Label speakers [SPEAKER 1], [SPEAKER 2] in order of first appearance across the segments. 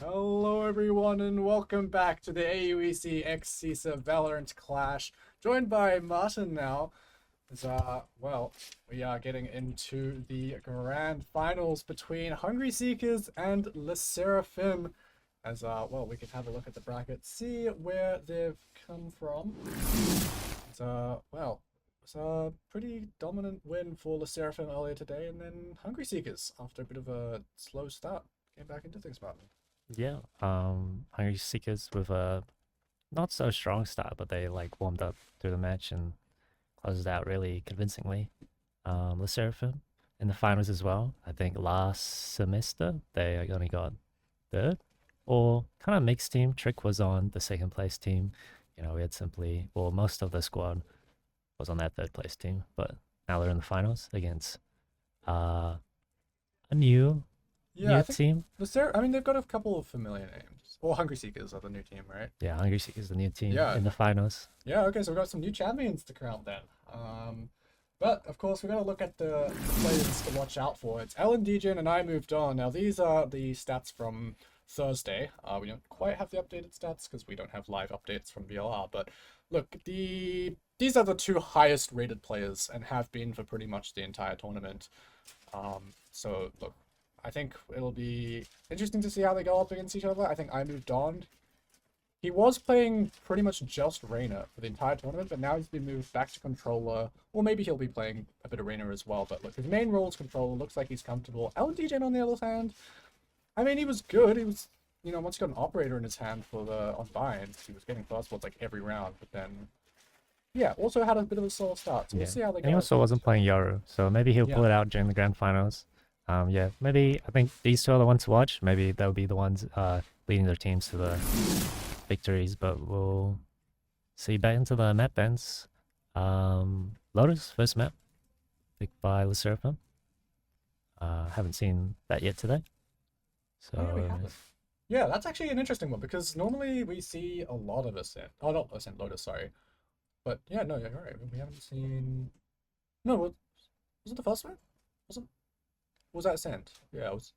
[SPEAKER 1] Hello everyone and welcome back to the AUEC x SESA Valorant Clash, joined by Martin now. As, well, we are getting into the grand finals between Hungry Seekers and SSERAFIM. As, well, we can have a look at the bracket, see where they've come from. It's, well, it's a pretty dominant win for SSERAFIM earlier today, and then Hungry Seekers, after a bit of a slow start, came back into things, Martin.
[SPEAKER 2] Yeah, Hungry Seekers with a not so strong start, but they like warmed up through the match and closed out really convincingly. The Seraphim in the finals as well. I think last semester they only got third or kind of mixed team. Trick was on the second place team. You know, we had simply, well, most of the squad was on that third place team, but now they're in the finals against a new
[SPEAKER 1] Yeah, I think
[SPEAKER 2] team.
[SPEAKER 1] I mean, they've got a couple of familiar names. Or Hungry Seekers are the new team, right?
[SPEAKER 2] Yeah, Hungry Seekers the new team
[SPEAKER 1] Yeah.
[SPEAKER 2] in the finals.
[SPEAKER 1] Yeah, okay, so we've got some new champions to crown then. But of course, we're going to look at the players to watch out for. It's Ellen, Degen, and I moved on. Now, these are the stats from Thursday. We don't quite have the updated stats because we don't have live updates from VLR. But look, these are the two highest rated players and have been for pretty much the entire tournament. So look, I think it'll be interesting to see how they go up against each other. I think I moved on. He was playing pretty much just Reyna for the entire tournament, but now he's been moved back to controller. Or maybe he'll be playing a bit of Reyna as well. But look, his main role is controller. Looks like he's comfortable. LDJ on the other hand, I mean, he was good. He was, you know, once he got an operator in his hand for the on binds, he was getting first bloods like every round. But then, yeah, also had a bit of a slow start. So we'll see how they
[SPEAKER 2] And
[SPEAKER 1] go.
[SPEAKER 2] he also wasn't playing Yoru, so maybe he'll pull it out during the grand finals. Yeah, maybe I think these two are the ones to watch. Maybe they'll be the ones leading their teams to the victories, but we'll see back into the map ends. Lotus, first map, picked by LeSeraphim. Haven't seen that yet today. So
[SPEAKER 1] Oh, yeah, we haven't. Yeah, that's actually an interesting one because normally we see a lot of Ascent. Oh, not Ascent, Lotus, sorry. But yeah, no, you're right. We haven't seen. No, was it the first one? Was it? Was that Ascent? Yeah, it was.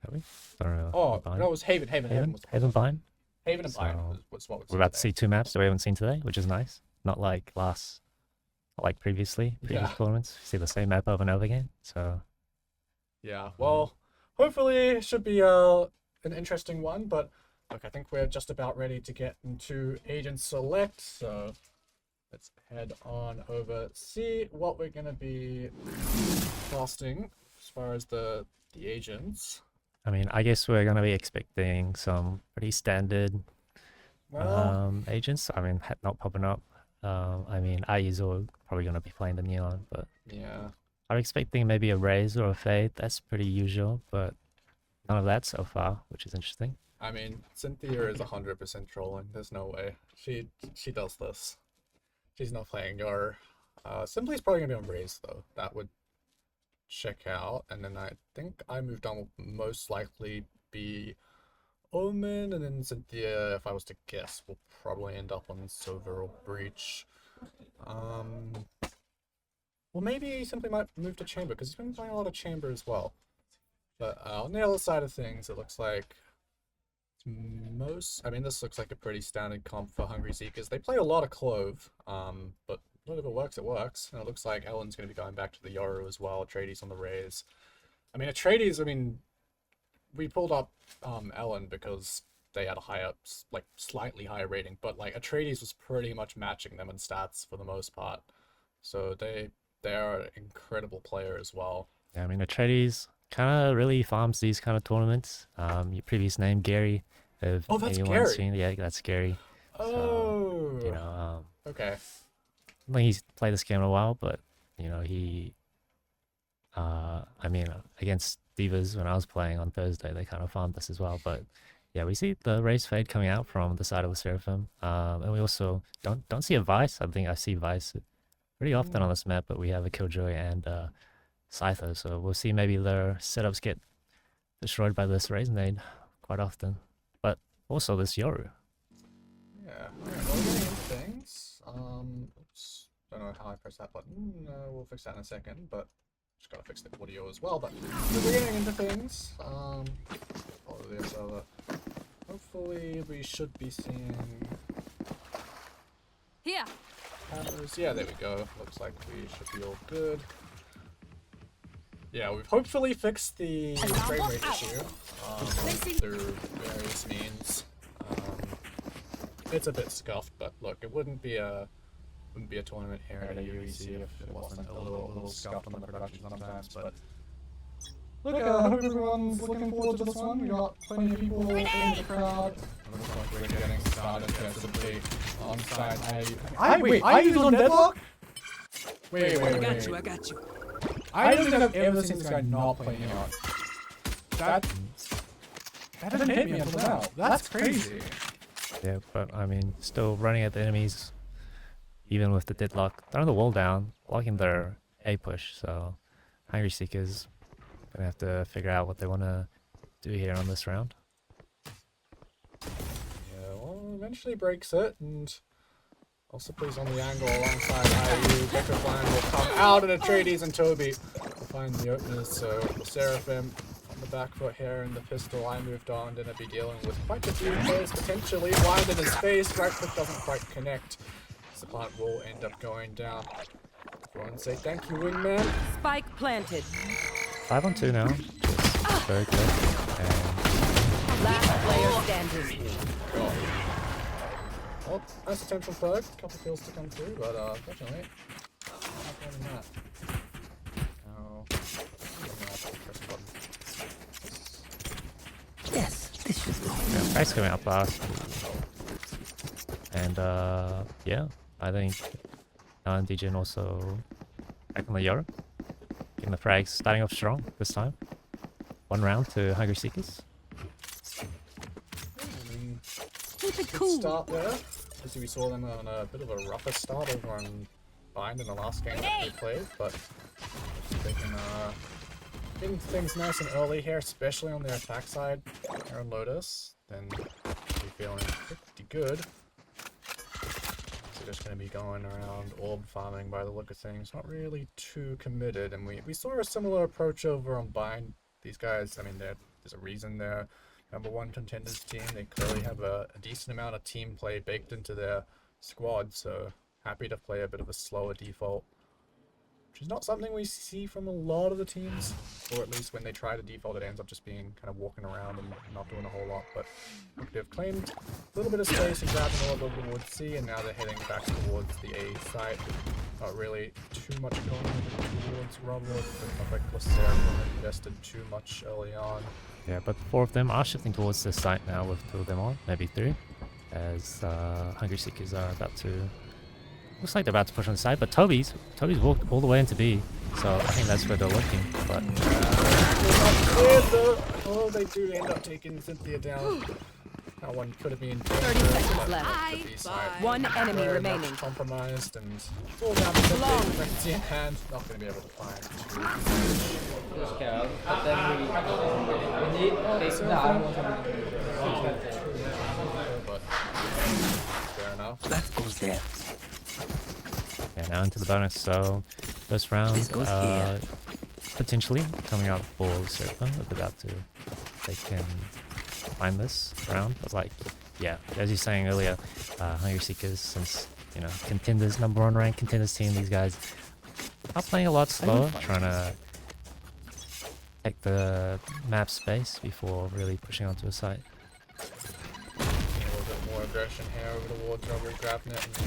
[SPEAKER 2] have we? Don't know.
[SPEAKER 1] Oh, no, it was Haven. Haven was the
[SPEAKER 2] Haven
[SPEAKER 1] first one.
[SPEAKER 2] Bind.
[SPEAKER 1] Haven and Bind
[SPEAKER 2] So
[SPEAKER 1] was what
[SPEAKER 2] we're about to see two maps that we haven't seen today, which is nice. Not like previously, previous tournaments. See the same map over and over again. So
[SPEAKER 1] yeah, well, hopefully it should be an interesting one. But look, I think we're just about ready to get into Agent Select. So let's head on over, see what we're gonna be casting as far as the agents.
[SPEAKER 2] I mean, I guess we're gonna be expecting some pretty standard agents. I mean, not popping up. I mean, IU's probably gonna be playing the Neon, but
[SPEAKER 1] Yeah,
[SPEAKER 2] I'm expecting maybe a Raze or a Fade. That's pretty usual, but none of that so far, which is interesting.
[SPEAKER 1] I mean, Cynthia is 100% trolling. There's no way she does this. She's not playing your. Simply's probably gonna be on Raze though. That would check out, and then I think I moved on will most likely be Omen, and then Cynthia, if I was to guess, will probably end up on Silver or Breach. Well, maybe Simply might move to Chamber because he's been playing a lot of Chamber as well. But on the other side of things, it looks like I mean, this looks like a pretty standard comp for Hungry Seekers. They play a lot of Clove, but if it works, it works. And it looks like Ellen's going to be going back to the Yoru as well. Atreides on the Raze. I mean, Atreides, I mean, we pulled up Ellen because they had a higher, like, slightly higher rating, but, like, Atreides was pretty much matching them in stats for the most part. So they are an incredible player as well.
[SPEAKER 2] Yeah, I mean, Atreides kind of really farms these kind of tournaments. Your previous name, Gary. If
[SPEAKER 1] Oh, that's
[SPEAKER 2] anyone's
[SPEAKER 1] Gary.
[SPEAKER 2] seen, yeah, that's Gary.
[SPEAKER 1] Oh.
[SPEAKER 2] So, you know,
[SPEAKER 1] okay.
[SPEAKER 2] I think he's played this game in a while, but you know, I mean, against Divas when I was playing on Thursday, they kind of farmed this as well. But yeah, we see the Race Fade coming out from the side of the Seraphim, and we also don't see a Vice. I think I see Vice pretty often on this map, but we have a Killjoy and Scyther, so we'll see maybe their setups get destroyed by this Raisinade quite often. But also this Yoru.
[SPEAKER 1] Yeah. Alright, well, we're getting into things. Oops. Don't know how I press that button. We'll fix that in a second, but just gotta fix the audio as well. But we're getting into things. Follow the So hopefully we should be seeing
[SPEAKER 3] Here.
[SPEAKER 1] hammers. Yeah, there we go. Looks like we should be all good. Yeah, we've hopefully fixed the frame rate issue through various means. It's a bit scuffed, but look, it wouldn't be a tournament here at AUEC if it wasn't a little scuffed on the production sometimes. But look, I hope everyone's looking forward to this one. We got plenty of people in the crowd. It looks like we're getting started. There's a big onside. Wait, I use on deadlock? Wait.
[SPEAKER 4] I got you.
[SPEAKER 1] I don't think I've ever seen this guy not playing out. That didn't hit me until now. That's crazy.
[SPEAKER 2] Yeah, but I mean, still running at the enemies, even with the deadlock. Throwing the wall down, blocking their A push. So, Hungry Seekers gonna have to figure out what they want to do here on this round.
[SPEAKER 1] Yeah, well, eventually breaks it, and also plays on the angle alongside IU. Decker Blind will come out, and Atreides and Toby will find the openers. So, SSERAFIM on the back foot here, and the pistol. I moved on, gonna be dealing with quite a few players potentially. Blind in his face, right click doesn't quite connect. The plant will end up going down. Go and say thank you, wingman.
[SPEAKER 3] Spike planted.
[SPEAKER 2] 5 on 2 now. Just very good. And
[SPEAKER 3] Last player standing.
[SPEAKER 1] God. Well, nice attention third. Couple kills to come through, but unfortunately, not more than that. Now, press button.
[SPEAKER 4] Yes, this should go.
[SPEAKER 2] yeah, Frags coming up last. And yeah, I think Dijin also back on the Euro. Getting the frags starting off strong this time. 1 round to Hungry Seekers.
[SPEAKER 3] Keep it
[SPEAKER 1] Good
[SPEAKER 3] cool.
[SPEAKER 1] start there. Obviously, we saw them on a bit of a rougher start over on Bind in the last game that they played, but they can getting things nice and early here, especially on their attack side. Here on Lotus, then be feeling pretty good. So just going to be going around orb farming by the look of things. Not really too committed, and we saw a similar approach over on Bind. These guys, I mean, there's a reason they're #1 contenders team. They clearly have a decent amount of team play baked into their squad, so happy to play a bit of a slower default, which is not something we see from a lot of the teams, or at least when they try to default it ends up just being kind of walking around and not doing a whole lot. But they've claimed a little bit of space and grabbing all over towards C, and now they're heading back towards the A site. Not really too much going towards Rubble. Not like SSERAFIM invested too much early on.
[SPEAKER 2] Yeah, but 4 of them are shifting towards this site now with 2 of them on, maybe 3, as Hungry Seekers are about to. Looks like they're about to push on the side, but Toby's walked all the way into B, so I think that's where they're looking. But
[SPEAKER 1] oh, they do end up taking Cynthia down. That one could have been
[SPEAKER 3] 30 seconds left.
[SPEAKER 1] the B side.
[SPEAKER 3] One enemy
[SPEAKER 1] Very
[SPEAKER 3] remaining.
[SPEAKER 1] much compromised and fall down to Cynthia, Frenzy in hand. Not going to be able to find two.
[SPEAKER 5] But then we need this now.
[SPEAKER 1] But fair enough.
[SPEAKER 4] That goes there.
[SPEAKER 2] yeah, now into the bonus. So first round,
[SPEAKER 4] This goes here.
[SPEAKER 2] potentially coming out for SSERAFIM. If they're about to, they can find this round. But like, yeah, as you're saying earlier, Hungry Seekers, since you know contenders, #1 ranked contenders team, these guys are playing a lot slower, trying to take the map space before really pushing onto a site.
[SPEAKER 1] A little bit more aggression here over towards Rubber, grabbing it and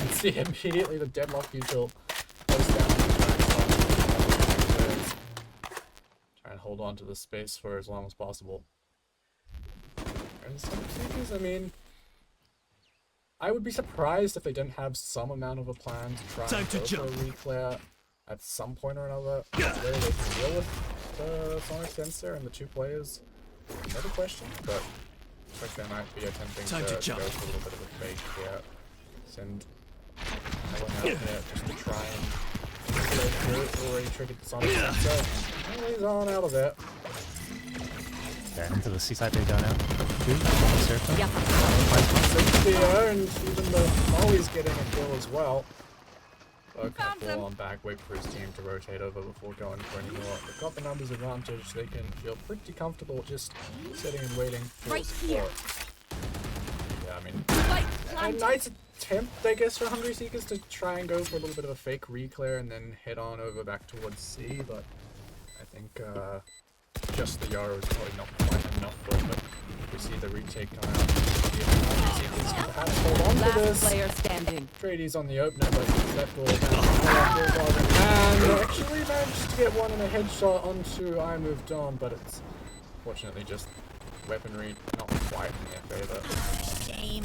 [SPEAKER 1] and see immediately the deadlock neutral goes down. Try and hold on to the space for as long as possible. And some Seekers, I mean, I would be surprised if they didn't have some amount of a plan to try and go for a reclear at some point or another. Whether they can deal with the sonic sensor and the 2 players, another question, but looks like they might be attempting to go for a little bit of a fake here. Send Ellen out there just to try and go through it. Already triggered the sonic sensor. And he's on out of it.
[SPEAKER 2] Yeah, into the C side they go now. 2, SSERAFIM.
[SPEAKER 3] Yeah.
[SPEAKER 1] Cynthia, and even though Molly's getting a kill as well. Kind of fall on back, wait for his team to rotate over before going for any more. They've got the numbers advantage, they can feel pretty comfortable just sitting and waiting for support. Yeah, I mean, a nice attempt, I guess, for Hungry Seekers to try and go for a little bit of a fake re-clear and then head on over back towards C, but I think just the Yarrow is probably not quite enough for it, but we see the retake coming out. Hungry Seekers can perhaps hold on to
[SPEAKER 3] Last
[SPEAKER 1] this.
[SPEAKER 3] player standing.
[SPEAKER 1] Trady's on the opener, but he's left all down. And actually managed to get one in a headshot onto I Moved On, but it's fortunately just weaponry not quite in their favor.
[SPEAKER 6] Game.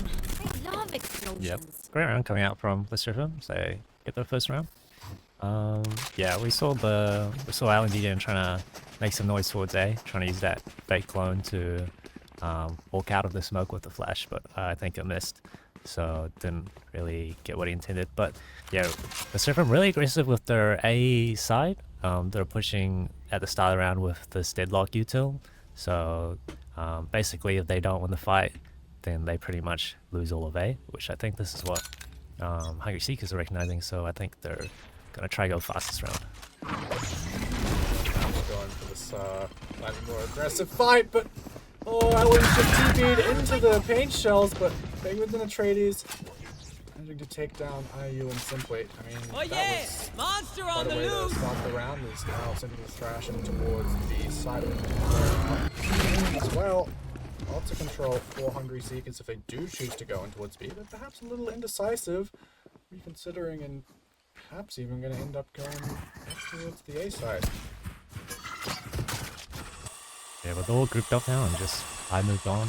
[SPEAKER 6] I love explosions.
[SPEAKER 2] Yep. Great round coming out from SSERAFIM. So they get the first round. Yeah, we saw Alan DJ trying to make some noise towards A, trying to use that fake clone to walk out of the smoke with the flash, but I think it missed, so didn't really get what he intended. But yeah, SSERAFIM really aggressive with their A side. They're pushing at the start of the round with this deadlock util, so basically if they don't win the fight, then they pretty much lose all of A, which I think this is what Hungry Seekers are recognizing, so I think they're gonna try to go fastest round.
[SPEAKER 1] Going for this slightly more aggressive fight, but Alan's just TP'd into the paint shells, but Penguins and Atreides managing to take down IU and Simply. I mean, that was
[SPEAKER 4] Monster
[SPEAKER 1] quite
[SPEAKER 4] on
[SPEAKER 1] a
[SPEAKER 4] the
[SPEAKER 1] way to
[SPEAKER 4] loose!
[SPEAKER 1] start the round, is now sending the thrashing towards the side of it. As well, lots of control for Hungry Seekers if they do choose to go in towards B, but perhaps a little indecisive, reconsidering, and perhaps even going to end up going towards the A side.
[SPEAKER 2] Yeah, but they're all grouped up now and just I Moved On,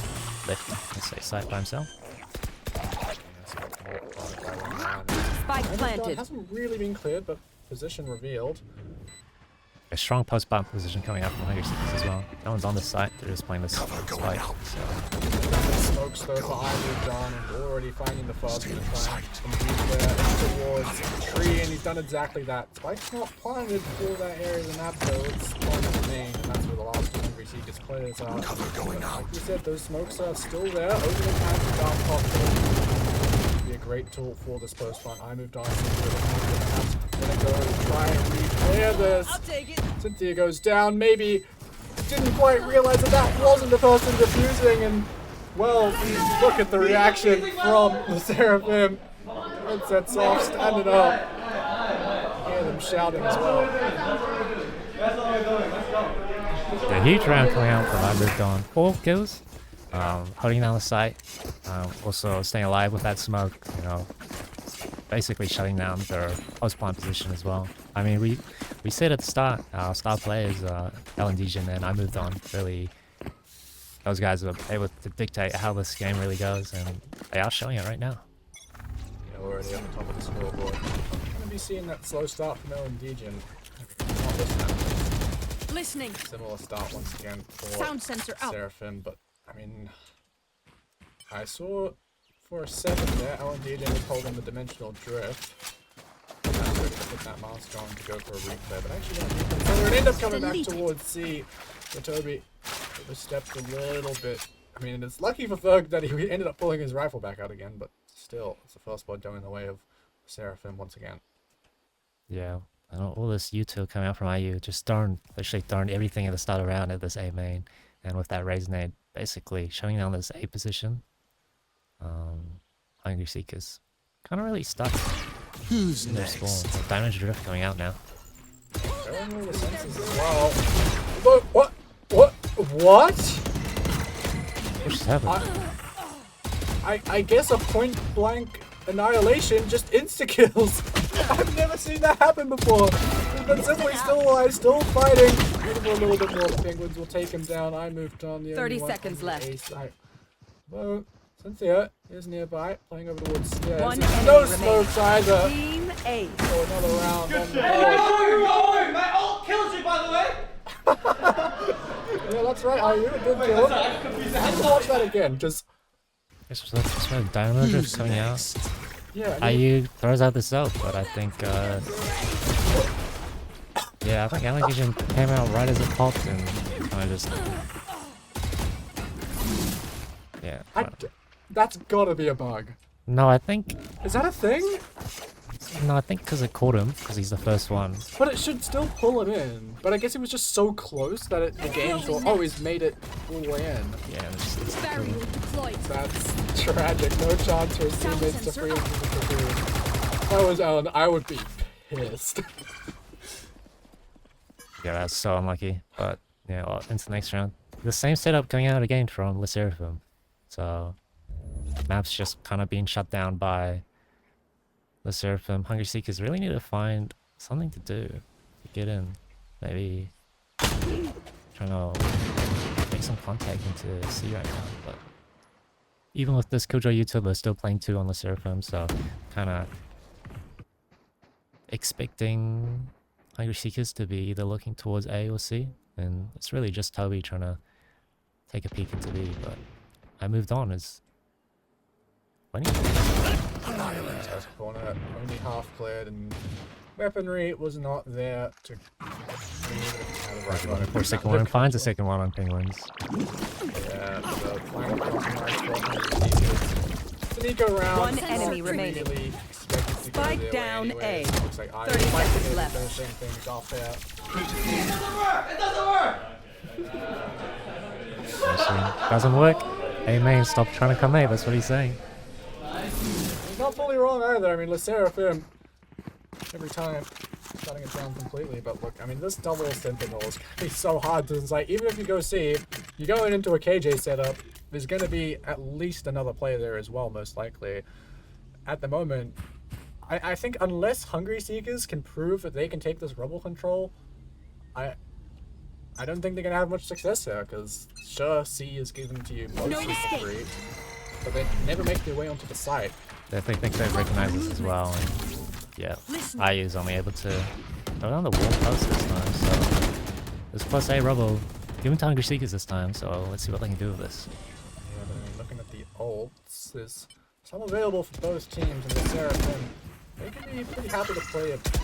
[SPEAKER 2] left the A side by himself.
[SPEAKER 3] Spike planted.
[SPEAKER 1] Hasn't really been cleared, but position revealed.
[SPEAKER 2] A strong post-bump position coming out from Hungry Seekers as well. No one's on this site, they're just playing this spike. So.
[SPEAKER 1] Smokes though for I Moved On and already finding the fuzz and trying to move there towards the tree, and he's done exactly that. Spike's not planted for that area of the map though, it's planted the main, and that's where the last two Hungry Seekers players are. Like we said, those smokes are still there, over the time to dark pop. Be a great tool for this post front. I Moved On. Gonna go and try and re-clear this.
[SPEAKER 4] I'll take it.
[SPEAKER 1] Cynthia goes down, maybe didn't quite realize that that wasn't the person defusing, and well, look at the reaction from the SSERAFIM. Headsets off, standing up. Hear them shouting as well.
[SPEAKER 2] A huge round coming out from I Moved On. 4 kills, holding down the site, also staying alive with that smoke, you know, basically shutting down their post-plant position as well. I mean, we said at the start, our star players, LNDGen and I Moved On, really, those guys are able to dictate how this game really goes, and they are showing it right now.
[SPEAKER 1] Yeah, we're already on the top of the scoreboard. I'm going to be seeing that slow start from LNDGen. Not this time.
[SPEAKER 6] Listening.
[SPEAKER 1] Similar start once again for
[SPEAKER 6] Sound sensor out.
[SPEAKER 1] SSERAFIM, but I mean, I saw for a second there, LNDGen was holding the dimensional drift. Put that mask on to go for a replay, but actually going to reconsider and end up coming back towards C. For Toby, overstepped a little bit. I mean, it's lucky for Ferg that he ended up pulling his rifle back out again, but still, it's the first blood going in the way of SSERAFIM once again.
[SPEAKER 2] Yeah, and all this util coming out from IU, just literally throwing everything at the start of the round at this A main, and with that raise nade, basically shutting down this A position. Hungry Seekers kind of really stuck
[SPEAKER 4] Who's
[SPEAKER 2] in their spawn. Damage drift coming out now.
[SPEAKER 1] Showing all the senses as well. What?
[SPEAKER 2] What just happened?
[SPEAKER 1] I guess a point blank annihilation, just insta kills. I've never seen that happen before. But Simply still alive, still fighting. Waiting for a little bit more. The Penguins will take him down. I Moved On. The
[SPEAKER 3] 30
[SPEAKER 1] only one
[SPEAKER 3] seconds
[SPEAKER 1] on the
[SPEAKER 3] left.
[SPEAKER 1] A side. Well, Cynthia is nearby, playing over towards stairs.
[SPEAKER 3] One
[SPEAKER 1] There's
[SPEAKER 3] enemy
[SPEAKER 1] no
[SPEAKER 3] remaining.
[SPEAKER 1] smokes either.
[SPEAKER 3] Team A.
[SPEAKER 1] For another round on the
[SPEAKER 5] I
[SPEAKER 1] board.
[SPEAKER 5] know where you're going! My ult kills you, by the way!
[SPEAKER 1] Yeah, that's right, IU. It did kill him. I have to watch that again, because
[SPEAKER 2] This was Dynamo drift coming out.
[SPEAKER 1] yeah, I mean,
[SPEAKER 2] IU throws out the self, but I think, yeah, I think LNDGen came out right as it popped and kind of just, yeah.
[SPEAKER 1] that's gotta be a bug.
[SPEAKER 2] No, I think
[SPEAKER 1] Is that a thing?
[SPEAKER 2] No, I think because it caught him, because he's the first one.
[SPEAKER 1] But it should still pull him in. But I guess it was just so close that the game thought, oh, he's made it all the way in.
[SPEAKER 2] Yeah, it's
[SPEAKER 6] Barrier deployed.
[SPEAKER 1] That's tragic. No chance for his teammates to free him from the cocoon. If I was Ellen, I would be pissed.
[SPEAKER 2] Yeah, that's so unlucky. But yeah, well, into the next round. The same setup coming out again from SSERAFIM. So map's just kind of being shut down by SSERAFIM. Hungry Seekers really need to find something to do to get in. Maybe trying to make some contact into C right now. But even with this Killjoy YouTube, they're still playing 2 on SSERAFIM, so kind of expecting Hungry Seekers to be either looking towards A or C. And it's really just Toby trying to take a peek into B, but I moved on as 20.
[SPEAKER 1] Corner only half cleared and weaponry was not there to
[SPEAKER 2] Or second one and finds a second one on Penguins.
[SPEAKER 1] Yeah, so final Sneak around.
[SPEAKER 3] One enemy remaining.
[SPEAKER 1] Really
[SPEAKER 3] Spike down A.
[SPEAKER 1] Looks like
[SPEAKER 3] 30 seconds left.
[SPEAKER 1] Finishing things off there.
[SPEAKER 5] It doesn't work!
[SPEAKER 2] Doesn't work. Hey man, stop trying to come A, that's what he's saying.
[SPEAKER 1] He's not fully wrong either. I mean, SSERAFIM every time shutting it down completely. But look, I mean, this double sentinel is gonna be so hard. It's like even if you go C, you're going into a KJ setup. There's gonna be at least another player there as well, most likely. At the moment, I think unless Hungry Seekers can prove that they can take this rebel control, I don't think they're gonna have much success there. Because sure, C is given to you mostly for free, but they never make their way onto the site.
[SPEAKER 2] They think they recognize this as well, and yeah, IU is only able to throw down the wall post this time, so this plus A rebel given to Hungry Seekers this time, so let's see what they can do with this.
[SPEAKER 1] Yeah, but I mean, looking at the ults, there's some available for both teams, and the SSERAFIM, they can be pretty happy to play a bit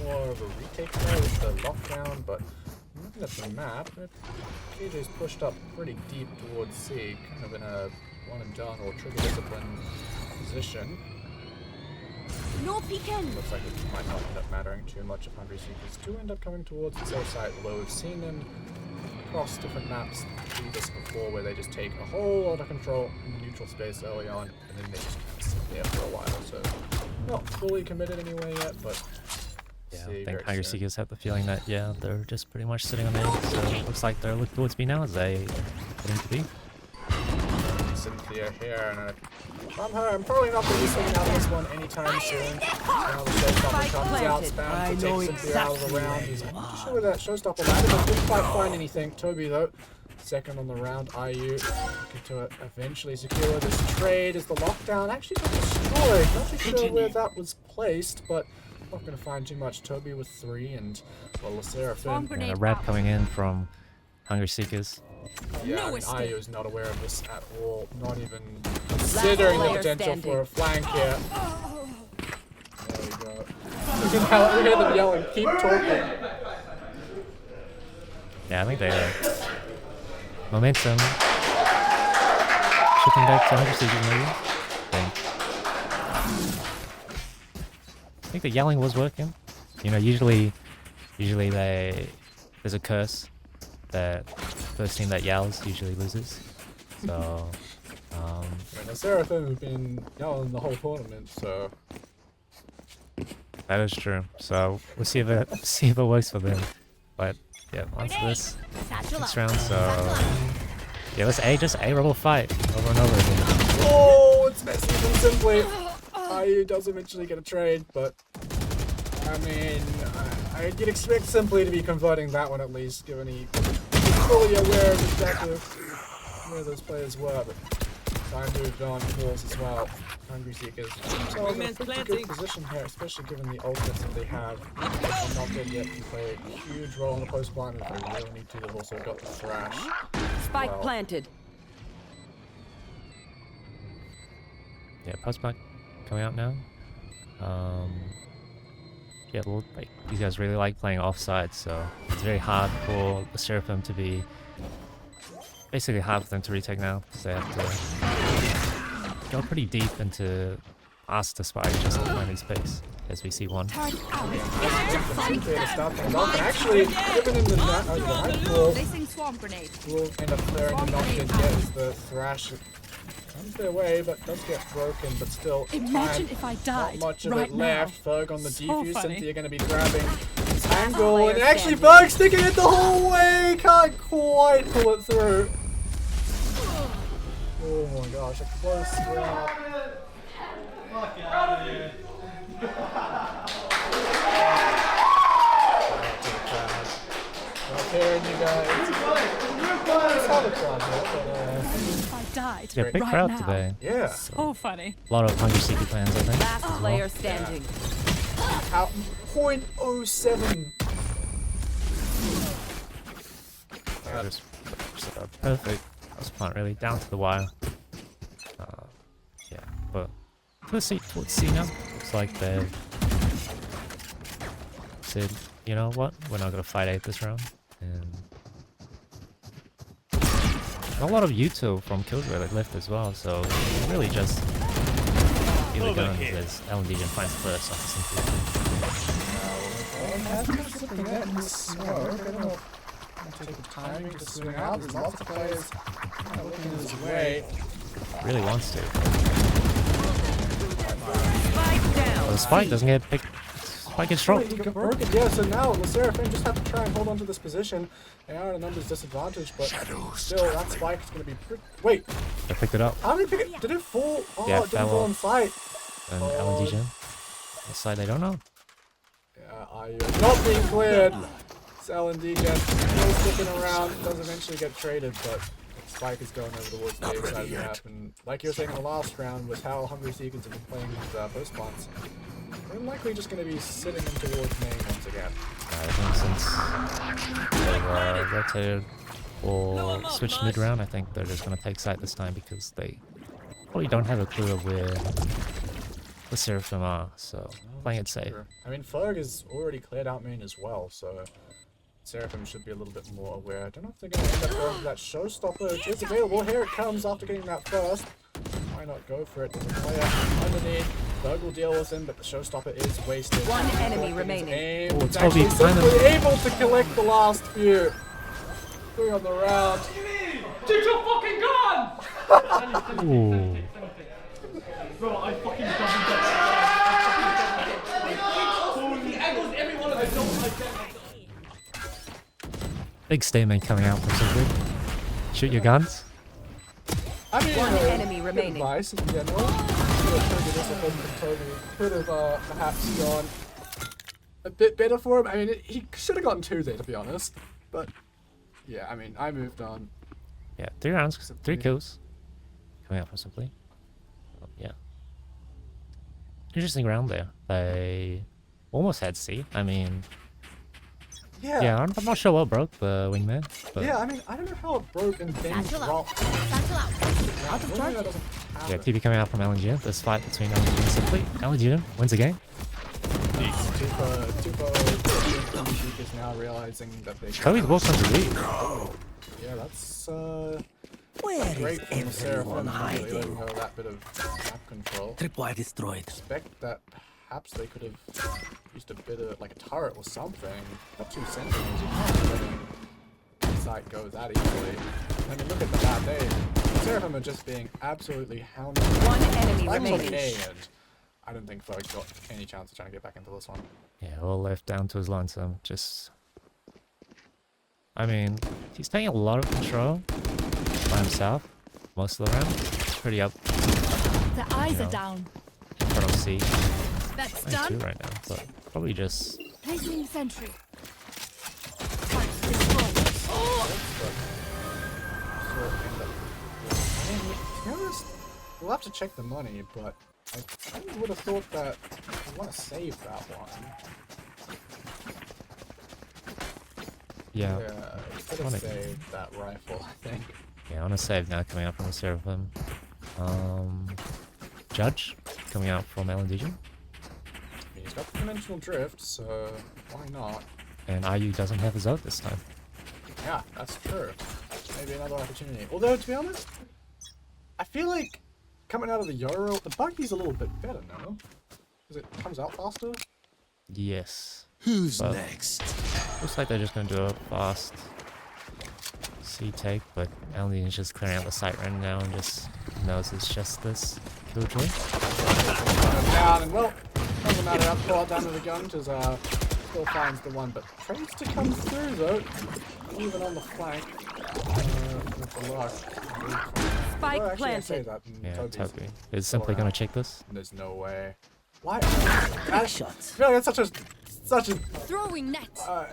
[SPEAKER 1] more of a retake there with the lockdown, but looking at the map, KJ's pushed up pretty deep towards C, kind of in a one and done or trigger discipline position.
[SPEAKER 6] No peeking.
[SPEAKER 1] Looks like it might not end up mattering too much if Hungry Seekers do end up coming towards the safe side, although we've seen them across different maps do this before, where they just take a whole lot of control in the neutral space early on, and then they just kind of sit there for a while. So not fully committed anyway yet, but
[SPEAKER 2] Yeah, I think Hungry Seekers have the feeling that, yeah, they're just pretty much sitting on A, so it looks like they're looking towards B now as they head into B.
[SPEAKER 1] Cynthia here, and I'm probably not going to be swinging out of this one anytime soon. Now the showstopper comes out, spam to take Cynthia out of the round. He's not sure where that showstopper landed, but didn't quite find anything. Toby, though, second on the round. IU looking to eventually secure this trade as the lockdown actually got destroyed. Not too sure where that was placed, but not going to find too much. Toby with 3, and well, SSERAFIM.
[SPEAKER 2] And a wrap coming in from Hungry Seekers.
[SPEAKER 1] Yeah, I mean, IU is not aware of this at all, not even considering the potential for a flank here. There we go. We hear them yelling, keep talking.
[SPEAKER 2] Yeah, I think they momentum shifting back to Hungry Seekers maybe. I think the yelling was working. You know, usually there's a curse that first team that yells usually loses. So,
[SPEAKER 1] I mean, the SSERAFIM have been yelling the whole tournament, so
[SPEAKER 2] that is true. So we'll see if it works for them. But yeah, on to this next round. So yeah, let's just A rebel fight over and over again.
[SPEAKER 1] oh, it's messy and simply. IU does eventually get a trade, but I mean, I'd expect Simply to be converting that one at least, given he fully aware of exactly where those players were, but time moved on, Wolves as well. Hungry Seekers. So in a pretty good position here, especially given the ultimates that they have. They're not dead yet, can play a huge role in the post blind if they really need to. They've also got the thrash.
[SPEAKER 3] Spike planted.
[SPEAKER 2] Yeah, post back coming out now. Yeah, like these guys really like playing offside, so it's very hard for the SSERAFIM to be basically hard for them to retake now, because they have to go pretty deep into past the spike just to find his space. as we see one.
[SPEAKER 6] Turret out.
[SPEAKER 1] Clear to start things off, and actually, even in the nightfall,
[SPEAKER 6] Placing swarm grenade.
[SPEAKER 1] will end up clearing the knock in as the Thrash comes their way, but does get broken, but still,
[SPEAKER 6] Imagine
[SPEAKER 1] time,
[SPEAKER 6] if I
[SPEAKER 1] not
[SPEAKER 6] died
[SPEAKER 1] much of
[SPEAKER 6] right
[SPEAKER 1] it left.
[SPEAKER 6] now.
[SPEAKER 1] Ferg on the
[SPEAKER 6] So
[SPEAKER 1] defuse,
[SPEAKER 6] funny.
[SPEAKER 1] Cynthia gonna be grabbing this angle,
[SPEAKER 3] player
[SPEAKER 1] and actually
[SPEAKER 3] standing.
[SPEAKER 1] Ferg sticking it the whole way, can't quite pull it through. Oh my gosh, a close grab.
[SPEAKER 5] Fuck out of here.
[SPEAKER 1] Not hearing you guys. It's how the crowd
[SPEAKER 6] If I died
[SPEAKER 2] Yeah, big
[SPEAKER 6] right
[SPEAKER 2] crowd
[SPEAKER 6] now.
[SPEAKER 2] today.
[SPEAKER 1] Yeah.
[SPEAKER 6] So funny.
[SPEAKER 2] A lot of Hungry Seeker fans, I think.
[SPEAKER 3] Last player standing.
[SPEAKER 1] Out 0.07.
[SPEAKER 2] Just perfect. Just not really down to the wire. Yeah, but proceed towards C now. Looks like they've said, you know what, we're not gonna fight 8 this round. And a lot of util from Killjoy that left as well, so really just either guns as L&D and finds the first off the simple.
[SPEAKER 1] Take the timing to swing out. There's lots of players kind of looking his way.
[SPEAKER 2] Really wants to.
[SPEAKER 3] Spike down.
[SPEAKER 2] The spike doesn't get picked. Spike gets dropped.
[SPEAKER 1] He got broken. Yeah, so now the SERAFIM just have to try and hold on to this position. They are at a numbers disadvantage, but still, that spike is going to be pretty... Wait,
[SPEAKER 2] They picked it up.
[SPEAKER 1] how did they pick it? Did it fall? Oh,
[SPEAKER 2] Yeah,
[SPEAKER 1] it
[SPEAKER 2] it
[SPEAKER 1] didn't
[SPEAKER 2] fell
[SPEAKER 1] fall
[SPEAKER 2] off.
[SPEAKER 1] on sight.
[SPEAKER 2] And
[SPEAKER 1] Oh.
[SPEAKER 2] L&D Gen. This side, they don't know.
[SPEAKER 1] Yeah, AUEC not being cleared. It's L&D Gen still sticking around. Does eventually get traded, but spike is going over towards the A side of the map. And like you were saying in the last round, with how Hungry Seekers have been playing these post spawns, they're likely just going to be sitting in towards main once again.
[SPEAKER 2] I think since they've rotated or switched mid-round, I think they're just going to take site this time because they probably don't have a clue of where the SERAFIM are, so playing it safe.
[SPEAKER 1] Sure. I mean, Ferg is already cleared out main as well, so SERAFIM should be a little bit more aware. I don't know if they're going to end up going for that showstopper, which is available. Here it comes after getting that first. Why not go for it? There's a player underneath. Ferg will deal with him, but the showstopper is wasted.
[SPEAKER 3] One enemy
[SPEAKER 1] Collecting his
[SPEAKER 3] remaining.
[SPEAKER 1] aim.
[SPEAKER 2] Oh,
[SPEAKER 1] It's
[SPEAKER 2] Toby,
[SPEAKER 1] actually
[SPEAKER 2] find him.
[SPEAKER 1] simply able to collect the last few. 3 on the round.
[SPEAKER 5] Shoot your fucking gun!
[SPEAKER 2] Ooh.
[SPEAKER 5] Bro, I fucking He angles every one of them. Don't like that.
[SPEAKER 2] Big statement coming out from Simply. Shoot your guns.
[SPEAKER 1] I mean,
[SPEAKER 3] One enemy
[SPEAKER 1] good
[SPEAKER 3] remaining.
[SPEAKER 1] advice in general. Toby could have perhaps gone a bit better for him. I mean, he should have gotten 2 there, to be honest. But yeah, I mean, I moved on.
[SPEAKER 2] Yeah, 3 rounds, 3 kills. Coming out from Simply. Oh, yeah. Interesting round there. They almost had C. I mean, yeah, I'm not sure what broke the wingman. But
[SPEAKER 1] Yeah, I mean, I don't know how it broke and then
[SPEAKER 6] Satchel out.
[SPEAKER 1] dropped.
[SPEAKER 6] Satchel out. Out of
[SPEAKER 1] Normally
[SPEAKER 6] charges.
[SPEAKER 1] that doesn't happen.
[SPEAKER 2] yeah, TP coming out from LNG. This fight between LNG and Simply. LNG wins the game.
[SPEAKER 1] Tupo is now realizing that they
[SPEAKER 2] Kobe's both on the lead.
[SPEAKER 1] Yeah, that's
[SPEAKER 4] Where is
[SPEAKER 1] great from the
[SPEAKER 4] everyone
[SPEAKER 1] SERAFIM, really letting
[SPEAKER 4] hiding?
[SPEAKER 1] go of that bit of map control.
[SPEAKER 4] Tripwire destroyed.
[SPEAKER 1] Expect that perhaps they could have used a bit of like a turret or something. Got 2 sentinels, you can't let the site go that easily. I mean, look at the bad day. SERAFIM are just being absolutely hounded.
[SPEAKER 3] One enemy
[SPEAKER 1] I'm
[SPEAKER 3] remaining.
[SPEAKER 1] okay, and I don't think Ferg got any chance of trying to get back into this one.
[SPEAKER 2] Yeah, all left down to his lonesome. Just, I mean, he's taking a lot of control by himself most of the round. It's pretty up
[SPEAKER 6] The eyes
[SPEAKER 2] Yeah.
[SPEAKER 6] are down.
[SPEAKER 2] in front of C.
[SPEAKER 6] That's
[SPEAKER 2] 2
[SPEAKER 6] done.
[SPEAKER 2] right now, but probably just
[SPEAKER 6] Placing sentry. Turret destroyed.
[SPEAKER 1] So end up I mean, to be honest, we'll have to check the money, but I kind of would have thought that I want to save that one.
[SPEAKER 2] yeah.
[SPEAKER 1] Yeah, could have
[SPEAKER 2] Money.
[SPEAKER 1] saved that rifle, I think.
[SPEAKER 2] Yeah, on a save now coming out from the SERAFIM. Judge coming out from LND.
[SPEAKER 1] I mean, he's got the dimensional drift, so why not?
[SPEAKER 2] And IU doesn't have his out this time.
[SPEAKER 1] Yeah, that's true. Maybe another opportunity. Although, to be honest, I feel like coming out of the Euro, the buggy's a little bit better now. because it comes out faster.
[SPEAKER 2] Yes.
[SPEAKER 4] Who's
[SPEAKER 2] But-
[SPEAKER 4] next?
[SPEAKER 2] Looks like they're just gonna do a fast C take, but Alien is just clearing out the site right now and just knows it's just this killjoy.
[SPEAKER 1] Down and well, doesn't matter. Up far down to the gun because still finds the one, but tries to come through though, even on the flank. With the luck.
[SPEAKER 3] Spike
[SPEAKER 1] Oh, actually, I say
[SPEAKER 3] planted.
[SPEAKER 1] that in
[SPEAKER 2] Yeah,
[SPEAKER 1] Toby's
[SPEAKER 2] Toby is simply gonna check this.
[SPEAKER 1] There's no way. Why?
[SPEAKER 4] Shots.
[SPEAKER 1] I feel like that's such a
[SPEAKER 6] Throwing net.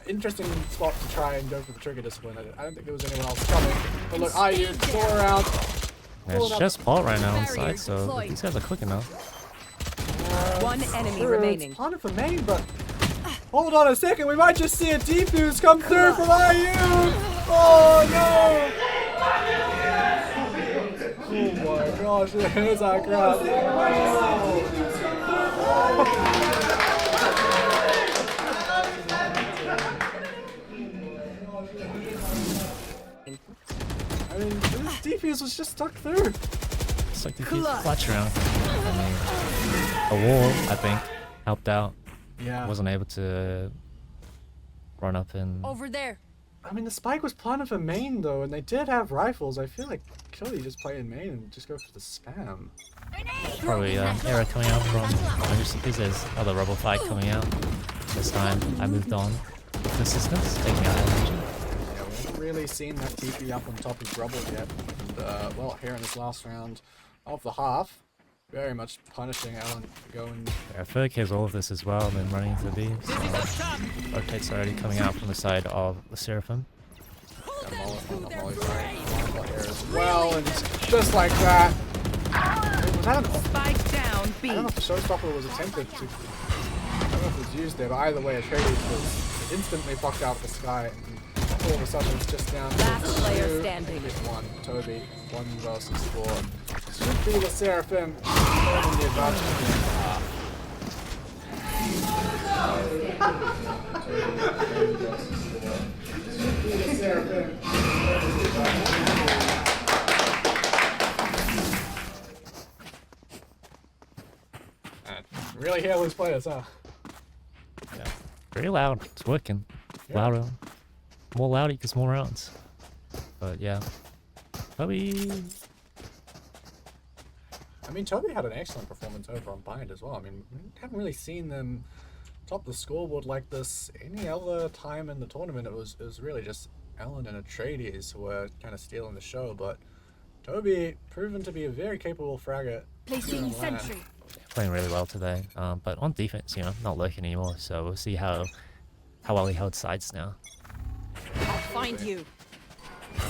[SPEAKER 1] interesting spot to try and go for the trigger discipline. I don't think there was anyone else coming. But look, IU still around.
[SPEAKER 2] Yeah, it's just Paul right now on site, so if these guys are quick enough.
[SPEAKER 3] One enemy
[SPEAKER 1] True,
[SPEAKER 3] remaining.
[SPEAKER 1] It's part of the main, but hold on a second. We might just see a defuse come through from IU. Oh no! Oh my gosh, there's our crowd. I mean, this defuse was just stuck through.
[SPEAKER 2] It's like the clutch around. I mean, a wall, I think, helped out.
[SPEAKER 1] Yeah.
[SPEAKER 2] Wasn't able to run up and
[SPEAKER 6] Over there.
[SPEAKER 1] I mean, the spike was part of a main though, and they did have rifles. I feel like Cody just play in main and just go for the spam.
[SPEAKER 2] probably error coming out from because there's other rubble fight coming out. This time I moved on with assistance, taking out LNG.
[SPEAKER 1] Yeah, we haven't really seen that TP up on top of rubble yet. And, well, here in this last round of the half, very much punishing Alan for going.
[SPEAKER 2] Yeah, Ferg has all of this as well, and then running into the B. So rotate's already coming out from the side of the Seraphim.
[SPEAKER 1] As well, and just like that. Was that
[SPEAKER 3] Spike down B.
[SPEAKER 1] I don't know if the showstopper was attempted to. I don't know if it was used there, but either way, Atreides was instantly fucked out of the sky. And all of a sudden, it's just down to
[SPEAKER 3] Last player
[SPEAKER 1] two.
[SPEAKER 3] standing.
[SPEAKER 1] Hit one, Toby, 1 versus 4. Should be the Seraphim holding the advantage. Should be the Seraphim. Really hear those players, huh?
[SPEAKER 2] Yeah, very loud. It's working.
[SPEAKER 1] Yeah.
[SPEAKER 2] Louder, more loud equals more rounds. But yeah, Toby.
[SPEAKER 1] I mean, Toby had an excellent performance over on Bind as well. I mean, we haven't really seen them top the scoreboard like this any other time in the tournament. It was really just Ellen and Atreides who were kind of stealing the show, but Toby proven to be a very capable fragger.
[SPEAKER 6] Placing
[SPEAKER 1] Yeah.
[SPEAKER 6] sentry.
[SPEAKER 2] Playing really well today, but on defense, you know, not lurking anymore. So we'll see how well he held sides now.
[SPEAKER 6] I'll find you.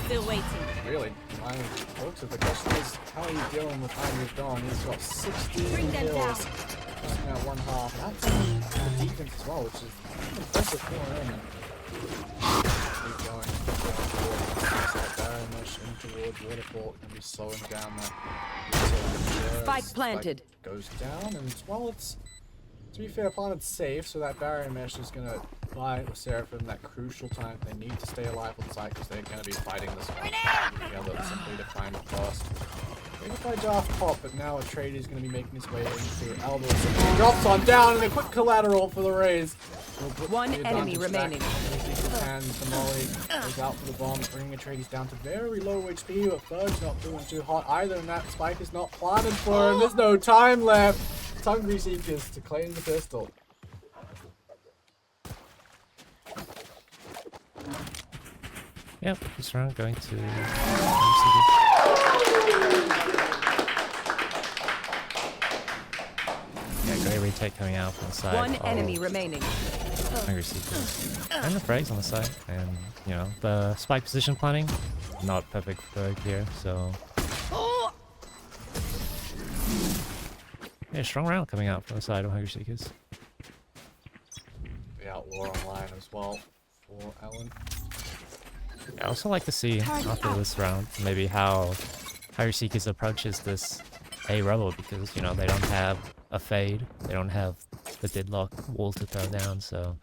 [SPEAKER 6] Still waiting.
[SPEAKER 1] Really, my folks, if the question is how are you dealing with how you've gone, he's got 16
[SPEAKER 6] Bring them
[SPEAKER 1] kills,
[SPEAKER 6] down.
[SPEAKER 1] pushing out 1/2. That's the defense as well, which is impressive for him. Keep going. Barrier mesh in towards waterfall, and be slowing down that.
[SPEAKER 3] Spike planted.
[SPEAKER 1] Goes down, and while it's, to be fair, planted safe, so that barrier mesh is gonna buy the Seraphim that crucial time they need to stay alive on site because they're gonna be fighting this one together simply to find the first. Maybe by draft pop, but now Atreides is going to be making his way into Aldous. He drops on down and a quick collateral for the Rays.
[SPEAKER 3] One enemy remaining.
[SPEAKER 1] And the Molly goes out for the bomb, bringing Atreides down to very low HP, but Ferg's not doing too hot either, and that spike is not planted for him. There's no time left. Hungry Seekers to claim the pistol.
[SPEAKER 2] Yep, this round going to. Yeah, great retake coming out from the side.
[SPEAKER 3] One
[SPEAKER 2] of
[SPEAKER 3] enemy remaining.
[SPEAKER 2] Hungry Seekers. And the frags on the side. And, you know, the spike position planning, not perfect for here, so. Yeah, strong round coming out from the side of Hungry Seekers.
[SPEAKER 1] The Outlaw online as well for Ellen.
[SPEAKER 2] I also like to see after this round maybe how Hungry Seekers approaches this A rebel because, you know, they don't have a fade, they don't have the deadlock wall to throw down, so.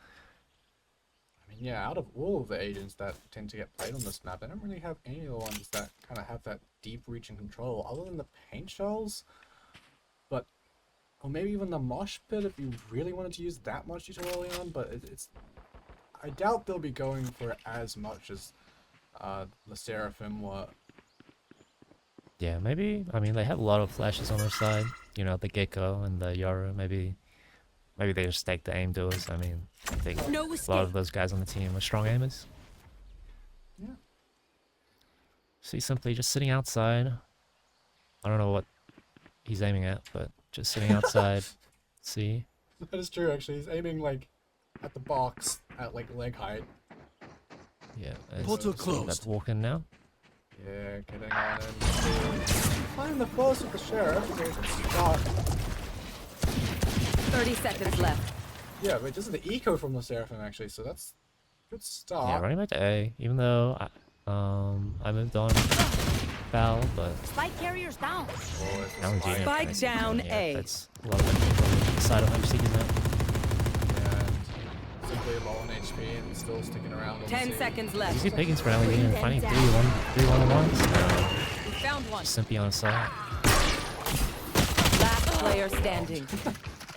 [SPEAKER 1] I mean, yeah, out of all of the agents that tend to get played on this map, they don't really have any of the ones that kind of have that deep reach and control other than the paint shells. But or maybe even the mosh pit if you really wanted to use that much detail early on, but it's I doubt they'll be going for as much as the Seraphim were.
[SPEAKER 2] Yeah, maybe. I mean, they have a lot of flashes on their side. You know, the Gecko and the Yoru. Maybe they just take the aim doers. I mean, I think
[SPEAKER 6] No
[SPEAKER 2] a lot
[SPEAKER 6] escape.
[SPEAKER 2] of those guys on the team are strong aimers.
[SPEAKER 1] Yeah.
[SPEAKER 2] So he's simply just sitting outside. I don't know what he's aiming at, but just sitting outside. See?
[SPEAKER 1] That is true, actually. He's aiming, like, at the box at, like, leg height.
[SPEAKER 2] Yeah.
[SPEAKER 4] Portal
[SPEAKER 2] That's
[SPEAKER 4] closed.
[SPEAKER 2] walking now.
[SPEAKER 1] Yeah, getting on in. Find the first with the Sheriff. So we can start.
[SPEAKER 3] 30 seconds left.
[SPEAKER 1] Yeah, but this is the eco from the Seraphim, actually, so that's a good start.
[SPEAKER 2] Yeah, running back to A. Even though I moved on foul, but
[SPEAKER 6] Spike carriers down.
[SPEAKER 1] Oh, it's a
[SPEAKER 2] now
[SPEAKER 1] spike.
[SPEAKER 3] Spike down A.
[SPEAKER 2] That's a lot of the side of him seeking now.
[SPEAKER 1] And simply low on HP and still sticking around. On
[SPEAKER 3] 10
[SPEAKER 1] the
[SPEAKER 3] seconds
[SPEAKER 2] Easy
[SPEAKER 3] left.
[SPEAKER 2] pickings for LED and finding 3-1-1s.
[SPEAKER 6] We found one.
[SPEAKER 2] Simply on side.
[SPEAKER 3] Last player standing.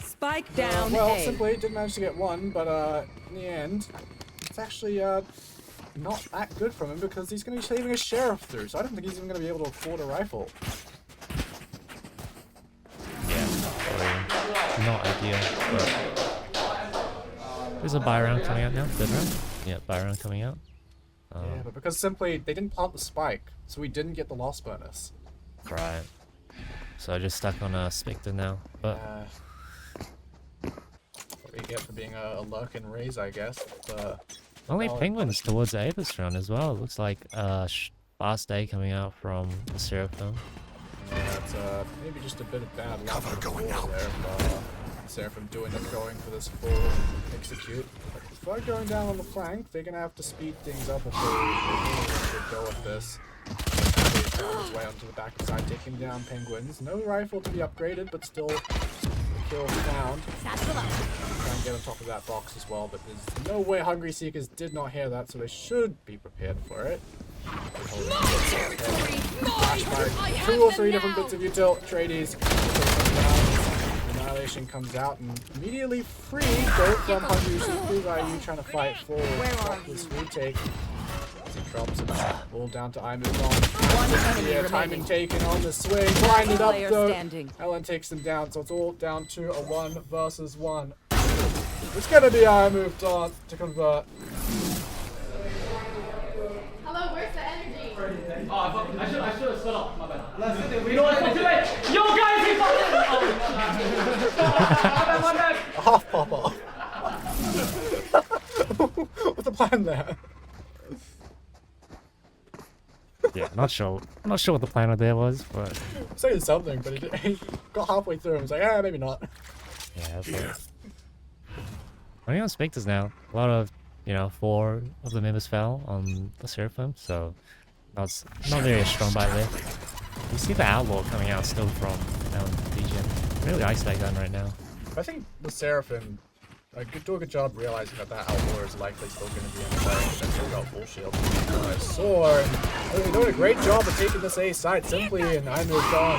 [SPEAKER 3] Spike down
[SPEAKER 1] well,
[SPEAKER 3] A.
[SPEAKER 1] simply didn't manage to get one, but in the end, it's actually not that good from him because he's going to be saving a Sheriff through, so I don't think he's even going to be able to afford a rifle.
[SPEAKER 2] Yeah, probably not ideal, but there's a buy round coming out now. Third round? Yeah, buy round coming out.
[SPEAKER 1] Yeah, but because simply they didn't plant the spike, so we didn't get the loss bonus.
[SPEAKER 2] Right. So I just stuck on a Spectre now, but
[SPEAKER 1] What we get for being a lurk and raise, I guess.
[SPEAKER 2] only
[SPEAKER 1] Valorant
[SPEAKER 2] penguins towards A this round as well. It looks like fast day coming out from the Seraphim.
[SPEAKER 1] Yeah, it's maybe just a bit of bad luck. Cover going out there. Seraphim doing and going for this full execute. But before going down on the flank, they're gonna have to speed things up if they really go with this. He's found his way onto the backside, taking down penguins. No rifle to be upgraded, but still the kill found.
[SPEAKER 6] Satchel up.
[SPEAKER 1] Try and get on top of that box as well, but there's no way Hungry Seekers did not hear that, so they should be prepared for it. Flashback, 2 or 3 different bits of util, tradies. Annihilation comes out and immediately free. Go from Hungry Seekers. Are you trying to fight forward? Stop this retake. As he drops it all down to I move on.
[SPEAKER 3] One enemy
[SPEAKER 1] Yeah, timing
[SPEAKER 3] remaining.
[SPEAKER 1] taken on the swing. Blinded up
[SPEAKER 3] Player
[SPEAKER 1] though.
[SPEAKER 3] standing.
[SPEAKER 1] Ellen takes him down, so it's all down to a 1 versus 1. It's gonna be I moved on to convert.
[SPEAKER 7] Hello, where's the energy?
[SPEAKER 5] Oh, I should have split up. My bad. You know what? Too late. Yo, guys, he fucking. Oh, my bad.
[SPEAKER 1] A half pop off. What's the plan there?
[SPEAKER 2] Yeah, not sure what the plan there was, but
[SPEAKER 1] Saying something, but he got halfway through and was like, maybe not.
[SPEAKER 2] yeah. Running on Spectres now. A lot of 4 of the members fell on the Seraphim, so that's not very strong by there. You see the Outlaw coming out still from DJ. Really isolate gun right now.
[SPEAKER 1] I think the Seraphim do a good job realizing that Outlaw is likely still going to be in play. They've still got full shield. Sword. They're doing a great job of taking this A side simply, and I moved on.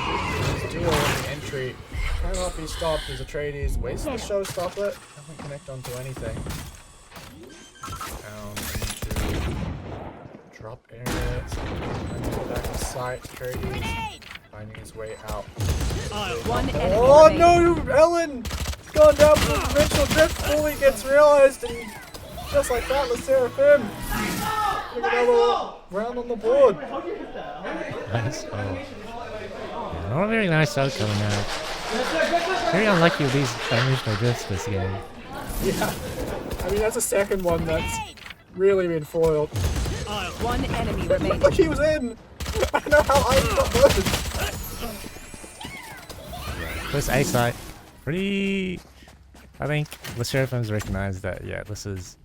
[SPEAKER 1] Duel in the entry. Cannot be stopped. There's a Atreides. Waste the showstopper. Doesn't connect onto anything. Down into drop area. Into the back of sight. Atreides finding his way out.
[SPEAKER 3] One enemy
[SPEAKER 1] Oh
[SPEAKER 3] remaining.
[SPEAKER 1] no, Ellen! Going down for the provincial drift fully gets realized, and just like that, the Seraphim. Look at another round on the board.
[SPEAKER 2] Nice. Yeah, not a very nice outcome now. Very unlucky with these dimensional drifts this game.
[SPEAKER 1] Yeah, I mean that's a second one that's really been foiled.
[SPEAKER 3] One enemy
[SPEAKER 1] It looked
[SPEAKER 3] remaining.
[SPEAKER 1] like he was in. I don't know how I got voted.
[SPEAKER 2] This A site, pretty. I think the Seraphims recognize that, yeah, this is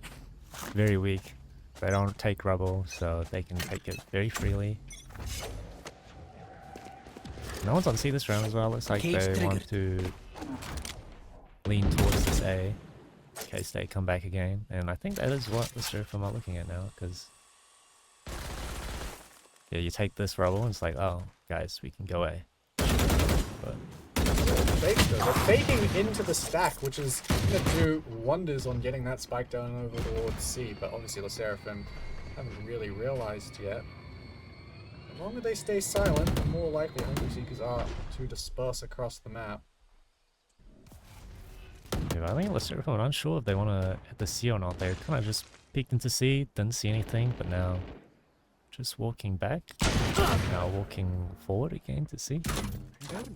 [SPEAKER 2] very weak. They don't take rubble, so they can take it very freely. No one's on C this round as well. Looks like
[SPEAKER 4] Cage
[SPEAKER 2] they
[SPEAKER 4] triggered.
[SPEAKER 2] want to lean towards this A in case they come back again. And I think that is what the Seraphim are looking at now, because yeah, you take this rubble and it's like, oh, guys, we can go A. But
[SPEAKER 1] fakes though. They're faking into the stack, which is going to do wonders on getting that spike down over towards C. But obviously, the SSERAFIM haven't really realized yet. The longer they stay silent, the more likely Hungry Seekers are to disperse across the map.
[SPEAKER 2] Yeah, I think the SSERAFIM are unsure if they want to hit the C or not. They kind of just peeked into C, didn't see anything, but now just walking back. Now walking forward again to C.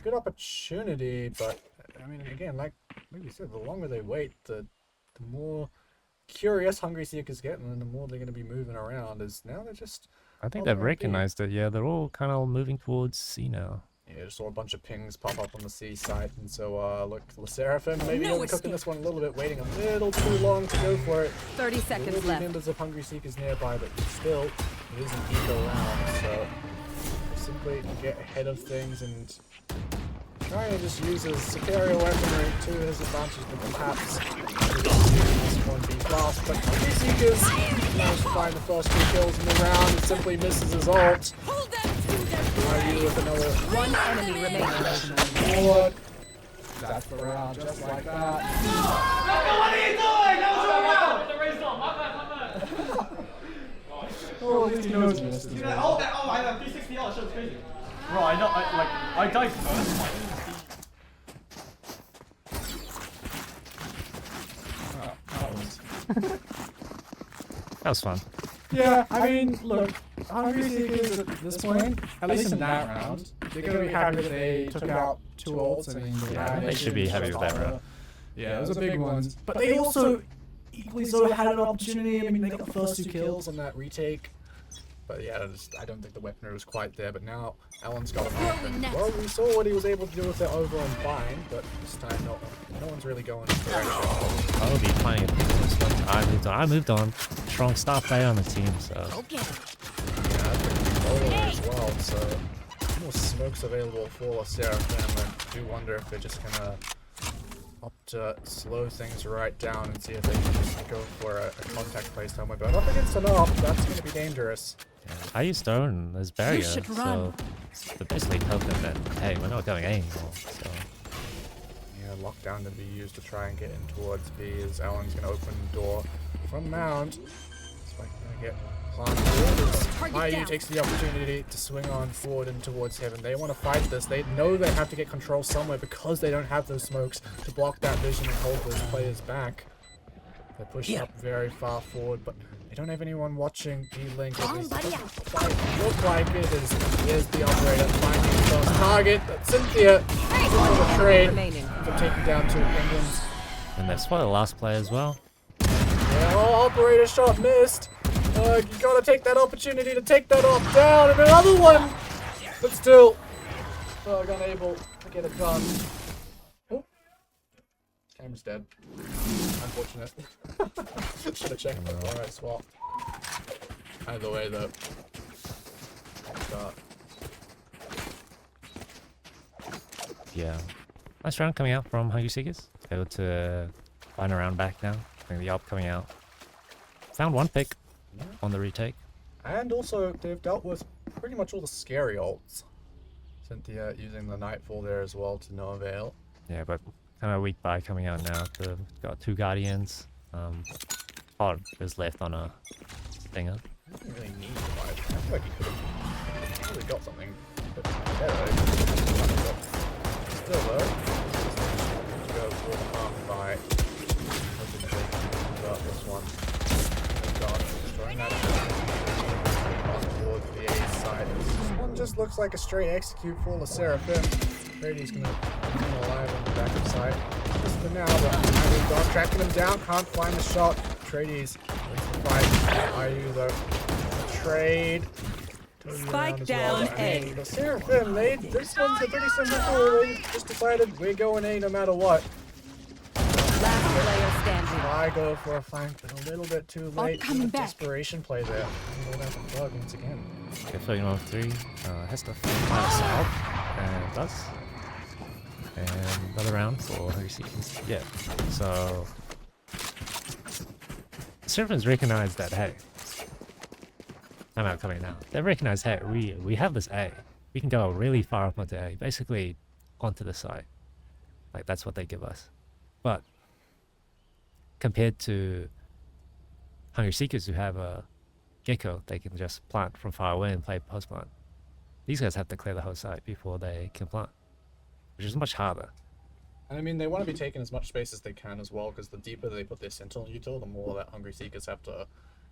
[SPEAKER 1] Good opportunity, but I mean, again, like you said, the longer they wait, the more curious Hungry Seekers get, and the more they're going to be moving around. Is now they're just.
[SPEAKER 2] I think
[SPEAKER 1] Oh,
[SPEAKER 2] they've
[SPEAKER 1] they're on B.
[SPEAKER 2] recognized it. Yeah, they're all kind of moving towards C now.
[SPEAKER 1] Yeah, just saw a bunch of pings pop up on the C side, and so look, the SSERAFIM maybe cooking this one a little bit, waiting a little too long to go for it.
[SPEAKER 3] 30
[SPEAKER 1] There will
[SPEAKER 3] seconds
[SPEAKER 1] be
[SPEAKER 3] left.
[SPEAKER 1] members of Hungry Seekers nearby, but still, it is an eco round, so simply get ahead of things and trying to just use his superior weaponry to his advantage, but perhaps this one be fast. But Hungry Seekers managed to find the first 2 kills in the round and simply misses his ult.
[SPEAKER 6] Hold them to their
[SPEAKER 1] IU with another
[SPEAKER 3] One enemy remaining.
[SPEAKER 1] forward. That's the round, just like that.
[SPEAKER 5] What are you doing? That was a round! The race on, my bad.
[SPEAKER 1] Oh, at least he knows he missed his
[SPEAKER 5] Oh,
[SPEAKER 1] round.
[SPEAKER 5] I have 360 out, show's crazy. Bro, I know, I died first.
[SPEAKER 2] That was fun.
[SPEAKER 1] Yeah, I mean, look, Hungry Seekers at this point, at least in that round, they're going to be happy that they took out 2 ults. I mean,
[SPEAKER 2] They should be happy with that round.
[SPEAKER 1] Yeah, those are big ones. But they also equally so had an opportunity. I mean, they got the first 2 kills on that retake. But yeah, I don't think the weaponry was quite there. But now Alan's got an open. Well, we saw what he was able to do with it over on Bind, but this time no one's really going in the direction.
[SPEAKER 2] I'll be playing this one. I moved on. Strong star player on the team, so.
[SPEAKER 6] Okay.
[SPEAKER 1] Yeah, I think lower as well, so more smokes available for SSERAFIM. I do wonder if they're just gonna opt to slow things right down and see if they can just go for a contact play somewhere. But up against an op, that's gonna be dangerous.
[SPEAKER 2] Yeah. I used Stone as barrier,
[SPEAKER 6] should
[SPEAKER 2] so
[SPEAKER 6] run.
[SPEAKER 2] they're basically token that, hey, we're not going A anymore, so.
[SPEAKER 1] Yeah, lockdown to be used to try and get in towards B as Alan's gonna open the door from Mound. Spike gonna get planted. IU takes the opportunity to swing on forward and towards Heaven. They want to fight this. They know they have to get control somewhere because they don't have those smokes to block that vision and hold those players back. They're pushing up very far forward, but they don't have anyone watching B-Link. At least it doesn't quite look like it. Here's the operator finding the first target. That's Cynthia. For the trade
[SPEAKER 3] Remaining.
[SPEAKER 1] for taking down 2 penguins.
[SPEAKER 2] And that's probably the last play as well.
[SPEAKER 1] Yeah, oh, operator shot missed. You gotta take that opportunity to take that off down, and another one! But still, unable to get it done. Oh. Camera's dead. Unfortunate. Should have checked before I swap. Either way, though.
[SPEAKER 2] Yeah. Nice round coming out from Hungry Seekers. Able to find a round back now. I think the op coming out. Found 1 pick on the retake.
[SPEAKER 1] And also, they've dealt with pretty much all the scary ults. Cynthia using the Nightfall there as well to no avail.
[SPEAKER 2] Yeah, but kind of weak buy coming out now. Got 2 Guardians. Pod is left on a stinger.
[SPEAKER 1] I didn't really need to buy it. I feel like he could have really got something a bit better. Still though, go for the half buy. Hoping that they can convert this one. Oh god, destroying that. On towards the A side. This one just looks like a straight execute for the SSERAFIM. Brady's gonna come alive on the backup side. Just for now, but IU dog tracking him down, can't find the shot. Trades wins the fight. IU though. Trade.
[SPEAKER 3] Spike down A.
[SPEAKER 1] The SSERAFIM, this one's a pretty simple rule. They just decided we're going A no matter what.
[SPEAKER 3] Last player standing.
[SPEAKER 1] I go for a flank, but a little bit too late.
[SPEAKER 6] coming back.
[SPEAKER 1] Desperation play there. And we'll have a bug once again.
[SPEAKER 2] Okay, floating on 3. Has to find us out. And it does. And another round for Hungry Seekers. Yeah. So SSERAFIM's recognized that, hey, I'm out coming now. They recognize, hey, we have this A. We can go really far up onto A, basically onto the side. Like that's what they give us. But compared to Hungry Seekers who have a gecko, they can just plant from far away and play post plant. These guys have to clear the whole site before they can plant, which is much harder.
[SPEAKER 1] And I mean, they want to be taking as much space as they can as well, because the deeper they put their Sentinel util, the more that Hungry Seekers have to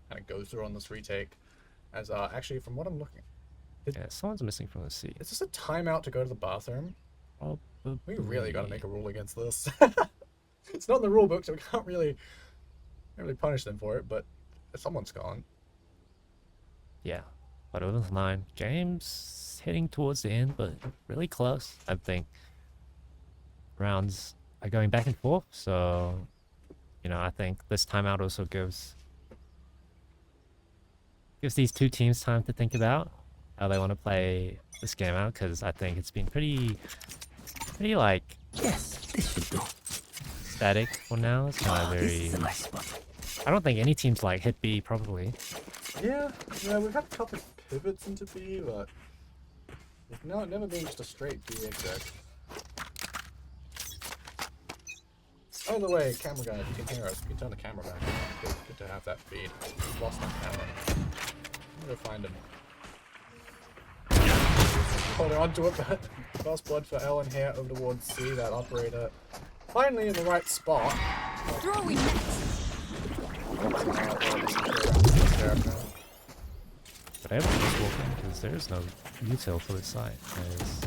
[SPEAKER 1] kind of go through on this retake. As actually, from what I'm looking,
[SPEAKER 2] Yeah, someone's missing from the C.
[SPEAKER 1] is this a timeout to go to the bathroom?
[SPEAKER 2] Oh,
[SPEAKER 1] We really got to make a rule against this. It's not in the rule book, so we can't really punish them for it. But someone's gone.
[SPEAKER 2] yeah. But 11-9, game's heading towards the end, but really close. I think rounds are going back and forth, so you know, I think this timeout also gives these two teams time to think about how they want to play this game out, because I think it's been pretty like
[SPEAKER 4] Yes, this should do.
[SPEAKER 2] static for now. It's not
[SPEAKER 4] This
[SPEAKER 2] very.
[SPEAKER 4] is a nice spot.
[SPEAKER 2] I don't think any teams like hit B probably.
[SPEAKER 1] Yeah, we've had a couple of pivots into B, but it's never been just a straight B exec. By the way, camera guy, if you can hear us, you can turn the camera back. Good to have that feed. We've lost that camera. I'm gonna go find him. Holding on to it, but first blood for Ellen here over towards C, that operator. Finally in the right spot.
[SPEAKER 6] Throwing net.
[SPEAKER 2] But everyone just walk in because there is no util for this site. There's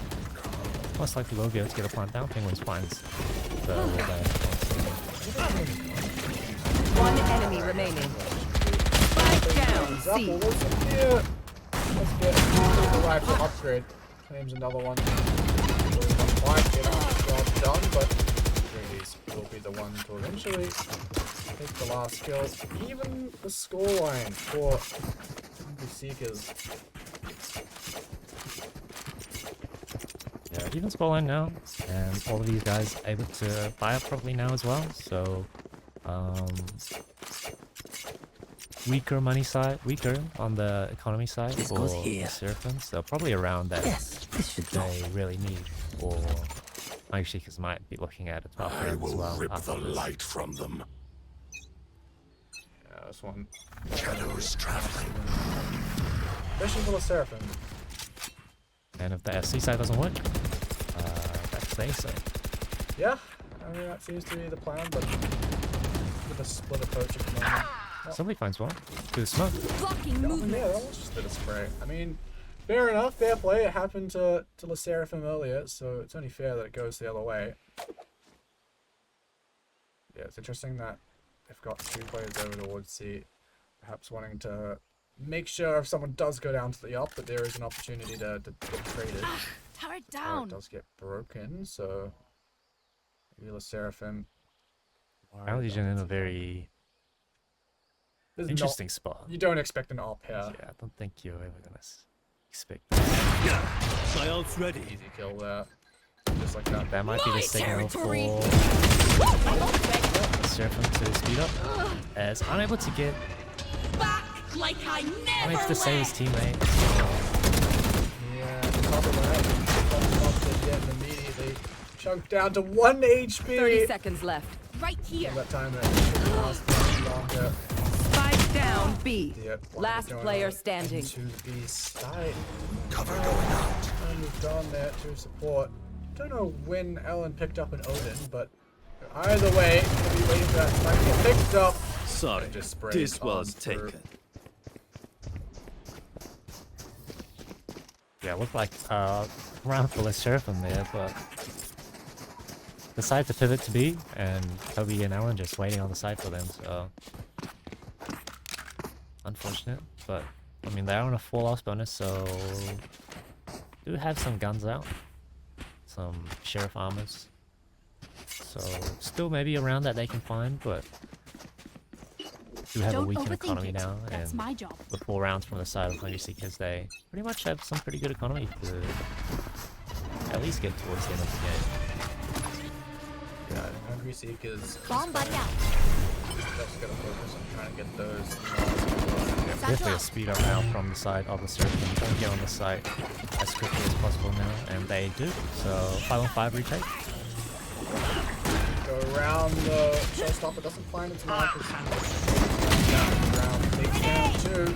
[SPEAKER 2] most likely we'll be able to get a plant down. Penguins finds the wall there.
[SPEAKER 3] One enemy remaining. Spike down. C.
[SPEAKER 1] Let's get the rifle upgrade. Claims another one. Not quite get our job done, but Grady's will be the one to eventually take the last kill. Even the scoreline for the Seekers.
[SPEAKER 2] Yeah, even scoreline now, and all of these guys able to buy up properly now as well. So, weaker money side, weaker on the economy side
[SPEAKER 4] This
[SPEAKER 2] for
[SPEAKER 4] goes
[SPEAKER 2] the
[SPEAKER 4] here.
[SPEAKER 2] Seraphim. So probably around that
[SPEAKER 4] Yes, this should do.
[SPEAKER 2] they really need, or Hungry Seekers might be looking at a top
[SPEAKER 8] I
[SPEAKER 2] round as
[SPEAKER 8] will
[SPEAKER 2] well.
[SPEAKER 8] rip
[SPEAKER 2] after
[SPEAKER 8] the
[SPEAKER 2] this.
[SPEAKER 8] light from them.
[SPEAKER 1] Yeah, this one.
[SPEAKER 8] Shadows traveling.
[SPEAKER 1] Mission for the Seraphim.
[SPEAKER 2] And if the FC side doesn't work, that's the A side.
[SPEAKER 1] Yeah, I mean that seems to be the plan, but with a split approach at the moment.
[SPEAKER 2] Somebody finds one. Do the smoke.
[SPEAKER 6] Blocking
[SPEAKER 1] Yeah,
[SPEAKER 6] movement.
[SPEAKER 1] that was just a bit of spray. I mean, fair enough, fair play. It happened to the Seraphim earlier, so it's only fair that it goes the other way. Yeah, it's interesting that they've got two players over towards C, perhaps wanting to make sure if someone does go down to the up, that there is an opportunity to get traded.
[SPEAKER 6] Turret
[SPEAKER 1] It
[SPEAKER 6] down.
[SPEAKER 1] does get broken, so maybe the Seraphim.
[SPEAKER 2] Our Legion in a very
[SPEAKER 1] There's
[SPEAKER 2] interesting spot.
[SPEAKER 1] You don't expect an op here.
[SPEAKER 2] Yeah, I don't think you're ever gonna expect
[SPEAKER 4] My ult's ready.
[SPEAKER 1] Easy kill there. Just like that.
[SPEAKER 2] that might be the
[SPEAKER 6] My
[SPEAKER 2] signal
[SPEAKER 6] territory.
[SPEAKER 2] for Seraphim to speed up, as unable to get,
[SPEAKER 6] Back like I never
[SPEAKER 2] unable to save his
[SPEAKER 6] left.
[SPEAKER 2] teammate.
[SPEAKER 1] Yeah, cover that. Again immediately. Chunked down to 1 HP.
[SPEAKER 3] 30 seconds left.
[SPEAKER 6] Right here.
[SPEAKER 1] That time that should last much longer.
[SPEAKER 3] Spike down B.
[SPEAKER 1] Yeah,
[SPEAKER 3] Last
[SPEAKER 1] going
[SPEAKER 3] player
[SPEAKER 1] out
[SPEAKER 3] standing.
[SPEAKER 1] into the side.
[SPEAKER 8] Cover going out.
[SPEAKER 1] And moved on there to support. Don't know when Ellen picked up an Odin, but either way, we'll be waiting for that sniper to get picked up.
[SPEAKER 4] Sorry,
[SPEAKER 1] And just sprayed
[SPEAKER 4] this
[SPEAKER 1] on
[SPEAKER 4] was
[SPEAKER 1] through.
[SPEAKER 4] taken.
[SPEAKER 2] Yeah, it looked like round full of Seraphim there, but decided to pivot to B, and Toby and Alan just waiting on the side for them, so unfortunate, but I mean they're on a 4 loss bonus, so do have some guns out, some sheriff armors, so still maybe around that they can find, but do have a
[SPEAKER 6] Don't
[SPEAKER 2] weakened
[SPEAKER 6] overthink
[SPEAKER 2] economy
[SPEAKER 6] it.
[SPEAKER 2] now,
[SPEAKER 6] That's
[SPEAKER 2] and
[SPEAKER 6] my job.
[SPEAKER 2] with 4 rounds from the side of Hungry Seekers, they pretty much have some pretty good economy to at least get towards the end of the game.
[SPEAKER 1] Yeah, Hungry Seekers
[SPEAKER 6] Bomb buddy out.
[SPEAKER 1] just gonna focus on trying to get those.
[SPEAKER 2] Definitely a speed up now from the side of the Seraphim. Trying to get on the site as quickly as possible now, and they do. So 5-on-5 retake.
[SPEAKER 1] Go around the showstopper, doesn't find its mark. Round takes down 2.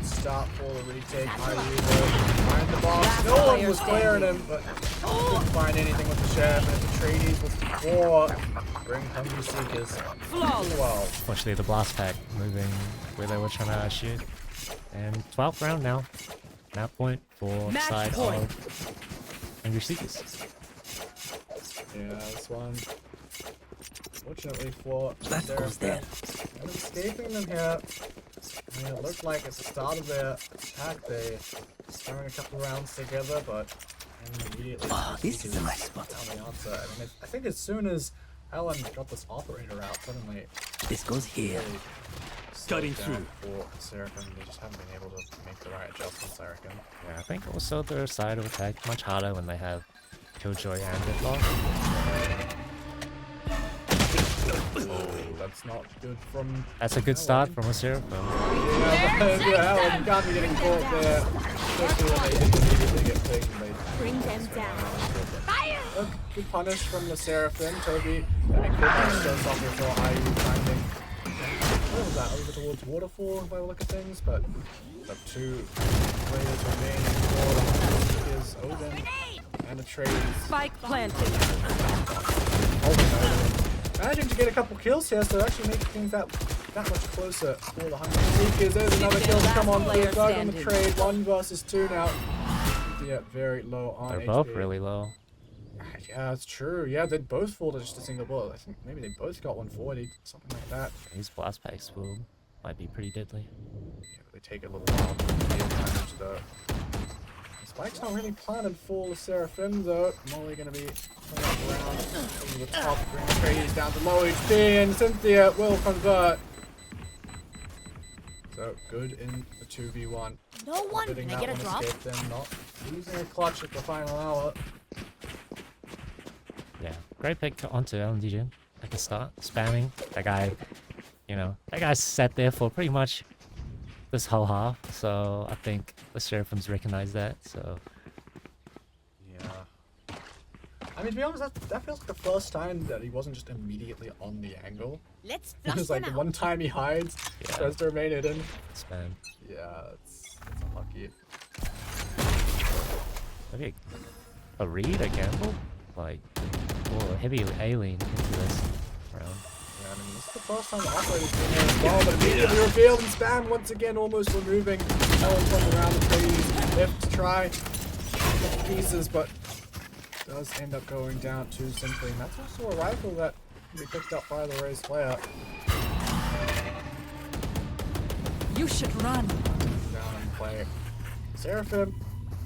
[SPEAKER 1] Start for the retake. IU behind the box. No one was clearing him, but couldn't find anything with the sheriff. And the tradies with 4 bring Hungry Seekers to 12.
[SPEAKER 2] Unfortunately, the blast pack moving where they were trying to shoot. And 12th round now. Map point for the side of Hungry Seekers.
[SPEAKER 1] Yeah, this one. Fortunately for
[SPEAKER 4] That goes there.
[SPEAKER 1] and escaping them here. I mean, it looked like at the start of their attack they throwing a couple rounds together, but immediately
[SPEAKER 4] This is a nice spot.
[SPEAKER 1] on the outside. I mean, I think as soon as Alan got this operator out, suddenly
[SPEAKER 4] This goes here.
[SPEAKER 1] really
[SPEAKER 4] Cutting
[SPEAKER 1] slowed down
[SPEAKER 4] through.
[SPEAKER 1] for Seraphim. They just haven't been able to make the right adjustments, I reckon.
[SPEAKER 2] Yeah, I think also their side of attack much harder when they have Killjoy and Deadlock.
[SPEAKER 1] Oh, that's not good from.
[SPEAKER 2] That's a good start from a Seraphim.
[SPEAKER 1] Yeah, Alan can't be getting caught there. Especially when they didn't immediately get taken.
[SPEAKER 6] Bring them down. Fire!
[SPEAKER 1] Look, good punish from the Seraphim. Toby getting good punish goes off before IU finding. What was that? Over towards Waterfall by the look of things, but the 2 players remaining for the is Odin and the trade.
[SPEAKER 3] Spike planted.
[SPEAKER 1] Managing to get a couple kills here, so actually making things that much closer for the Hungry Seekers. There's another kill to come on for the third on the trade. 1 versus 2 now. Yeah, very low on
[SPEAKER 2] They're
[SPEAKER 1] HP.
[SPEAKER 2] both really low.
[SPEAKER 1] Yeah, it's true. Yeah, they both fall to just a single bullet. I think maybe they both got 140, something like that.
[SPEAKER 2] These blast packs might be pretty deadly.
[SPEAKER 1] Yeah, they take a little while to deal damage though. The spike's not really planted for the Seraphim though. Molly gonna be coming up around over the top, bring the trades down to low HP, and Cynthia will convert. So good in the 2v1.
[SPEAKER 6] No one.
[SPEAKER 1] Bidding
[SPEAKER 6] Can I
[SPEAKER 1] that
[SPEAKER 6] get a
[SPEAKER 1] one
[SPEAKER 6] drop?
[SPEAKER 1] escape them, not losing a clutch at the final hour.
[SPEAKER 2] Yeah, great pick onto LNDJ at the start. Spamming. That guy, that guy sat there for pretty much this whole half. So I think the Seraphims recognize that. So
[SPEAKER 1] Yeah. I mean, to be honest, that feels like the first time that he wasn't just immediately on the angle.
[SPEAKER 6] Let's
[SPEAKER 1] It
[SPEAKER 6] flush
[SPEAKER 1] was
[SPEAKER 6] them
[SPEAKER 1] like the
[SPEAKER 6] out.
[SPEAKER 1] one time he hides,
[SPEAKER 2] Yeah.
[SPEAKER 1] tries to remain hidden.
[SPEAKER 2] spam.
[SPEAKER 1] Yeah, it's unlucky.
[SPEAKER 2] Maybe a read, a gamble, like, or a heavy alien into this round.
[SPEAKER 1] Yeah, I mean, this is the first time the operator's been here as well, but immediately revealed and spam once again, almost removing Ellen from around the trees. Left to try the pieces, but does end up going down too simply. And that's also a rifle that can be picked up by the raised player.
[SPEAKER 3] You should run.
[SPEAKER 1] Down and play. Seraphim,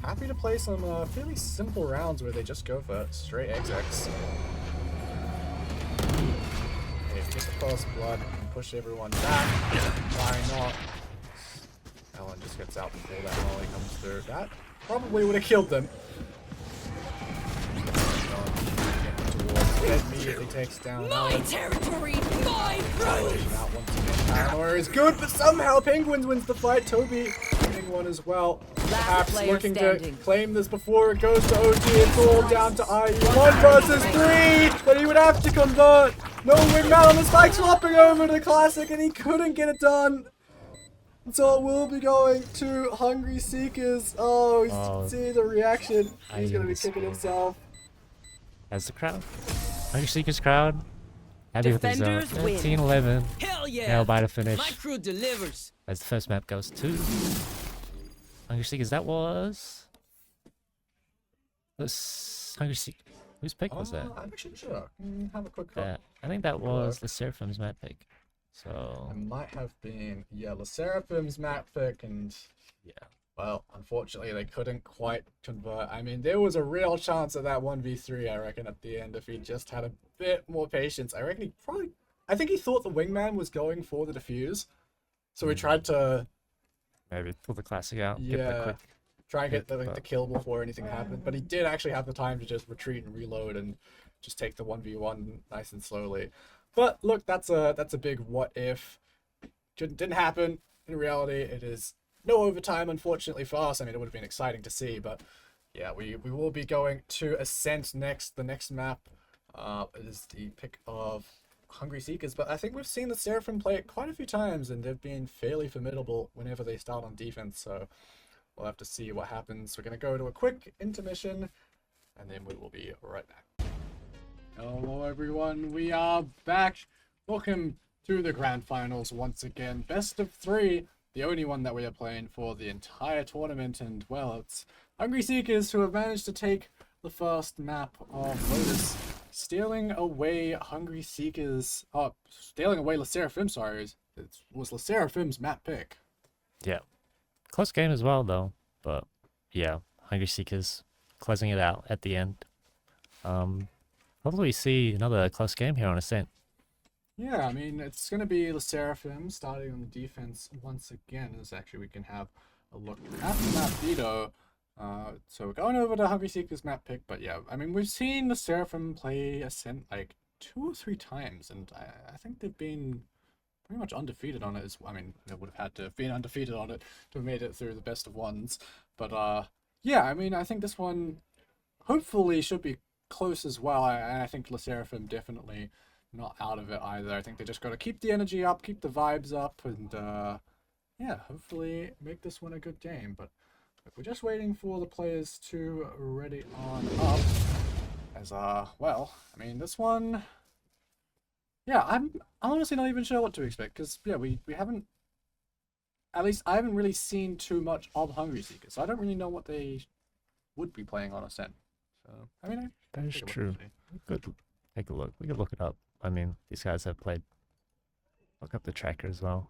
[SPEAKER 1] happy to play some fairly simple rounds where they just go for straight execs. Hey, if you get the first blood and push everyone back, why not? Ellen just gets out before that volley comes through. That probably would have killed them. It immediately takes down
[SPEAKER 6] My
[SPEAKER 1] Ellen.
[SPEAKER 6] territory, my
[SPEAKER 1] That
[SPEAKER 6] rules.
[SPEAKER 1] once again, Paranoia is good, but somehow Penguins wins the fight. Toby winning one as well. Perhaps
[SPEAKER 3] player
[SPEAKER 1] looking
[SPEAKER 3] standing.
[SPEAKER 1] to claim this before it goes to OG. It's all down to IU. 1 versus 3, but he would have to convert. No wingman on the spike, swapping over to the classic, and he couldn't get it done. So it will be going to Hungry Seekers. Oh,
[SPEAKER 2] Oh.
[SPEAKER 1] see the reaction. He's
[SPEAKER 2] IU
[SPEAKER 1] gonna be
[SPEAKER 2] was
[SPEAKER 1] kicking
[SPEAKER 2] cool.
[SPEAKER 1] himself.
[SPEAKER 2] As the crowd, Hungry Seekers crowd, happy with his
[SPEAKER 3] Defenders win.
[SPEAKER 2] 13-11.
[SPEAKER 5] Hell yeah!
[SPEAKER 2] Nailed by the finish.
[SPEAKER 5] My crew delivers.
[SPEAKER 2] As the first map goes to Hungry Seekers. That was this Hungry Seekers. Whose pick was that?
[SPEAKER 1] I'm actually sure. Have a quick look.
[SPEAKER 2] That I think that was the Seraphim's map pick. So
[SPEAKER 1] It might have been, yeah, the Seraphim's map pick, and
[SPEAKER 2] yeah,
[SPEAKER 1] well, unfortunately they couldn't quite convert. I mean, there was a real chance of that 1v3, I reckon, at the end if he just had a bit more patience. I reckon I think he thought the wingman was going for the defuse, so he tried to
[SPEAKER 2] maybe pull the classic out. Get the
[SPEAKER 1] Yeah.
[SPEAKER 2] quick.
[SPEAKER 1] try and get the
[SPEAKER 2] but-
[SPEAKER 1] kill before anything happened, but he did actually have the time to just retreat and reload and just take the 1v1 nice and slowly. But look, that's a big what if. Didn't happen. In reality, it is no overtime, unfortunately for us. I mean, it would have been exciting to see, but yeah, we will be going to Ascent next, the next map. It is the pick of Hungry Seekers, but I think we've seen the Seraphim play it quite a few times, and they've been fairly formidable whenever they start on defense, so we'll have to see what happens. We're going to go to a quick intermission, and then we will be right back. Hello everyone, we are back. Welcome to the Grand Finals once again. Best of 3, the only one that we are playing for the entire tournament, and well, it's Hungry Seekers who have managed to take the first map of Lotus, stealing away Hungry Seekers, stealing away SSERAFIM, sorry, it was SSERAFIM's map pick.
[SPEAKER 2] Yeah. Close game as well, though. But yeah, Hungry Seekers closing it out at the end. Hopefully we see another close game here on Ascent.
[SPEAKER 1] Yeah, I mean, it's going to be SSERAFIM starting on the defense once again. As actually we can have a look at the map veto. So we're going over to Hungry Seekers map pick, but yeah, I mean, we've seen the SSERAFIM play Ascent like 2 or 3 times, and I think they've been pretty much undefeated on it. I mean, they would have had to have been undefeated on it to have made it through the best of ones. But yeah, I mean, I think this one hopefully should be close as well. I think SSERAFIM definitely not out of it either. I think they just got to keep the energy up, keep the vibes up, and yeah, hopefully make this one a good game. But we're just waiting for the players to ready on up. As well, I mean, this one, yeah, I'm honestly not even sure what to expect, because yeah, we haven't, at least I haven't really seen too much of Hungry Seekers, so I don't really know what they would be playing on Ascent. So I mean,
[SPEAKER 2] That is true. We could take a look. We could look it up. I mean, these guys have played. Look up the tracker as well.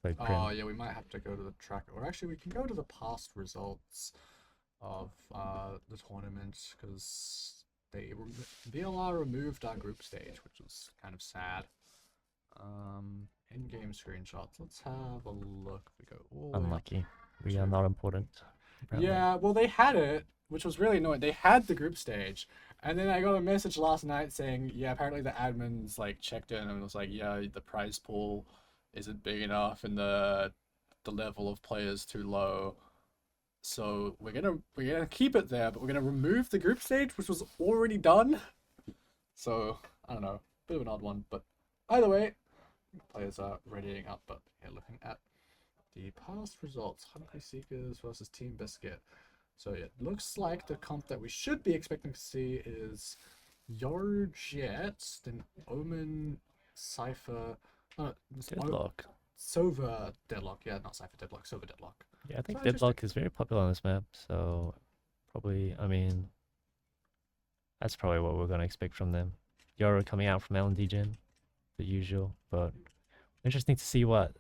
[SPEAKER 2] They played
[SPEAKER 1] Oh
[SPEAKER 2] Prim.
[SPEAKER 1] yeah, we might have to go to the tracker, or actually we can go to the past results of the tournament, because VLR removed our group stage, which was kind of sad. In-game screenshots. Let's have a look. We go all the way up.
[SPEAKER 2] Unlucky. We are not important. apparently.
[SPEAKER 1] Yeah, well, they had it, which was really annoying. They had the group stage, and then I got a message last night saying, yeah, apparently the admins like checked in and was like, yeah, the prize pool isn't big enough and the level of players too low. So we're gonna keep it there, but we're gonna remove the group stage, which was already done. So I don't know, bit of an odd one, but either way, players are readying up. But yeah, looking at the past results, Hungry Seekers versus Team Biscuit. So it looks like the comp that we should be expecting to see is Your Jet, then Omen, Cypher,
[SPEAKER 2] Deadlock.
[SPEAKER 1] Sova Deadlock. Yeah, not Cypher Deadlock, Sova Deadlock.
[SPEAKER 2] Yeah, I think
[SPEAKER 1] So
[SPEAKER 2] Deadlock is very popular on this map, so probably, I mean, that's probably what we're going to expect from them. Yoro coming out from L&D Gen, the usual, but interesting to see what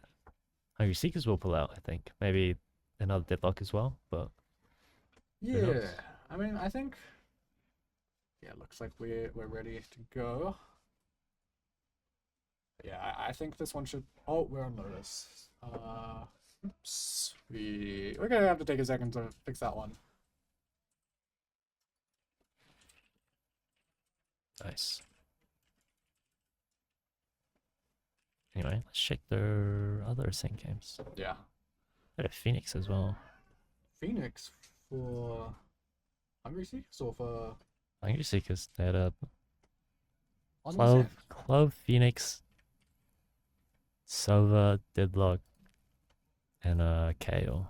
[SPEAKER 2] Hungry Seekers will pull out, I think. Maybe another Deadlock as well, but
[SPEAKER 1] Yeah,
[SPEAKER 2] knows?
[SPEAKER 1] I mean, I think, yeah, looks like we're ready to go. Yeah, I think this one should. Oh, we're on Lotus. Oops. We're gonna have to take a second to fix that one.
[SPEAKER 2] nice. Anyway, let's check their other sync games.
[SPEAKER 1] Yeah,
[SPEAKER 2] They had a Phoenix as well.
[SPEAKER 1] Phoenix for Hungry Seekers or for
[SPEAKER 2] Hungry Seekers, they had a
[SPEAKER 1] on the
[SPEAKER 2] Clove,
[SPEAKER 1] Zen?
[SPEAKER 2] Clove, Phoenix, Sova, Deadlock, and KO.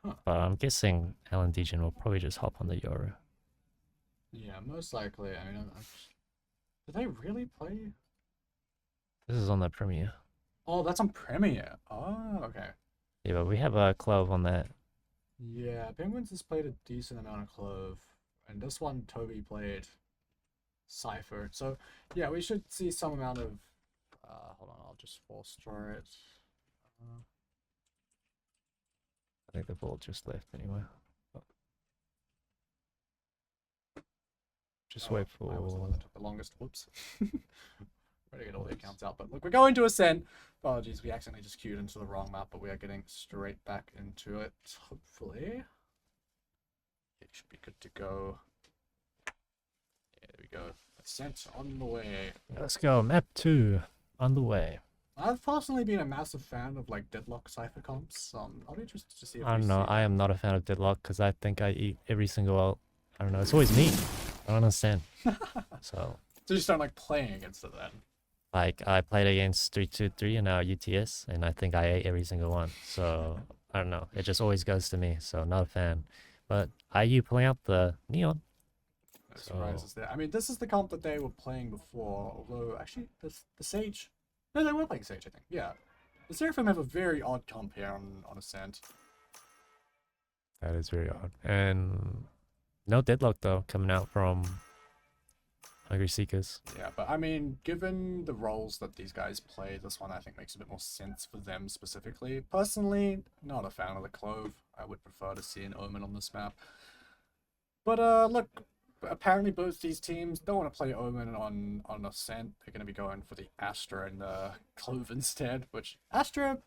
[SPEAKER 1] Huh.
[SPEAKER 2] But I'm guessing Alan Dejan will probably just hop on the Yoro.
[SPEAKER 1] Yeah, most likely. I mean, did they really play?
[SPEAKER 2] This is on the Premiere.
[SPEAKER 1] Oh, that's on Premiere. Oh, okay.
[SPEAKER 2] Yeah, but we have a Clove on that.
[SPEAKER 1] Yeah, Penguins has played a decent amount of Clove, and this one Toby played Cypher. So yeah, we should see some amount of. Hold on, I'll just force draw it.
[SPEAKER 2] I think the ball just left anyway. Just wait for.
[SPEAKER 1] I was the one that took the longest. Whoops. Ready to get all the accounts out, but look, we're going to Ascent. Apologies, we accidentally just queued into the wrong map, but we are getting straight back into it. Hopefully, it should be good to go. Yeah, there we go. Ascent on the way.
[SPEAKER 2] Let's go. Map 2 on the way.
[SPEAKER 1] I've personally been a massive fan of like Deadlock Cypher comps. I'll be interested to see if
[SPEAKER 2] I
[SPEAKER 1] we
[SPEAKER 2] don't know.
[SPEAKER 1] see
[SPEAKER 2] I am not a fan of Deadlock because I think I eat every single. I don't know. It's always me. I don't understand. So,
[SPEAKER 1] So you just don't like playing against it then?
[SPEAKER 2] like, I played against 323 and now UTS, and I think I ate every single one. So, I don't know. It just always goes to me, so not a fan. But IU pulling out the Neon.
[SPEAKER 1] No surprises there. I mean, this is the comp that they were playing before, although actually the Sage. No, they were playing Sage, I think. Yeah. The SSERAFIM have a very odd comp here on Ascent.
[SPEAKER 2] That is very odd. And no Deadlock, though, coming out from Hungry Seekers.
[SPEAKER 1] Yeah, but I mean, given the roles that these guys play, this one I think makes a bit more sense for them specifically. Personally, not a fan of the Clove. I would prefer to see an Omen on this map. But look, apparently both these teams don't want to play Omen on Ascent. They're going to be going for the Astra and the Clove instead, which Astra,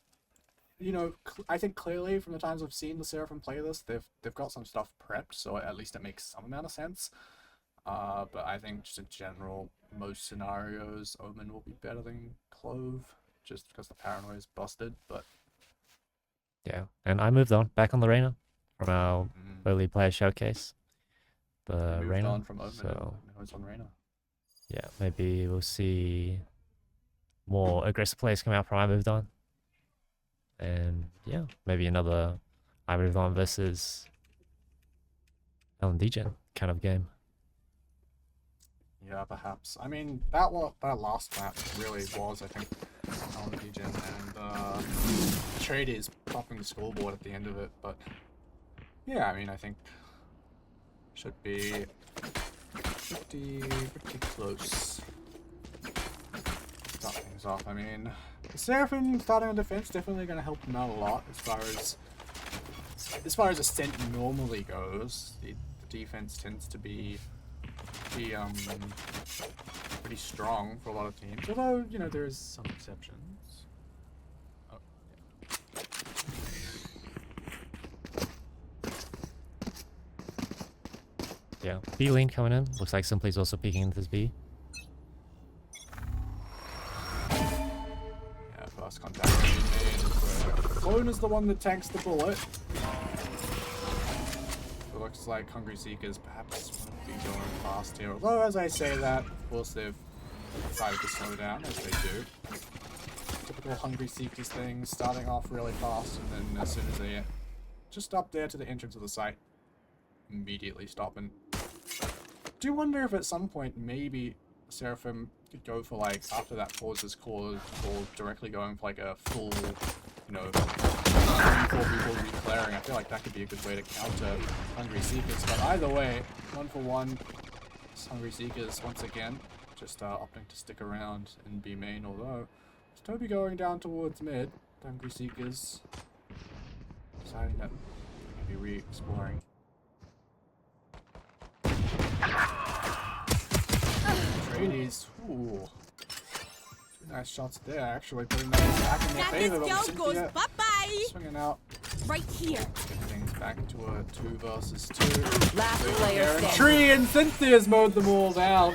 [SPEAKER 1] you know, I think clearly from the times I've seen the SSERAFIM play this, they've got some stuff prepped, so at least it makes some amount of sense. But I think just in general, most scenarios, Omen will be better than Clove, just because the paranoia is busted, but...
[SPEAKER 2] Yeah, and I moved on, back on the Reyna from our early player showcase. The
[SPEAKER 1] moved
[SPEAKER 2] Reyna,
[SPEAKER 1] on from Omen,
[SPEAKER 2] so
[SPEAKER 1] and now it's on Reyna.
[SPEAKER 2] yeah, maybe we'll see more aggressive players come out from I moved on. And yeah, maybe another I moved on versus LND Gen kind of game.
[SPEAKER 1] Yeah, perhaps. I mean, that last map really was, I think, on Degen, and Trade popping the scoreboard at the end of it, but yeah, I mean, I think should be pretty close. Start things off. I mean, the SSERAFIM starting on defense definitely going to help them out a lot as far as Ascent normally goes. The defense tends to be pretty strong for a lot of teams, although, you know, there's some exceptions. Oh,
[SPEAKER 2] Yeah, B lane coming in. Looks like Simply's also peeking into this B.
[SPEAKER 1] yeah, first contact being made. Clone is the one that tanks the bullet. It looks like Hungry Seekers perhaps won't be going fast here, although as I say that, of course they've decided to slow down, as they do. Typical Hungry Seekers thing, starting off really fast, and then as soon as they just up there to the entrance of the site, immediately stopping. Do wonder if at some point maybe SSERAFIM could go for, like, after that pause is called, or directly going for like a full, you know, before people declaring. I feel like that could be a good way to counter Hungry Seekers, but either way, 1-for-1, Hungry Seekers once again, just opting to stick around and be main, although it's Toby going down towards mid. Hungry Seekers deciding that maybe re-exploring. Tradies, ooh. Two nice shots there, actually putting that back in their favor, but Cynthia
[SPEAKER 6] bye-bye.
[SPEAKER 1] swinging out.
[SPEAKER 6] Right here.
[SPEAKER 1] Things back into a 2 versus 2.
[SPEAKER 3] Last player standing.
[SPEAKER 1] Tree and Cynthia's mowed them all down.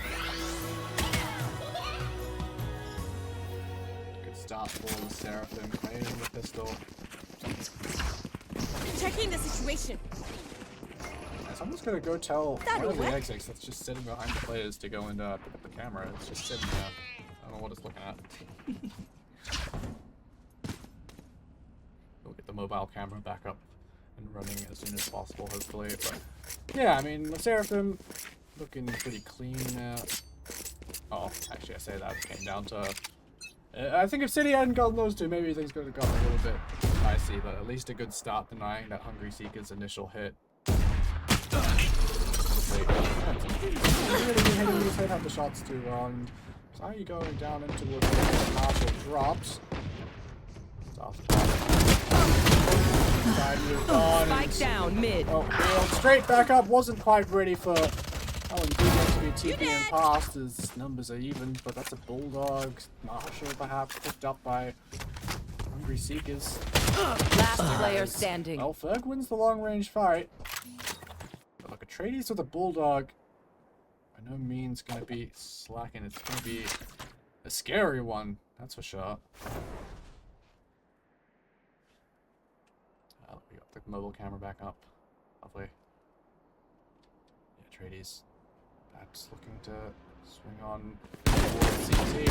[SPEAKER 1] Good start for the SSERAFIM, playing the pistol.
[SPEAKER 6] Checking the situation.
[SPEAKER 1] Someone's gonna go tell one of the
[SPEAKER 6] AUEC.
[SPEAKER 1] execs that's just sitting behind the players to go and pick up the camera. It's just sitting there. I don't know what it's looking at. We'll get the mobile camera back up and running as soon as possible, hopefully. But yeah, I mean, the SSERAFIM looking pretty clean now. Oh, actually, I say that it came down to. I think if City hadn't gotten those two, maybe things could have gotten a little bit dicey. But at least a good start denying that Hungry Seeker's initial hit. Really hitting these head have the shots too wrong. So are you going down into what the Marshall drops?
[SPEAKER 3] Spike down mid.
[SPEAKER 1] Oh, well, straight back up. Wasn't quite ready for LND to be TPing past. His numbers are even, but that's a Bulldog. Marshall perhaps picked up by Hungry Seekers.
[SPEAKER 3] Last player standing.
[SPEAKER 1] Well, Ferg wins the long range fight. But look, Atreides with a Bulldog by no means going to be slacking. It's going to be a scary one, that's for sure. We got the mobile camera back up. Lovely. Yeah, Atreides That's looking to swing on towards CT.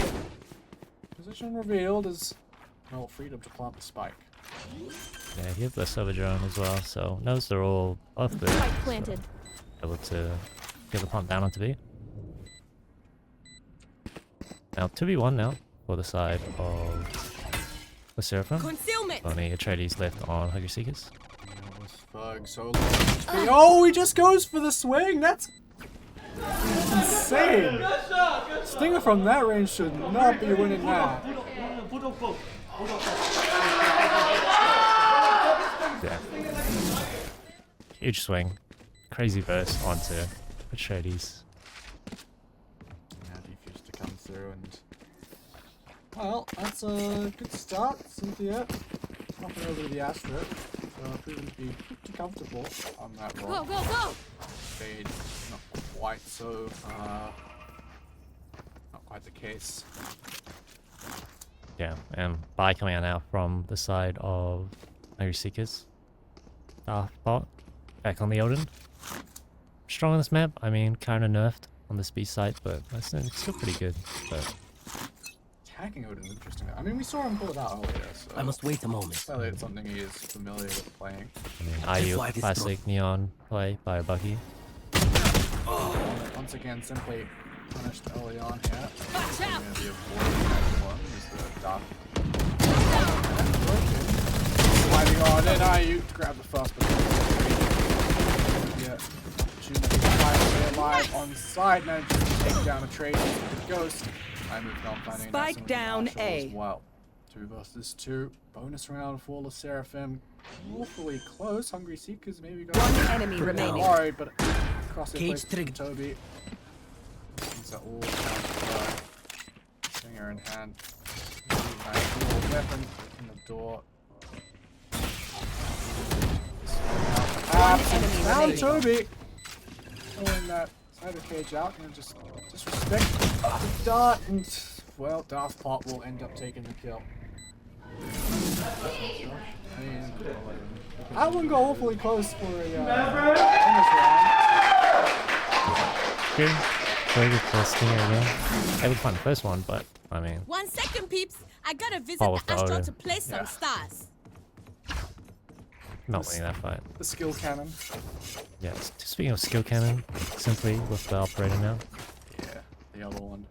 [SPEAKER 1] Position revealed is well freedom to plant the spike.
[SPEAKER 2] Yeah, he has the server drone as well, so knows they're all off the
[SPEAKER 6] Spike planted.
[SPEAKER 2] able to get the pump down onto B. Now 2v1 now for the side of the SERAFIM.
[SPEAKER 6] Concealment.
[SPEAKER 2] Only Atreides left on Hugger Seekers.
[SPEAKER 1] With Ferg so low HP. Oh, he just goes for the swing. That's insane. Stinger from that range should not be winning that.
[SPEAKER 2] Yeah. Huge swing. Crazy burst onto Atreides.
[SPEAKER 1] Yeah, defuse to come through and. Well, that's a good start, Cynthia. Knocking over the Astra. Proving to be pretty comfortable on that roll.
[SPEAKER 6] Go, go, go.
[SPEAKER 1] Fade, not quite so, not quite the case.
[SPEAKER 2] Yeah, and buy coming out now from the side of Hungry Seekers. Bot, back on the Odin. Strong on this map, I mean, kind of nerfed on the speed side, but it's still pretty good. But
[SPEAKER 1] Attacking Odin's interesting. I mean, we saw him pull it out earlier, so
[SPEAKER 4] I must wait a moment.
[SPEAKER 1] clearly it's something he is familiar with playing.
[SPEAKER 2] I mean, IU
[SPEAKER 4] why this
[SPEAKER 2] classic neon play by Bucky.
[SPEAKER 1] Once again, simply punished early on here.
[SPEAKER 6] Watch out.
[SPEAKER 1] Gonna be avoiding that one is the dark. Sliding on in IU to grab the first, but yeah, opportunity to stay alive on side, managing to take down a trade with the ghost. I moved on finding
[SPEAKER 3] Spike down A.
[SPEAKER 1] as well. 2 versus 2. Bonus round for the SERAFIM. Awfully close. Hungry Seekers maybe got
[SPEAKER 3] One enemy remaining.
[SPEAKER 1] worried, but cross
[SPEAKER 4] Cage
[SPEAKER 1] it
[SPEAKER 4] trigger.
[SPEAKER 1] Toby. These are all down to Stinger in hand. Nice dual weapon in the door.
[SPEAKER 3] enemy
[SPEAKER 1] Found
[SPEAKER 3] remaining.
[SPEAKER 1] Toby. Pulling that cyber cage out and just disrespect the dart, and well, Darth Pot will end up taking the kill. I mean, that one got awfully close for a bonus round.
[SPEAKER 2] Good. Very good for Stinger again. They would find the first one, but I mean,
[SPEAKER 6] 1 second, peeps. I gotta visit
[SPEAKER 2] Ball
[SPEAKER 6] the
[SPEAKER 2] with the
[SPEAKER 6] Astro
[SPEAKER 2] Odin.
[SPEAKER 6] to play some
[SPEAKER 1] Yeah.
[SPEAKER 6] stars.
[SPEAKER 2] not winning that fight.
[SPEAKER 1] The skill cannon.
[SPEAKER 2] Yeah, speaking of skill cannon, simply with the operator now.
[SPEAKER 1] Yeah, the other one.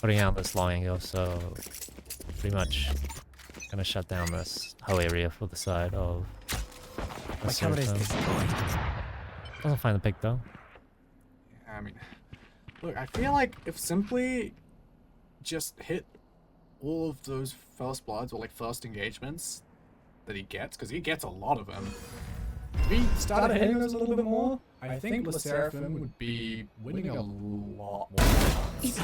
[SPEAKER 2] Putting out this long angle, so pretty much gonna shut down this whole area for the side of the
[SPEAKER 4] My camera is
[SPEAKER 2] SERAFIM.
[SPEAKER 4] destroyed.
[SPEAKER 2] Doesn't find the pick though.
[SPEAKER 1] I mean, look, I feel like if simply just hit all of those first bloods or like first engagements that he gets, because he gets a lot of them. If he started hitting those a little bit more, I think the SERAFIM would be winning a lot more. But it's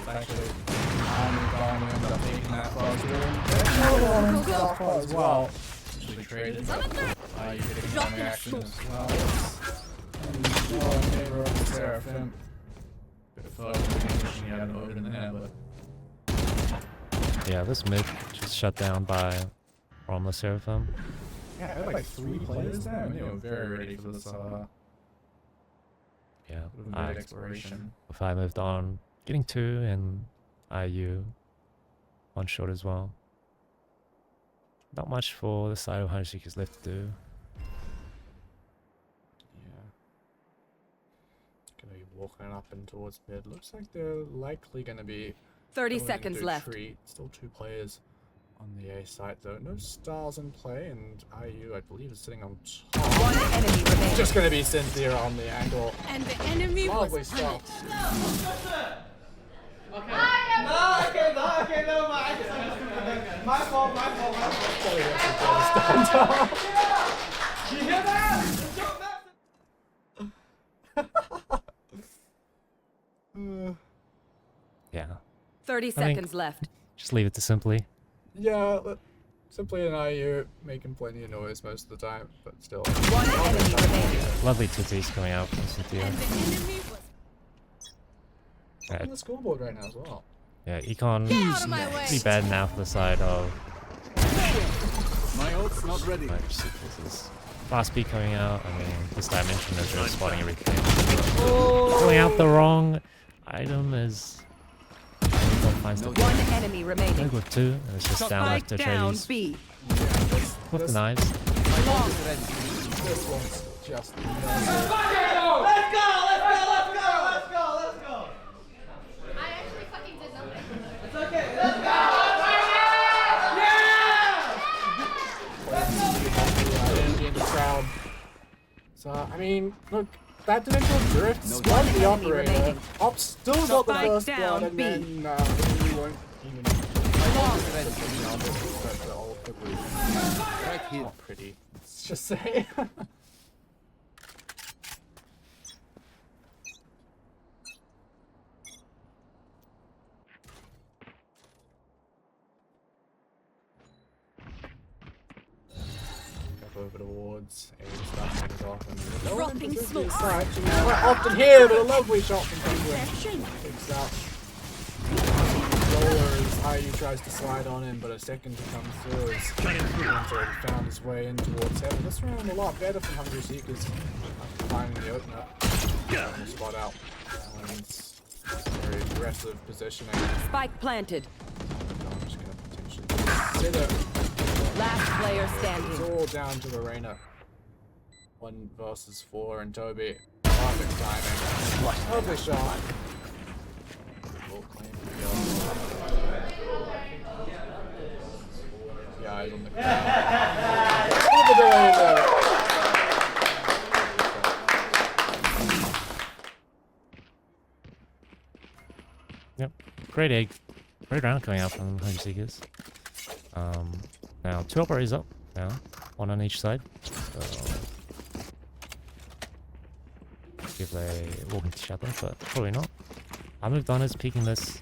[SPEAKER 1] actually gone and ended up taking that first one. As well. Actually traded. You getting some action as well. More in favor of the SERAFIM. Bit of first he had an Odin there, but
[SPEAKER 2] Yeah, this mid just shut down by from the SERAFIM.
[SPEAKER 1] yeah, I had like 3 players there, and they were very ready for this
[SPEAKER 2] Yeah,
[SPEAKER 1] mid exploration.
[SPEAKER 2] if I moved on, getting 2 and IU one shot as well. Not much for the side of 100 Seekers left to do.
[SPEAKER 1] Yeah. Gonna be walking up and towards mid. Looks like they're likely gonna be
[SPEAKER 3] 30
[SPEAKER 1] going
[SPEAKER 3] seconds
[SPEAKER 1] into
[SPEAKER 3] left.
[SPEAKER 1] retreat. Still 2 players on the A site though. No stars in play, and IU I believe is sitting on top.
[SPEAKER 3] One enemy remaining.
[SPEAKER 1] Just gonna be Cynthia on the angle.
[SPEAKER 6] And the enemy
[SPEAKER 1] Lovely
[SPEAKER 6] was
[SPEAKER 1] stuff.
[SPEAKER 6] punished.
[SPEAKER 5] Okay, never mind. My fault. You hear that?
[SPEAKER 2] Yeah,
[SPEAKER 3] 30
[SPEAKER 2] think-
[SPEAKER 3] seconds left.
[SPEAKER 2] just leave it to Simply.
[SPEAKER 1] Yeah, simply an IU making plenty of noise most of the time, but still.
[SPEAKER 3] One enemy remaining.
[SPEAKER 2] Lovely two-piece coming out from Cynthia.
[SPEAKER 6] And the enemy was
[SPEAKER 2] Yeah,
[SPEAKER 1] On the scoreboard right now as well.
[SPEAKER 2] yeah, Econ
[SPEAKER 6] out of my way.
[SPEAKER 2] pretty bad now for the side of
[SPEAKER 8] My ult's not ready.
[SPEAKER 2] 100 Seekers. fast peek coming out. I mean, this dimension is really spotting everything. Pulling out the wrong item is. Finds the
[SPEAKER 3] One enemy remaining.
[SPEAKER 2] with 2, and it's just down left
[SPEAKER 3] Spike
[SPEAKER 2] to
[SPEAKER 3] down
[SPEAKER 2] Atreides
[SPEAKER 3] B.
[SPEAKER 2] with the knives.
[SPEAKER 1] This one's just.
[SPEAKER 5] Let's go!
[SPEAKER 7] I actually fucking did nothing.
[SPEAKER 5] It's okay. Let's go!
[SPEAKER 1] In the crowd. So, I mean, look, that dimensional drift spun the operator.
[SPEAKER 3] remaining.
[SPEAKER 1] Op still got the
[SPEAKER 3] Spike
[SPEAKER 1] first
[SPEAKER 3] down,
[SPEAKER 1] blood, and
[SPEAKER 3] B.
[SPEAKER 1] then we won't even. Right here. Not pretty. Let's just say. Over towards a start things off and
[SPEAKER 6] Dropping smoke.
[SPEAKER 1] quite often here, but a lovely shot from Penguin. Takes out rollers. Heidi tries to slide on him, but a second to come through as Penguin's already found his way in towards heaven. This round a lot better from Hungry Seekers. Finding the opener. Trying to spot out. And it's very aggressive positioning.
[SPEAKER 3] Spike planted.
[SPEAKER 1] I'm just gonna potentially consider.
[SPEAKER 3] Last player
[SPEAKER 1] It's
[SPEAKER 3] standing.
[SPEAKER 1] all down to Arena. 1 versus 4 and Toby. Perfect timing. Lovely shot. Will claim the eyes on the ground. Over the way there.
[SPEAKER 2] Yep, great egg. Great round coming out from Home Seekers. Now 2 operators up now, 1 on each side. So if they walk into each other, but probably not. I moved on as peeking this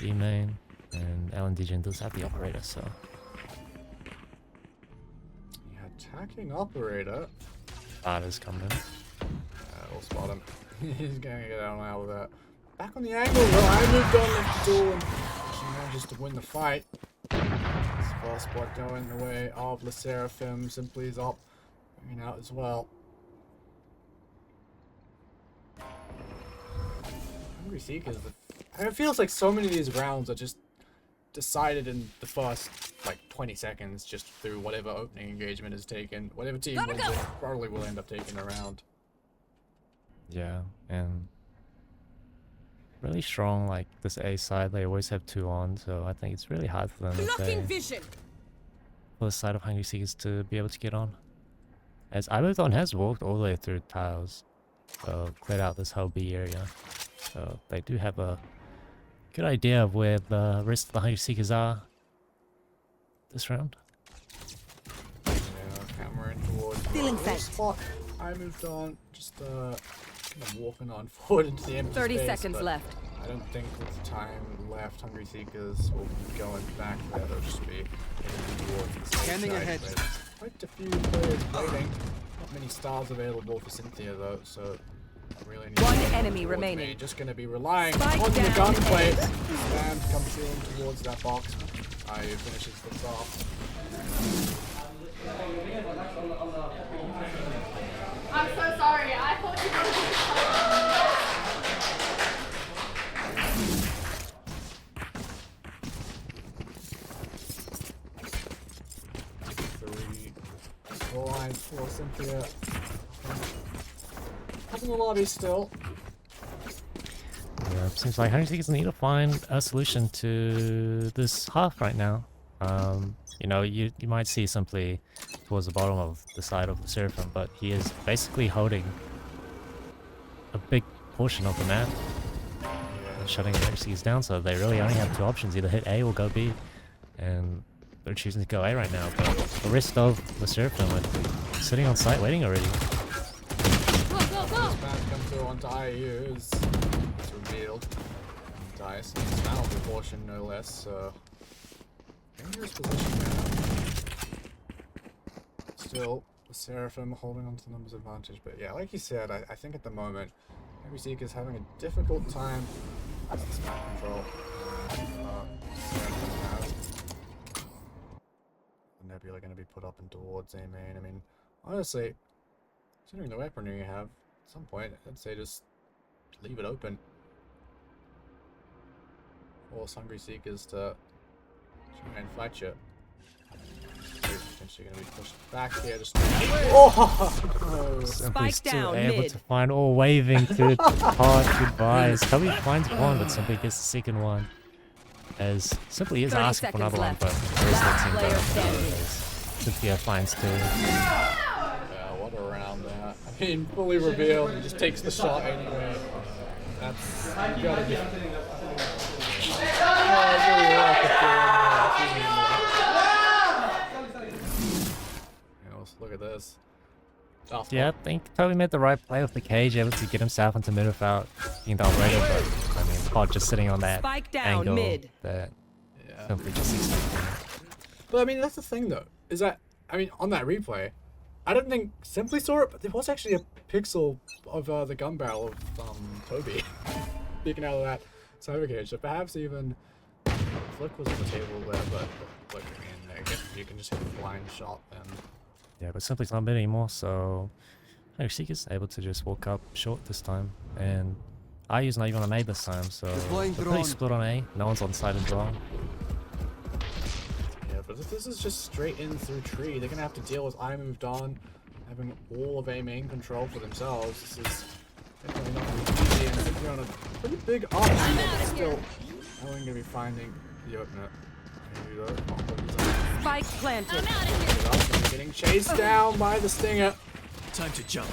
[SPEAKER 2] B main, and LNDJ does have the operator, so
[SPEAKER 1] Yeah, attacking operator.
[SPEAKER 2] that is coming in.
[SPEAKER 1] We'll spot him. He's gonna get out with that. Back on the angle though, I moved on left the door and she manages to win the fight. First spot going the way of SSERAFIM. Simply is up, bringing out as well. Hungry Seekers. It feels like so many of these rounds are just decided in the first like 20 seconds, just through whatever opening engagement is taken. Whatever team wins it probably will end up taking a round.
[SPEAKER 2] Yeah, and really strong, like this A side, they always have 2 on, so I think it's really hard for them
[SPEAKER 6] Blocking vision.
[SPEAKER 2] for the side of Hungry Seekers to be able to get on. As Ibothon has walked all the way through tiles, so cleared out this whole B area. So they do have a good idea of where the rest of the Hungry Seekers are this round.
[SPEAKER 1] Yeah, camera in towards
[SPEAKER 3] Stealing
[SPEAKER 1] the
[SPEAKER 3] sight.
[SPEAKER 1] spot. I moved on, just kind of walking on forward into the empty
[SPEAKER 3] 30
[SPEAKER 1] space,
[SPEAKER 3] seconds
[SPEAKER 1] but
[SPEAKER 3] left.
[SPEAKER 1] I don't think with the time left, Hungry Seekers will be going back there. They'll just be heading towards the safe
[SPEAKER 9] Scanning
[SPEAKER 1] side,
[SPEAKER 9] ahead.
[SPEAKER 1] but quite a few players waiting. Not many stars available for Cynthia though, so really need
[SPEAKER 3] One
[SPEAKER 1] to go
[SPEAKER 3] enemy
[SPEAKER 1] towards
[SPEAKER 3] remaining.
[SPEAKER 1] me. Just going to be relying
[SPEAKER 3] Spike
[SPEAKER 1] on the
[SPEAKER 3] down
[SPEAKER 1] gunplay.
[SPEAKER 3] A.
[SPEAKER 1] Stand comes in towards that box. Ayu finishes this off.
[SPEAKER 7] I'm so sorry. I thought you
[SPEAKER 1] Three lines for Cynthia. Up in the lobby still.
[SPEAKER 2] Yeah, it seems like Hungry Seekers need to find a solution to this half right now. You know, you might see simply towards the bottom of the side of the Seraphim, but he is basically holding a big portion of the map and shutting the Hungry Seekers down, so they really only have 2 options, either hit A or go B, and they're choosing to go A right now, but the rest of the Seraphim are sitting on site waiting already.
[SPEAKER 6] Go, go, go.
[SPEAKER 1] This man comes through onto IU is revealed. And Dice is now proportion no less, so dangerous position now. Still, the Seraphim holding on to the numbers advantage, but yeah, like you said, I think at the moment, Hungry Seekers having a difficult time with this map control. Seraphim has the Nebula going to be put up and towards A main. I mean, Honestly, considering the weaponry you have, at some point, I'd say just leave it open. Force Hungry Seekers to try and fight you. Potentially going to be pushed back here. Just oh!
[SPEAKER 2] Simply
[SPEAKER 3] Spike
[SPEAKER 2] still
[SPEAKER 3] down
[SPEAKER 2] able
[SPEAKER 3] mid.
[SPEAKER 2] to find all waving to harsh goodbyes. Toby finds one, but Simply gets the second one. As Simply is
[SPEAKER 3] 30
[SPEAKER 2] asking for another one,
[SPEAKER 3] seconds
[SPEAKER 2] but
[SPEAKER 3] left.
[SPEAKER 2] there is that
[SPEAKER 3] Last
[SPEAKER 2] team
[SPEAKER 3] player
[SPEAKER 2] battle.
[SPEAKER 3] standing.
[SPEAKER 2] Cynthia finds two.
[SPEAKER 1] Yeah, what a round that. I mean, fully revealed, he just takes the shot anyway. That's you gotta be. Look at this. Oh,
[SPEAKER 2] Yeah, I think Toby made the right play with the cage, able to get himself into mid without being the operator, but I mean, Pod just sitting on that
[SPEAKER 3] Spike down
[SPEAKER 2] angle
[SPEAKER 3] mid.
[SPEAKER 2] that
[SPEAKER 1] yeah.
[SPEAKER 2] Simply just expecting it.
[SPEAKER 1] But I mean, that's the thing though, is that, I mean, on that replay, I don't think Simply saw it, but there was actually a pixel of the gun barrel of Toby peeking out of that cyber cage. So perhaps even Flick was on the table there, but look, I mean, I guess you can just hit a blind shot then.
[SPEAKER 2] Yeah, but Simply's not mid anymore, so Seeker's able to just walk up short this time, and IU's not even on A this time, so
[SPEAKER 8] Deploying
[SPEAKER 2] they're pretty
[SPEAKER 8] drone.
[SPEAKER 2] split on A. No one's on side as well.
[SPEAKER 1] Yeah, but if this is just straight in through tree, they're gonna have to deal with I moved on, having all of A main control for themselves. This is definitely not gonna be easy, and I think they're on a pretty big option, but still, Ellen gonna be finding the opener. Maybe though,
[SPEAKER 3] Spike planted.
[SPEAKER 1] getting chased down by the Stinger.
[SPEAKER 4] Time to jump.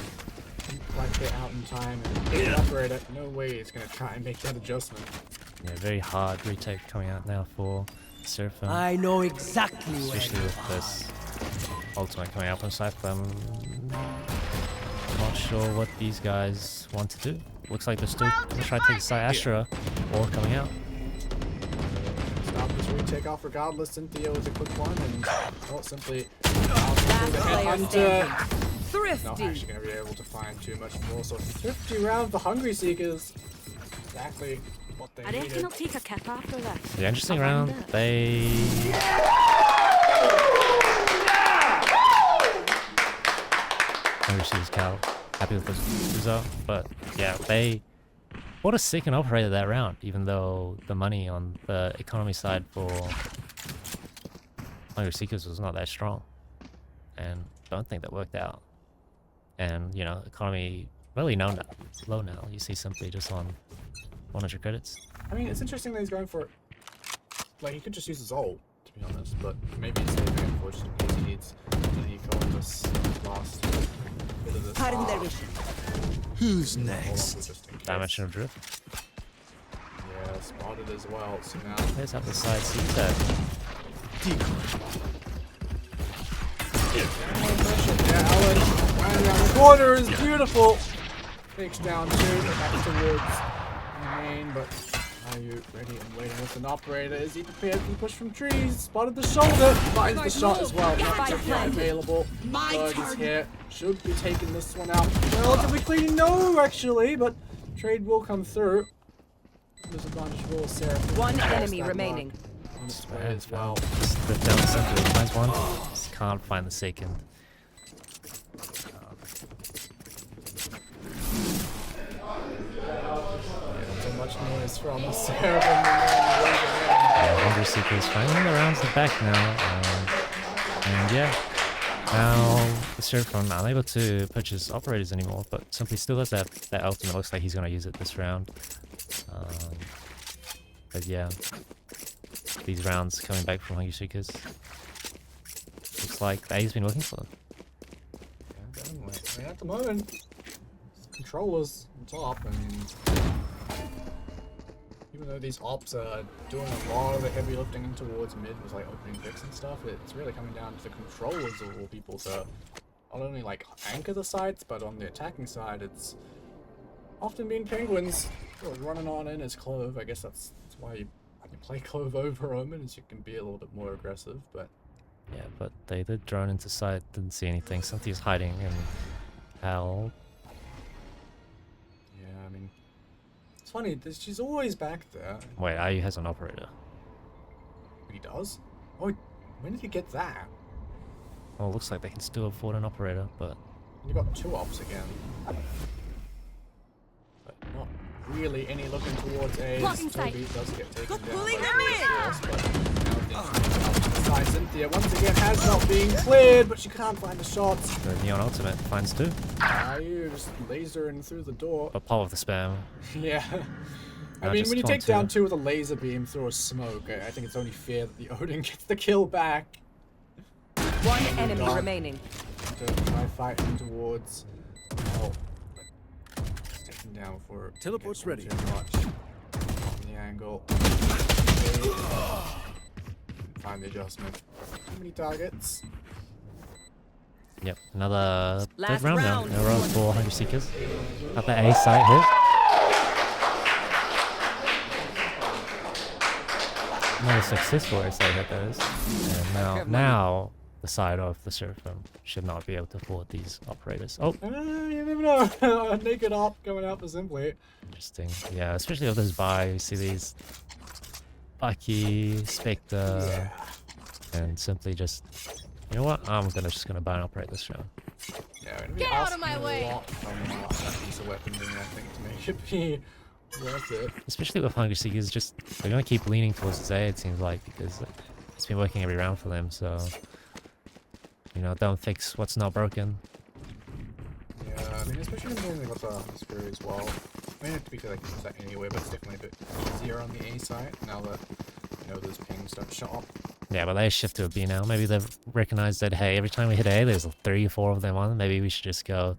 [SPEAKER 1] Didn't quite get out in time, and the operator, no way he's gonna try and make that adjustment.
[SPEAKER 2] Yeah, very hard retake coming out now for SSERAFIM,
[SPEAKER 4] I know exactly where
[SPEAKER 2] especially
[SPEAKER 4] you
[SPEAKER 2] with
[SPEAKER 4] are.
[SPEAKER 2] this ultimate coming out from Cypher. I'm not sure what these guys want to do. Looks like they're still gonna try to take side Astra or coming out.
[SPEAKER 1] Stop this retake off regardless. Cynthia was a quick one, and Simply
[SPEAKER 3] Last
[SPEAKER 1] the
[SPEAKER 3] player
[SPEAKER 1] headhunter.
[SPEAKER 3] standing.
[SPEAKER 1] Not
[SPEAKER 3] Thrifty.
[SPEAKER 1] actually going to be able to find too much more. So 50 rounds for Hungry Seekers. Exactly what they
[SPEAKER 6] I reckon
[SPEAKER 1] needed.
[SPEAKER 6] I'll take a kip after this.
[SPEAKER 2] Yeah, interesting
[SPEAKER 6] I'll
[SPEAKER 2] round.
[SPEAKER 6] find it.
[SPEAKER 2] They Seekers Cal happy with the result, but yeah, they bought a second operator that round, even though the money on the economy side for Hungry Seekers was not that strong, and don't think that worked out. And you know, economy really low now. You see Simply just on 100 credits.
[SPEAKER 1] I mean, it's interesting that he's going for. Like, he could just use his ult, to be honest, but maybe he's saving it for just in case he needs an eco on this last bit of this.
[SPEAKER 3] Cutting their vision.
[SPEAKER 8] Who's
[SPEAKER 1] Also
[SPEAKER 8] next?
[SPEAKER 1] just in case.
[SPEAKER 2] Dimension of Drift.
[SPEAKER 1] Yeah, spotted as well. So now.
[SPEAKER 2] There's up the side. See that.
[SPEAKER 1] Yeah, Alan, right around the corner is beautiful. Takes down two, back towards the main, but are you ready and waiting with an operator? Is he prepared for the push from trees? Spotted the shoulder, finds the shot as well. Not yet available. Berg is here, should be taking this one out relatively clean. No, actually, but trade will come through. Disadvantage for SSERAFIM.
[SPEAKER 3] One
[SPEAKER 1] Lost
[SPEAKER 3] enemy
[SPEAKER 1] that
[SPEAKER 3] remaining.
[SPEAKER 1] mark on its way as well.
[SPEAKER 2] Just lift down Simply. Finds one. Just can't find the second.
[SPEAKER 1] So much noise from the SSERAFIM.
[SPEAKER 2] Hungry Seekers finding the rounds in the back now. And yeah, now the SSERAFIM unable to purchase operators anymore, but Simply still has that ultimate. Looks like he's going to use it this round. But yeah, these rounds coming back from Hungry Seekers. Looks like A's been working for them.
[SPEAKER 1] Yeah, definitely. I mean, at the moment, controllers on top, and even though these ops are doing a lot of the heavy lifting towards mid with like opening picks and stuff, it's really coming down to the controllers of all people to not only like anchor the sites, but on the attacking side, it's often been Penguins running on in as Clove. I guess that's why you play Clove over Omen, as you can be a little bit more aggressive, but
[SPEAKER 2] Yeah, but they did drone into sight, didn't see anything. Something's hiding in hell.
[SPEAKER 1] yeah, I mean, it's funny, she's always back there.
[SPEAKER 2] Wait, IU has an operator.
[SPEAKER 1] He does? Oh, when did he get that?
[SPEAKER 2] Oh, looks like they can still afford an operator, but
[SPEAKER 1] You got 2 ops again. But not really any looking towards A.
[SPEAKER 6] Blocking sight.
[SPEAKER 1] Toby does get taken down
[SPEAKER 6] pulling
[SPEAKER 1] by
[SPEAKER 6] them in.
[SPEAKER 1] Force, but now the Cynthia once again has not been cleared, but she can't find the shots.
[SPEAKER 2] the Neon Ultimate finds 2.
[SPEAKER 1] You just lasering through the door.
[SPEAKER 2] But Paul with the spam.
[SPEAKER 1] Yeah. I
[SPEAKER 2] Now
[SPEAKER 1] mean,
[SPEAKER 2] just
[SPEAKER 1] when you
[SPEAKER 2] gone
[SPEAKER 1] take down
[SPEAKER 2] 2.
[SPEAKER 1] 2 with a laser beam through a smoke, I think it's only fair that the Odin gets the kill back.
[SPEAKER 3] One enemy
[SPEAKER 1] God.
[SPEAKER 3] remaining.
[SPEAKER 1] To try fighting towards. Oh. It's taken down before. it
[SPEAKER 4] Teleport's
[SPEAKER 1] gets
[SPEAKER 4] ready.
[SPEAKER 1] too much. On the angle. Okay. Find the adjustment. Too many targets.
[SPEAKER 2] Yep, another
[SPEAKER 3] Last
[SPEAKER 2] third round now
[SPEAKER 3] round.
[SPEAKER 2] in a row for Hungry Seekers. Got the A site hit. Another successful A site hit those. And now the side of the Seraphim should not be able to afford these operators. Oh,
[SPEAKER 1] You never know. A naked op coming out for Simply.
[SPEAKER 2] interesting. Yeah, especially with this buy, you see these Bucky, Spectre, and Simply just, you know what? I'm just gonna buy and operate this round.
[SPEAKER 1] Yeah, it'd be
[SPEAKER 7] Get out of
[SPEAKER 1] asking
[SPEAKER 7] my way.
[SPEAKER 1] a lot from that piece of weaponry, I think, to make it be worth it.
[SPEAKER 2] Especially with Hungry Seekers, just they're gonna keep leaning towards Zay, it seems like, because it's been working every round for them. So, you know, don't fix what's not broken.
[SPEAKER 1] Yeah, I mean, especially when they got the screw as well. I mean, to be fair, they can use that anyway, but it's definitely a bit easier on the A side now that, you know, those pings don't show up.
[SPEAKER 2] Yeah, but they shift to a B now. Maybe they've recognized that, hey, every time we hit A, there's 3 or 4 of them on. Maybe we should just go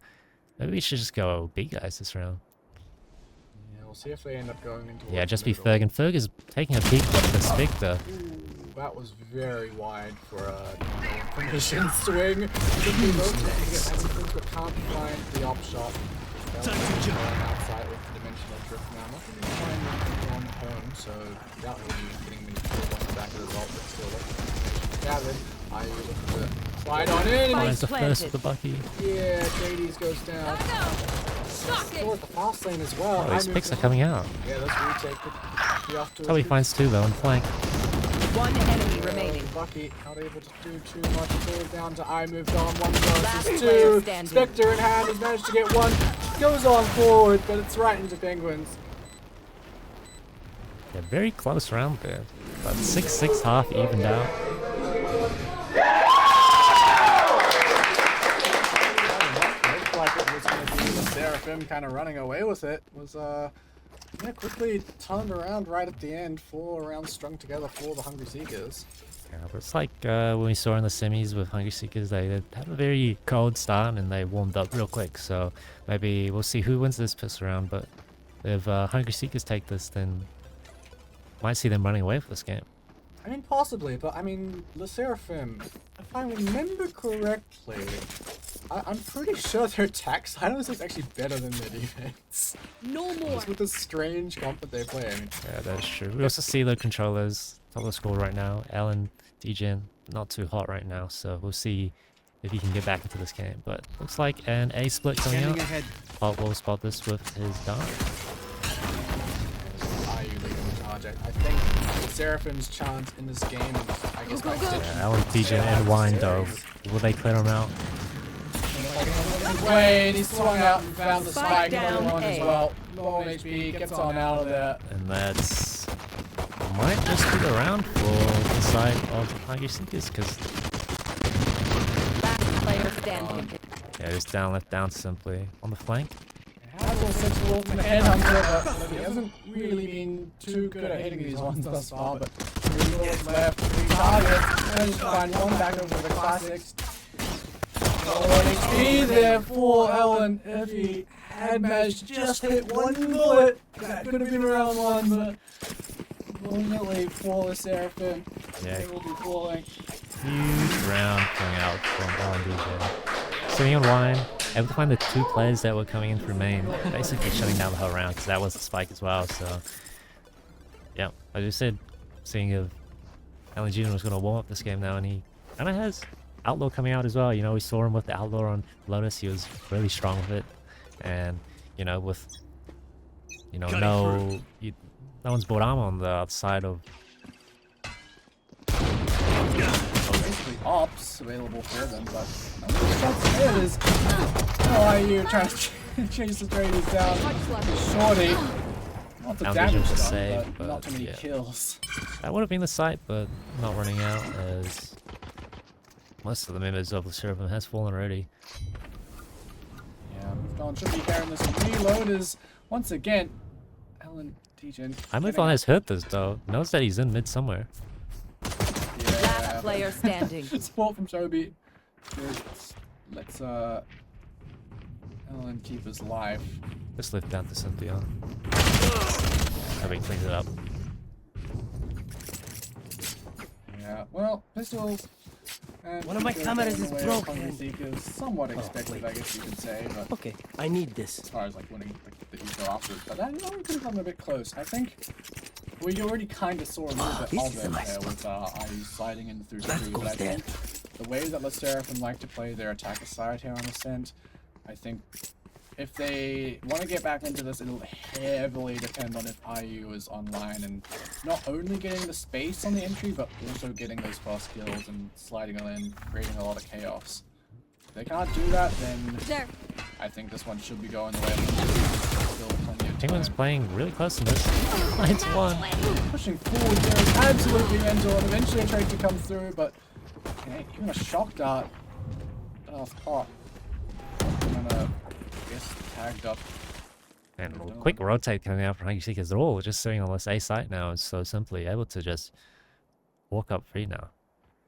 [SPEAKER 2] B guys this round.
[SPEAKER 1] Yeah, we'll see if they end up going into.
[SPEAKER 2] Yeah, just be Ferg, and Ferg is taking a peek at the Spectre.
[SPEAKER 1] Ooh, that was very wide for a permission swing. Simply rotating it everything, but can't find the op shot. Time to jump. Outside with the dimensional drift now. Not going to find on home, so that will be getting many kills off the back of the vault, but still gathered. I look at the slide on in.
[SPEAKER 2] Finds the
[SPEAKER 3] planted.
[SPEAKER 2] first with the Bucky.
[SPEAKER 1] Yeah, JD's goes down. Score the fast lane as well.
[SPEAKER 2] Oh, these
[SPEAKER 1] I
[SPEAKER 2] picks
[SPEAKER 1] moved
[SPEAKER 2] are coming
[SPEAKER 1] on.
[SPEAKER 2] out.
[SPEAKER 1] Yeah, let's retake it. Be off to a
[SPEAKER 2] Oh, he
[SPEAKER 1] good
[SPEAKER 2] finds 2 though on flank.
[SPEAKER 3] One enemy remaining.
[SPEAKER 1] Bucky not able to do too much. Pulls down to I moved on. 1
[SPEAKER 3] Last
[SPEAKER 1] versus
[SPEAKER 3] player
[SPEAKER 1] 2.
[SPEAKER 3] standing.
[SPEAKER 1] Spectre in hand. He's managed to get 1. Goes on forward, but it's right into Penguins.
[SPEAKER 2] Yeah, very close round there. But 6-6 half evened out.
[SPEAKER 1] Looked like it was going to be the Seraphim kind of running away with it. Was yeah, quickly turned around right at the end. 4 rounds strung together for the Hungry Seekers.
[SPEAKER 2] Yeah, but it's like when we saw in the semis with Hungry Seekers, they had a very cold start and they warmed up real quick. So maybe we'll see who wins this first round. But if Hungry Seekers take this, then might see them running away for this game.
[SPEAKER 1] I mean, possibly, but I mean, the Seraphim, if I remember correctly, I'm pretty sure their attack silence is actually better than their defense.
[SPEAKER 6] No more.
[SPEAKER 1] Just with the strange comp that they play. I mean,
[SPEAKER 2] Yeah, that's true. We also see the controllers top of the score right now. Alan, DGen, not too hot right now, so we'll see if he can get back into this game. But looks like an A split coming
[SPEAKER 4] Scanning
[SPEAKER 2] out.
[SPEAKER 4] ahead.
[SPEAKER 2] Pop will spot this with his dart.
[SPEAKER 1] IU leading the charge. I think the Seraphim's chance in this game, I guess,
[SPEAKER 6] Go,
[SPEAKER 1] might
[SPEAKER 6] go, go.
[SPEAKER 1] sit
[SPEAKER 2] Yeah, Alan, DGen, and Wine though. Will they clear him out?
[SPEAKER 1] Wait, he's swung out and found the
[SPEAKER 3] Spike
[SPEAKER 1] spike on
[SPEAKER 3] down
[SPEAKER 1] as
[SPEAKER 3] A.
[SPEAKER 1] well. Low on HP, gets on out of there.
[SPEAKER 2] And that's might just be the round for the side of Hungry Seekers, because
[SPEAKER 3] Last player standing.
[SPEAKER 2] yeah, just down, left, down simply on the flank.
[SPEAKER 1] Has all six wolves in the headhunter, but he hasn't really been too good at hitting these ones thus far. But 3 wolves left, 3 targets, managed to find 1 back over the classics. Low on HP there for Ellen. If he had managed to just hit 1 bullet, that could have been round 1, but ultimately for the Seraphim,
[SPEAKER 2] Yeah.
[SPEAKER 1] they will be falling.
[SPEAKER 2] Huge round coming out from Alan DJ. Sitting on Wine, able to find the 2 players that were coming in through main, basically shutting down the whole round, because that was the spike as well. So yeah, as you said, seeing if Alan Jr. was going to warm up this game now, and he kind of has Outlaw coming out as well. You know, we saw him with the Outlaw on Lotus. He was really strong with it, and you know, with no one's bought armor on the outside of.
[SPEAKER 1] ops available for them, but the shots ahead is IU trying to chase the traders down. Shorty. Lots of
[SPEAKER 2] Down vision
[SPEAKER 1] damage
[SPEAKER 2] to
[SPEAKER 1] done,
[SPEAKER 2] save,
[SPEAKER 1] but not
[SPEAKER 2] but
[SPEAKER 1] too many
[SPEAKER 2] yeah.
[SPEAKER 1] kills.
[SPEAKER 2] That would have been the site, but not running out as most of the members of the SERAFIM has fallen already.
[SPEAKER 1] Yeah, moved on. Should be carrying this. Reload is once again. Alan Dejan.
[SPEAKER 2] I move on has heard this though. Knows that he's in mid somewhere.
[SPEAKER 3] Last
[SPEAKER 1] Yeah.
[SPEAKER 3] player standing.
[SPEAKER 1] Support from Toby. Good. Let's Alan keep his life.
[SPEAKER 2] Just lift down to Cynthia. Having cleaned it up.
[SPEAKER 1] Yeah. Well, pistols. And
[SPEAKER 4] One of my
[SPEAKER 1] pistols
[SPEAKER 4] cameras
[SPEAKER 1] going
[SPEAKER 4] is
[SPEAKER 1] away.
[SPEAKER 4] broken.
[SPEAKER 1] Hungry Seekers, somewhat expected,
[SPEAKER 4] wait.
[SPEAKER 1] I guess you could say, but
[SPEAKER 4] Okay, I need this.
[SPEAKER 1] as far as like winning the eco afterwards, but that we could have gotten a bit close. I think we already kind of saw a little bit
[SPEAKER 4] This
[SPEAKER 1] of
[SPEAKER 4] is
[SPEAKER 1] it
[SPEAKER 4] a nice
[SPEAKER 1] there with IU sliding in through
[SPEAKER 4] That
[SPEAKER 1] two,
[SPEAKER 4] goes
[SPEAKER 1] but I
[SPEAKER 4] there.
[SPEAKER 1] think the way that the SERAFIM like to play their attacker side here on Ascent, I think if they want to get back into this, it'll heavily depend on if IU is online and not only getting the space on the entry, but also getting those fast kills and sliding in, creating a lot of chaos. If they can't do that, then
[SPEAKER 6] There.
[SPEAKER 1] I think this one should be going the way of the still plenty of
[SPEAKER 2] Penguin's
[SPEAKER 1] time.
[SPEAKER 2] playing really close to this. 9-1.
[SPEAKER 1] Pushing forward there is absolutely mental, and eventually a trade to come through, but even a shock dart off pot. Gonna guess tagged up.
[SPEAKER 2] And a quick rotate coming out from Hungry Seekers. They're all just sitting on this A site now and so simply able to just walk up free now.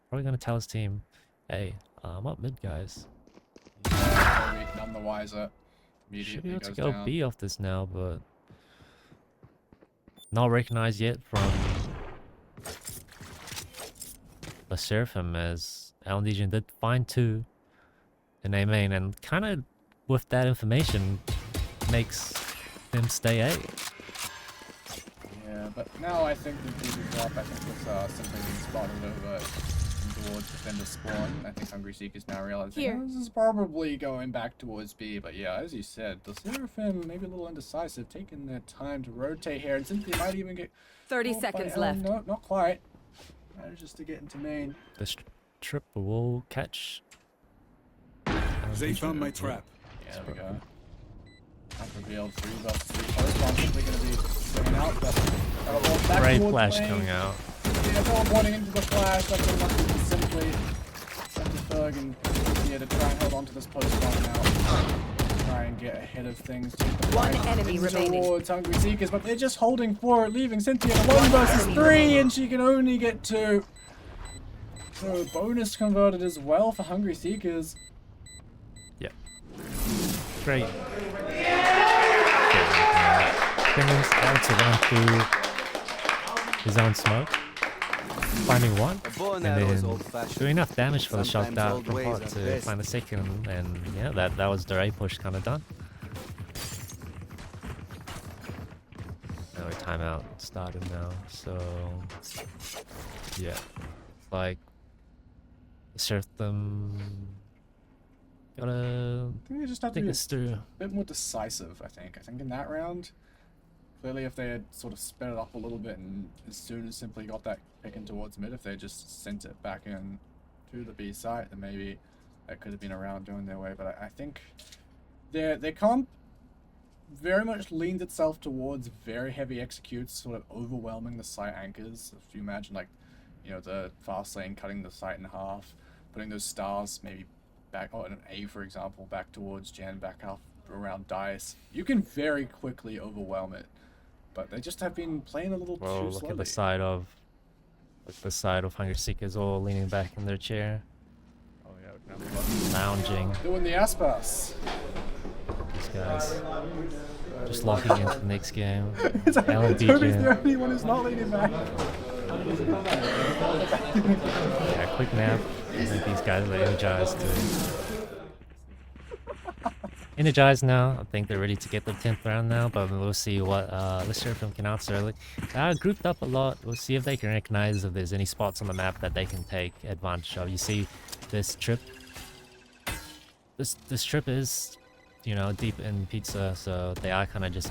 [SPEAKER 2] Probably gonna tell his team, hey, I'm up mid guys.
[SPEAKER 1] Yeah, Toby, none the wiser.
[SPEAKER 2] Should be
[SPEAKER 1] Immediately
[SPEAKER 2] able to
[SPEAKER 1] goes
[SPEAKER 2] go
[SPEAKER 1] down.
[SPEAKER 2] B off this now, but not recognized yet from the SERAFIM, as Alan Dejan did find 2 in A main, and kind of with that information makes them stay A.
[SPEAKER 1] Yeah, but now I think the big drop, I think with simply being spotted over towards defender spawn, I think Hungry Seekers now realizing
[SPEAKER 6] Here.
[SPEAKER 1] this is probably going back towards B, but yeah, as you said, the SERAFIM maybe a little indecisive, taking their time to rotate here, and Cynthia might even get
[SPEAKER 3] 30
[SPEAKER 1] caught by
[SPEAKER 3] seconds
[SPEAKER 1] Ellen.
[SPEAKER 3] left.
[SPEAKER 1] No, not quite. Manages to get into main.
[SPEAKER 2] This trip will catch.
[SPEAKER 8] They found my trap.
[SPEAKER 1] Yeah, there we go. Not revealed 3 versus 3 post. I'm simply going to be swinging out, but back
[SPEAKER 2] Great
[SPEAKER 1] towards
[SPEAKER 2] flash
[SPEAKER 1] lane.
[SPEAKER 2] coming out.
[SPEAKER 1] Yeah, teleporting into the flash. That's enough to simply send the Ferg and yeah, to try and hold on to this post right now. Try and get ahead of things. To get the
[SPEAKER 3] One
[SPEAKER 1] fight
[SPEAKER 3] enemy
[SPEAKER 1] in
[SPEAKER 3] remaining.
[SPEAKER 1] towards Hungry Seekers, but they're just holding for it, leaving Cynthia 1 versus 3, and she can only get 2. So bonus converted as well for Hungry Seekers.
[SPEAKER 2] Yep. Great. Penguin's able to run through his own smoke, finding one, and then doing enough damage for the shock dart from Hot to find the second, and yeah, that was their A push kind of done. Now a timeout started now, so yeah, like serve them. Gotta
[SPEAKER 1] I think they just have to
[SPEAKER 2] think
[SPEAKER 1] be
[SPEAKER 2] this through.
[SPEAKER 1] a bit more decisive, I think. I think in that round, clearly if they had sort of sped it up a little bit and as soon as simply got that pick in towards mid, if they just sent it back in to the B site, then maybe that could have been a round going their way. But I think their comp very much leans itself towards very heavy executes, sort of overwhelming the site anchors. If you imagine, like, you know, the fast lane cutting the site in half, putting those stars maybe back, or an A for example, back towards Jan, back up around Dice, you can very quickly overwhelm it. But they just have been playing a little
[SPEAKER 2] Well,
[SPEAKER 1] too
[SPEAKER 2] look
[SPEAKER 1] slowly.
[SPEAKER 2] at the side of Hungry Seekers all leaning back in their chair,
[SPEAKER 1] Oh yeah, now they're
[SPEAKER 2] lounging.
[SPEAKER 1] doing the Aspas.
[SPEAKER 2] These guys just locking into the next game. Alan
[SPEAKER 1] Toby's the
[SPEAKER 2] Dejan,
[SPEAKER 1] only one who's not leaning back.
[SPEAKER 2] yeah, quick nap. I think these guys are energized too. Energized now. I think they're ready to get the 10th round now, but we'll see what the SERAFIM can answer early. Grouped up a lot. We'll see if they can recognize if there's any spots on the map that they can take advantage of. You see this trip. This trip is, you know, deep in pizza, so they are kind of just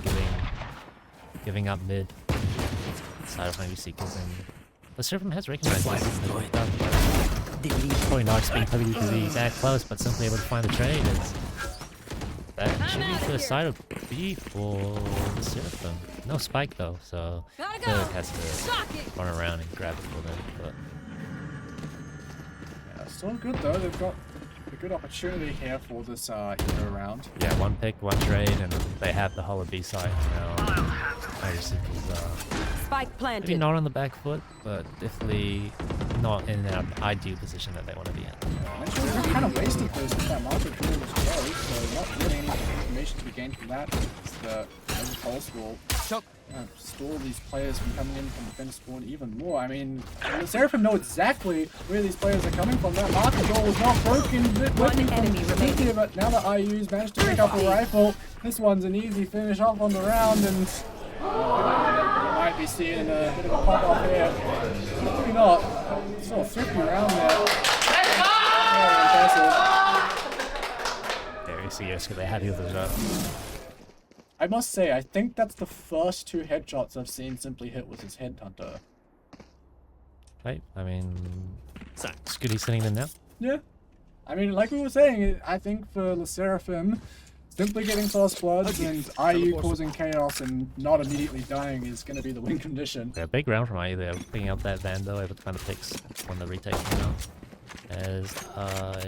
[SPEAKER 2] giving up mid side of Hungry Seekers, and the SERAFIM has recognized this. Probably not just being puggy because he's that close, but simply able to find the trade. That should be for the side of B for the Seraphim. No spike though, so
[SPEAKER 6] Gotta
[SPEAKER 2] Dirk
[SPEAKER 6] go.
[SPEAKER 2] has to
[SPEAKER 6] Shock it.
[SPEAKER 2] run around and grab it for them. But
[SPEAKER 1] Yeah, still good though. They've got a good opportunity here for this Evo round.
[SPEAKER 2] yeah, one pick, one trade, and they have the whole of B side now. Obviously,
[SPEAKER 3] Spike
[SPEAKER 2] maybe
[SPEAKER 3] planted.
[SPEAKER 2] not on the back foot, but definitely not in an ideal position that they want to be in.
[SPEAKER 1] Actually, they're kind of wasted those with that market drill was close, so not really any information to be gained from that. It's the pulse will stall these players from coming in from defense spawn even more. I mean, the Seraphim know exactly where these players are coming from. That market door was not broken.
[SPEAKER 3] One enemy remaining.
[SPEAKER 1] But now the IU's managed to pick up a rifle. This one's an easy finish off on the round, and might be seeing a bit of a pop off here. Maybe not. Still a 50 round there. Very impressive.
[SPEAKER 2] There you see, yes, they had the others up.
[SPEAKER 1] I must say, I think that's the first 2 headshots I've seen Simply hit with his headhunter.
[SPEAKER 2] Right? I mean, it's good he's sitting there now.
[SPEAKER 1] Yeah. I mean, like we were saying, I think for the Seraphim, simply getting first bloods and IU causing chaos and not immediately dying is going to be the win condition.
[SPEAKER 2] Yeah, big round from IU there, picking up that Vando, able to find the picks when the retake came out. As but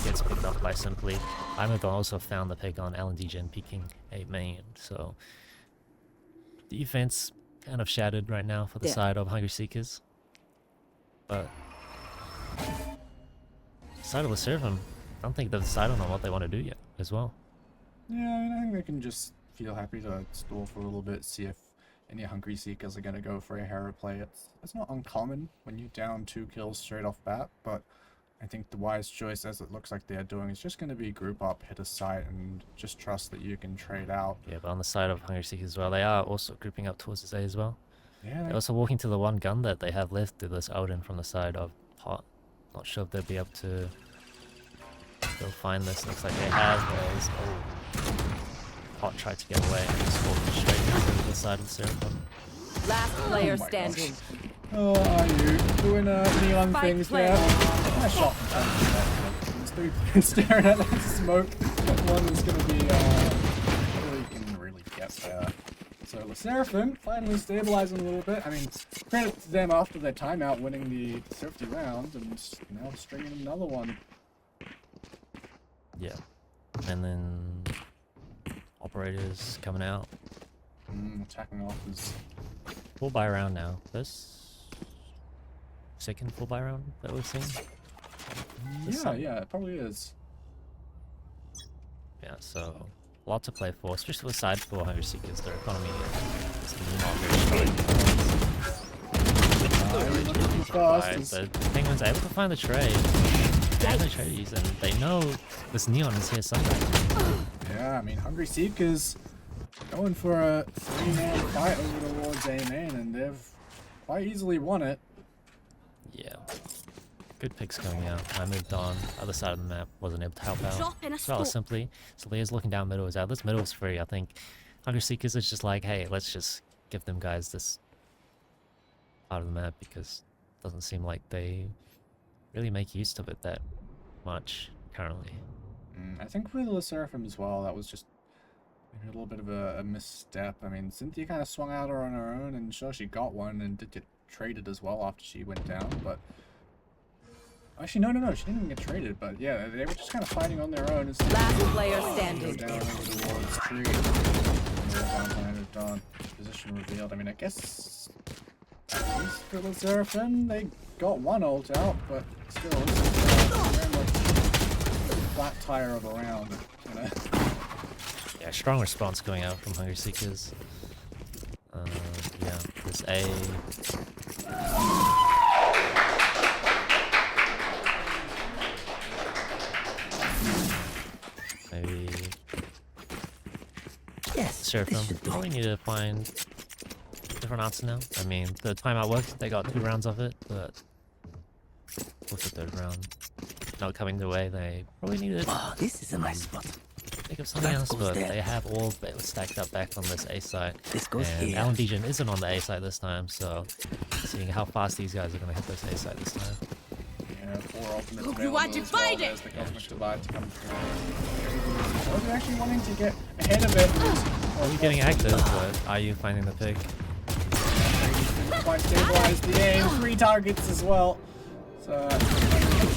[SPEAKER 2] gets picked up by Simply. Imodon also found the pick on LNDGen peeking a main, so defense kind of shattered right now for the side of Hungry Seekers. But side of the Seraphim, I don't think they've decided on what they want to do yet as well.
[SPEAKER 1] Yeah, I mean, I think they can just feel happy to stall for a little bit, see if any Hungry Seekers are going to go for a hero play. It's not uncommon when you down 2 kills straight off bat, but I think the wise choice, as it looks like they're doing, is just going to be group up, hit a site, and just trust that you can trade out.
[SPEAKER 2] Yeah, but on the side of Hungry Seekers as well, they are also grouping up towards this A as well.
[SPEAKER 1] Yeah,
[SPEAKER 2] They're also walking to the one gun that they have left to this Odin from the side of Hot. Not sure if they'll be able to go find this. Looks like they have. Hot tried to get away and just walked straight into the side of the Seraphim.
[SPEAKER 3] Last player
[SPEAKER 1] my
[SPEAKER 3] standing.
[SPEAKER 1] Oh, are you doing neon
[SPEAKER 3] Spike
[SPEAKER 1] things
[SPEAKER 3] planted.
[SPEAKER 1] there? Nice shot from Tony. Staring at that smoke. That one is going to be really can really get there. So the Seraphim finally stabilizing a little bit. I mean, credit to them after their timeout winning the 50 round and now stringing another one.
[SPEAKER 2] Yeah. And then operators coming out.
[SPEAKER 1] Attacking off is
[SPEAKER 2] Full buy round now. This second full buy round that we've seen.
[SPEAKER 1] yeah, it probably is.
[SPEAKER 2] Yeah, so a lot to play for, especially for the side for Hungry Seekers. Their economy is not very strong. The Penguins are able to find the trade and the trades, and they know this Neon is here somewhere.
[SPEAKER 1] Yeah, I mean, Hungry Seekers going for a 3-man fight over towards A main, and they've quite easily won it.
[SPEAKER 2] Yeah. Good picks coming out. I moved on. Other side of the map, wasn't able to help out.
[SPEAKER 6] Drop in a
[SPEAKER 2] As well as
[SPEAKER 6] scope.
[SPEAKER 2] Simply. So Leah's looking down middle is out. This middle is free. I think Hungry Seekers is just like, hey, let's just give them guys this part of the map because it doesn't seem like they really make use of it that much currently.
[SPEAKER 1] I think for the Seraphim as well, that was just maybe a little bit of a misstep. I mean, Cynthia kind of swung out her on her own, and sure, she got one and did get traded as well after she went down, but actually, no, she didn't get traded, but yeah, they were just kind of fighting on their own.
[SPEAKER 3] Last player
[SPEAKER 1] Go
[SPEAKER 3] standing.
[SPEAKER 1] down over towards tree. Done. Position revealed. I mean, I guess at least for the Seraphim, they got one ult out, but still, this is very much a flat tire of a round. You know?
[SPEAKER 2] Yeah, strong response going out from Hungry Seekers. Yeah, this A. Maybe.
[SPEAKER 4] Yes,
[SPEAKER 2] Seraphim probably need to find different answer now. I mean, the timeout worked. They got 2 rounds of it, but with the 3rd round not coming their way, they probably need to
[SPEAKER 4] Oh, this is a nice spot.
[SPEAKER 2] think of something
[SPEAKER 4] That
[SPEAKER 2] else.
[SPEAKER 4] goes
[SPEAKER 2] But
[SPEAKER 4] there.
[SPEAKER 2] they have all stacked up back on this A side,
[SPEAKER 4] This goes
[SPEAKER 2] and
[SPEAKER 4] here.
[SPEAKER 2] LNDGen isn't on the A side this time, so seeing how fast these guys are gonna hit this A side this time.
[SPEAKER 1] Yeah, 4 ultimates
[SPEAKER 6] Look,
[SPEAKER 1] available
[SPEAKER 6] what
[SPEAKER 1] as
[SPEAKER 6] divide
[SPEAKER 1] well.
[SPEAKER 6] it!
[SPEAKER 1] There's the cosmic divide to come through. I was actually wanting to get ahead of it.
[SPEAKER 2] Probably getting active, but are you finding the pick?
[SPEAKER 1] Quite stabilized the aim. 3 targets as well. So,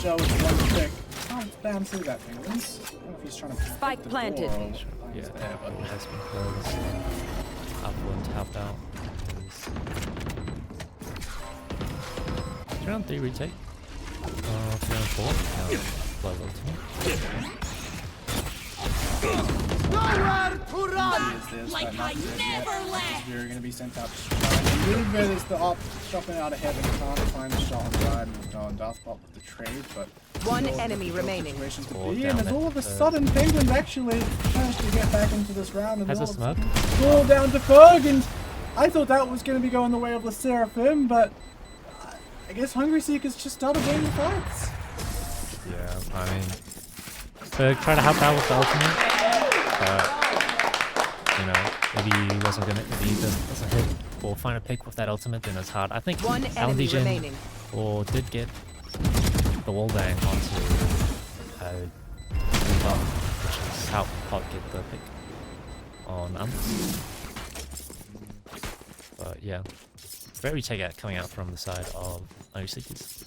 [SPEAKER 1] show with 1 pick. Can't spam through that thing. I don't know if he's trying to
[SPEAKER 3] Spike
[SPEAKER 1] the
[SPEAKER 3] planted.
[SPEAKER 1] door or
[SPEAKER 2] Yeah,
[SPEAKER 1] what's there, but
[SPEAKER 2] it has been closed. Upwind tapped out. Round 3 retake. 3 and 4. Now, blood ultimate.
[SPEAKER 7] Like I never left.
[SPEAKER 1] You're going to be sent out to try and move it as the op dropping out ahead and can't find the shot on side and on Darthbot with the trade, but
[SPEAKER 3] One enemy remaining.
[SPEAKER 1] situations could
[SPEAKER 2] All
[SPEAKER 1] be,
[SPEAKER 2] down
[SPEAKER 1] and as
[SPEAKER 2] at
[SPEAKER 1] all of a
[SPEAKER 2] the-
[SPEAKER 1] sudden Penguins actually managed to get back into this round and
[SPEAKER 2] Has
[SPEAKER 1] all
[SPEAKER 2] a
[SPEAKER 1] of
[SPEAKER 2] smoke.
[SPEAKER 1] sudden fall down to Ferg, and I thought that was going to be going the way of the SSERAFIM, but I guess Hungry Seekers just started winning fights.
[SPEAKER 2] Yeah, I mean, try to help out with the ultimate, but you know, maybe he wasn't gonna. If he doesn't hit or find a pick with that ultimate, then it's hard. I think
[SPEAKER 3] One enemy
[SPEAKER 2] LDJ
[SPEAKER 3] remaining.
[SPEAKER 2] or did get the wall bang onto Pot, which is how Pot get the pick on Anders. But yeah, very takeout coming out from the side of Hungry Seekers.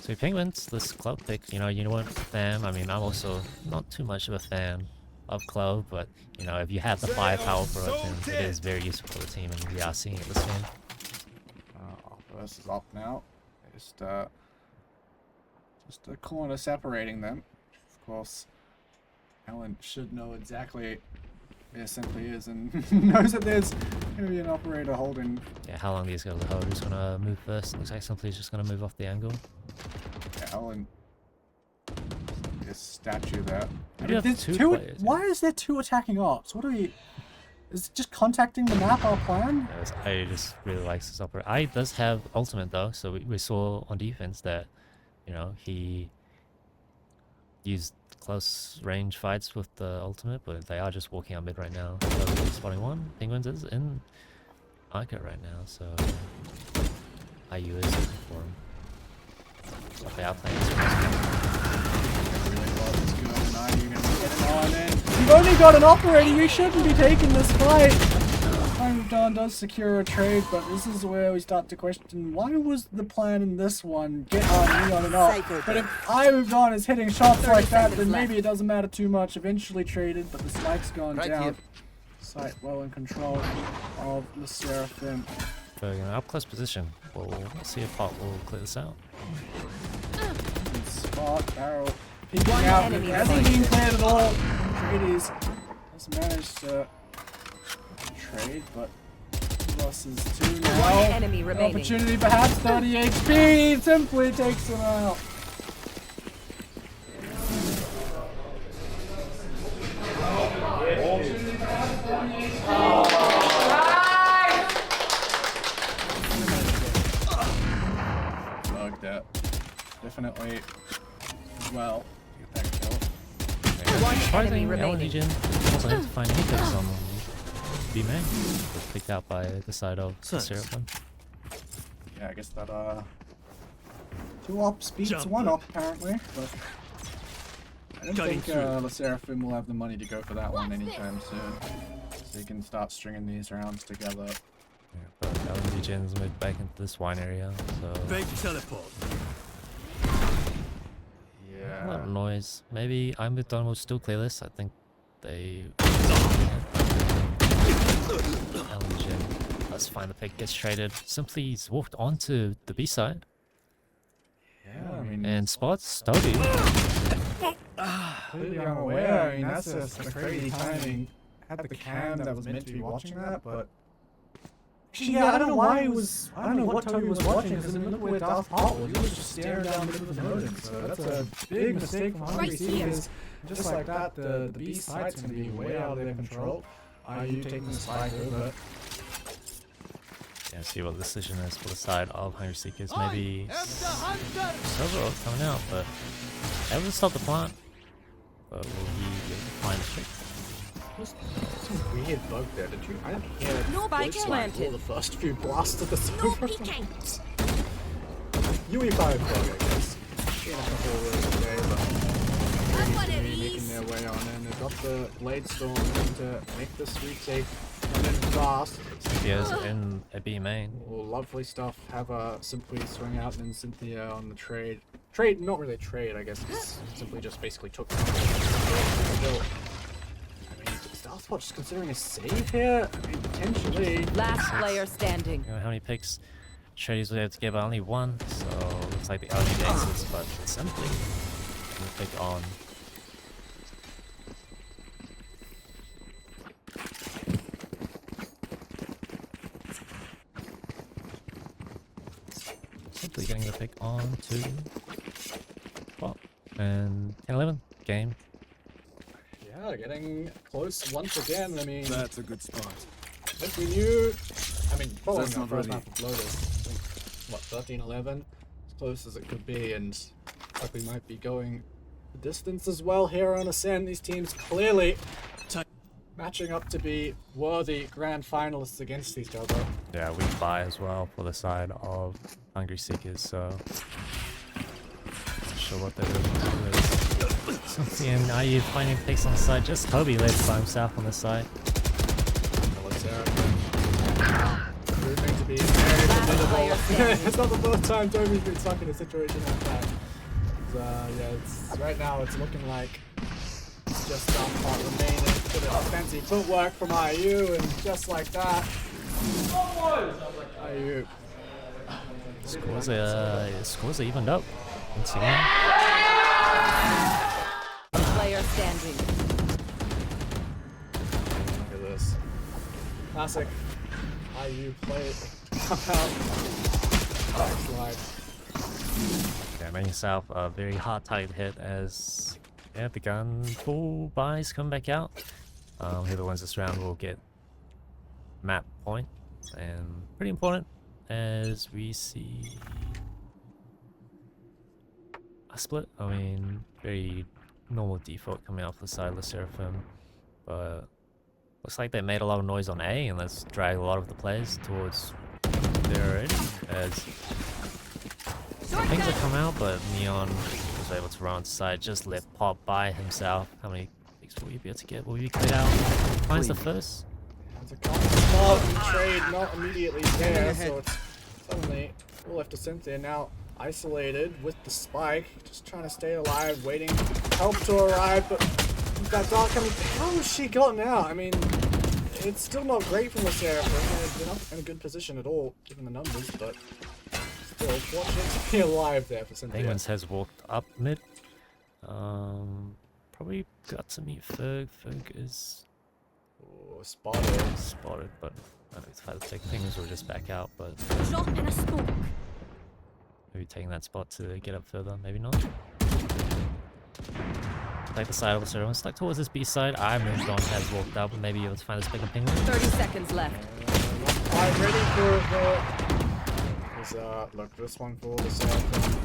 [SPEAKER 2] So Penguins, this club pick, you weren't a fan. I mean, I'm also not too much of a fan of club, but you know, if you have the firepower for it, then it is very useful for the team, and we are seeing it this game.
[SPEAKER 1] Off versus up now. Just a corner separating them. Of course, Alan should know exactly where Simply is and knows that there's going to be an operator holding.
[SPEAKER 2] Yeah, how long these guys will hold? Who's gonna move first? Looks like Simply's just gonna move off the angle.
[SPEAKER 1] Yeah, Alan. This statue there.
[SPEAKER 2] We do have
[SPEAKER 1] There's
[SPEAKER 2] two
[SPEAKER 1] two.
[SPEAKER 2] players, yeah.
[SPEAKER 1] Why is there 2 attacking ops? What are we? Is it just contacting the map our plan?
[SPEAKER 2] I just really likes this operator. I does have ultimate though, so we saw on defense that, you know, he used close range fights with the ultimate, but they are just walking out mid right now. So spotting one. Penguins is in market right now, so IU is looking for him. But they are playing this
[SPEAKER 1] You've only got an operator, you shouldn't be taking this fight. Dawn does secure a trade, but this is where we start to question why was the plan in this one get on Neon and off. But if I moved on is hitting shots like that, then maybe it doesn't matter too much. Eventually traded, but the spike's gone down. Sight well in control of the SSERAFIM.
[SPEAKER 2] So in an up close position. We'll see if Pot will clear this out.
[SPEAKER 1] Spot, barrel, peeking
[SPEAKER 3] One
[SPEAKER 1] out.
[SPEAKER 3] enemy
[SPEAKER 1] Hasn't been cleared at all. Tradies has managed to trade, but losses 2 now.
[SPEAKER 3] One enemy remaining.
[SPEAKER 1] Opportunity perhaps, 30 HP, simply takes him out. Bugged out. Definitely well. Get that kill.
[SPEAKER 3] One enemy
[SPEAKER 2] Surprising,
[SPEAKER 3] remaining.
[SPEAKER 2] LDJ wasn't able to find any picks on B-Main. Was picked out by the side of the SSERAFIM.
[SPEAKER 1] Yeah, I guess that 2 ops beats
[SPEAKER 4] Jump.
[SPEAKER 1] 1 op apparently, but I don't
[SPEAKER 4] Cutting
[SPEAKER 1] think the SSERAFIM will have the money to go for that one anytime soon. So you can start stringing these rounds together.
[SPEAKER 2] Yeah, but LDJ is moved back into this wine area, so
[SPEAKER 4] Ready to teleport.
[SPEAKER 2] a lot of noise. Maybe I moved on will still clear this. I think they LDJ. Let's find the pick, gets traded. Simply he's walked onto the B side.
[SPEAKER 1] Yeah, I mean,
[SPEAKER 2] And spots Toby.
[SPEAKER 1] completely unaware. I mean, that's just a crazy timing. Had the cam that was meant to be watching that, but yeah, I don't know why he was. I don't know what Toby was watching. Because I mean, look where Darth Pot was. He was just staring down into the modem. So that's a big mistake from Hungry Seekers. Just like that, the B site's going to be way out of their control. IU taking the spike over.
[SPEAKER 2] Yeah, see what the decision is for the side of Hungry Seekers. Maybe Silver coming out, but able to stop the plant. But will he be able to find a pick?
[SPEAKER 1] weird bug there. Did you? I didn't hear
[SPEAKER 6] No bike
[SPEAKER 1] voice line for
[SPEAKER 6] planted.
[SPEAKER 1] the first few blasts of the
[SPEAKER 6] No
[SPEAKER 1] server.
[SPEAKER 6] peeking.
[SPEAKER 1] UE5 bug, I guess. Seen a couple of those today, but
[SPEAKER 6] Have one of
[SPEAKER 1] making
[SPEAKER 6] these.
[SPEAKER 1] their way on in. They've got the Blade Storm to make this retake come in fast.
[SPEAKER 2] Cynthia's in a B main.
[SPEAKER 1] Oh, lovely stuff. Have a Simply swing out and then Cynthia on the trade. Trade, not really a trade, I guess. It's simply just basically took. I mean, Stealthwatch considering a save here? I mean, potentially.
[SPEAKER 3] Last player standing.
[SPEAKER 2] You know how many picks Shreddy's was able to get, but only one. So looks like the LG exits, but simply gonna pick on. Simply getting the pick on to well, and 10-11 game.
[SPEAKER 1] Yeah, getting close once again. I mean,
[SPEAKER 8] That's a good spot.
[SPEAKER 1] if we knew. I mean, following
[SPEAKER 8] That's
[SPEAKER 1] our
[SPEAKER 8] not
[SPEAKER 1] first
[SPEAKER 8] ready.
[SPEAKER 1] map of Lotus, I think, what, 13-11? As close as it could be, and like we might be going the distance as well here on Ascent. These teams clearly matching up to be worthy grand finalists against each other.
[SPEAKER 2] Yeah, we buy as well for the side of Hungry Seekers, so not sure what they're doing with Something and IU finding picks on the side, just Toby lives by himself on the side.
[SPEAKER 1] Proving to be very
[SPEAKER 3] player
[SPEAKER 1] formidable. It's not the first time Toby's been stuck in a situation like that. Yeah, right now it's looking like it's just part remaining. Bit of fancy footwork from IU, and just like that, IU.
[SPEAKER 2] Scores are evened up once again.
[SPEAKER 3] Player standing.
[SPEAKER 1] Look at this. Classic IU play. Come out. Slide.
[SPEAKER 2] Yeah, making himself a very hard target hit as yeah, the gun full buys come back out. Whoever wins this round will get map point, and pretty important as we see a split. I mean, very normal default coming off the side of the SSERAFIM, but looks like they made a lot of noise on A, and let's drag a lot of the players towards there already as things have come out, but Neon was able to run on side, just let Pop by himself. How many picks will you be able to get? Will you clear out? Finds the first.
[SPEAKER 1] It's a smart trade, not immediately there, so it's suddenly all left to Cynthia now isolated with the spike, just trying to stay alive, waiting for help to arrive, but with that dart coming, how has she gotten out? I mean, it's still not great from the SSERAFIM. They're not in a good position at all, given the numbers, but still fortunate to be alive there for Cynthia.
[SPEAKER 2] Penguins has walked up mid. Probably got to meet Ferg. Ferg is
[SPEAKER 1] Oh, spotted.
[SPEAKER 2] spotted, but I don't know if I take Penguins will just back out, but
[SPEAKER 6] Drop in a smoke.
[SPEAKER 2] maybe taking that spot to get up further, maybe not. Take the side of the server, stuck towards this B side. I moved on, has walked up, maybe able to find this bigger Penguin.
[SPEAKER 3] 30 seconds left.
[SPEAKER 1] I'm ready for the. Look, this one for the SSERAFIM.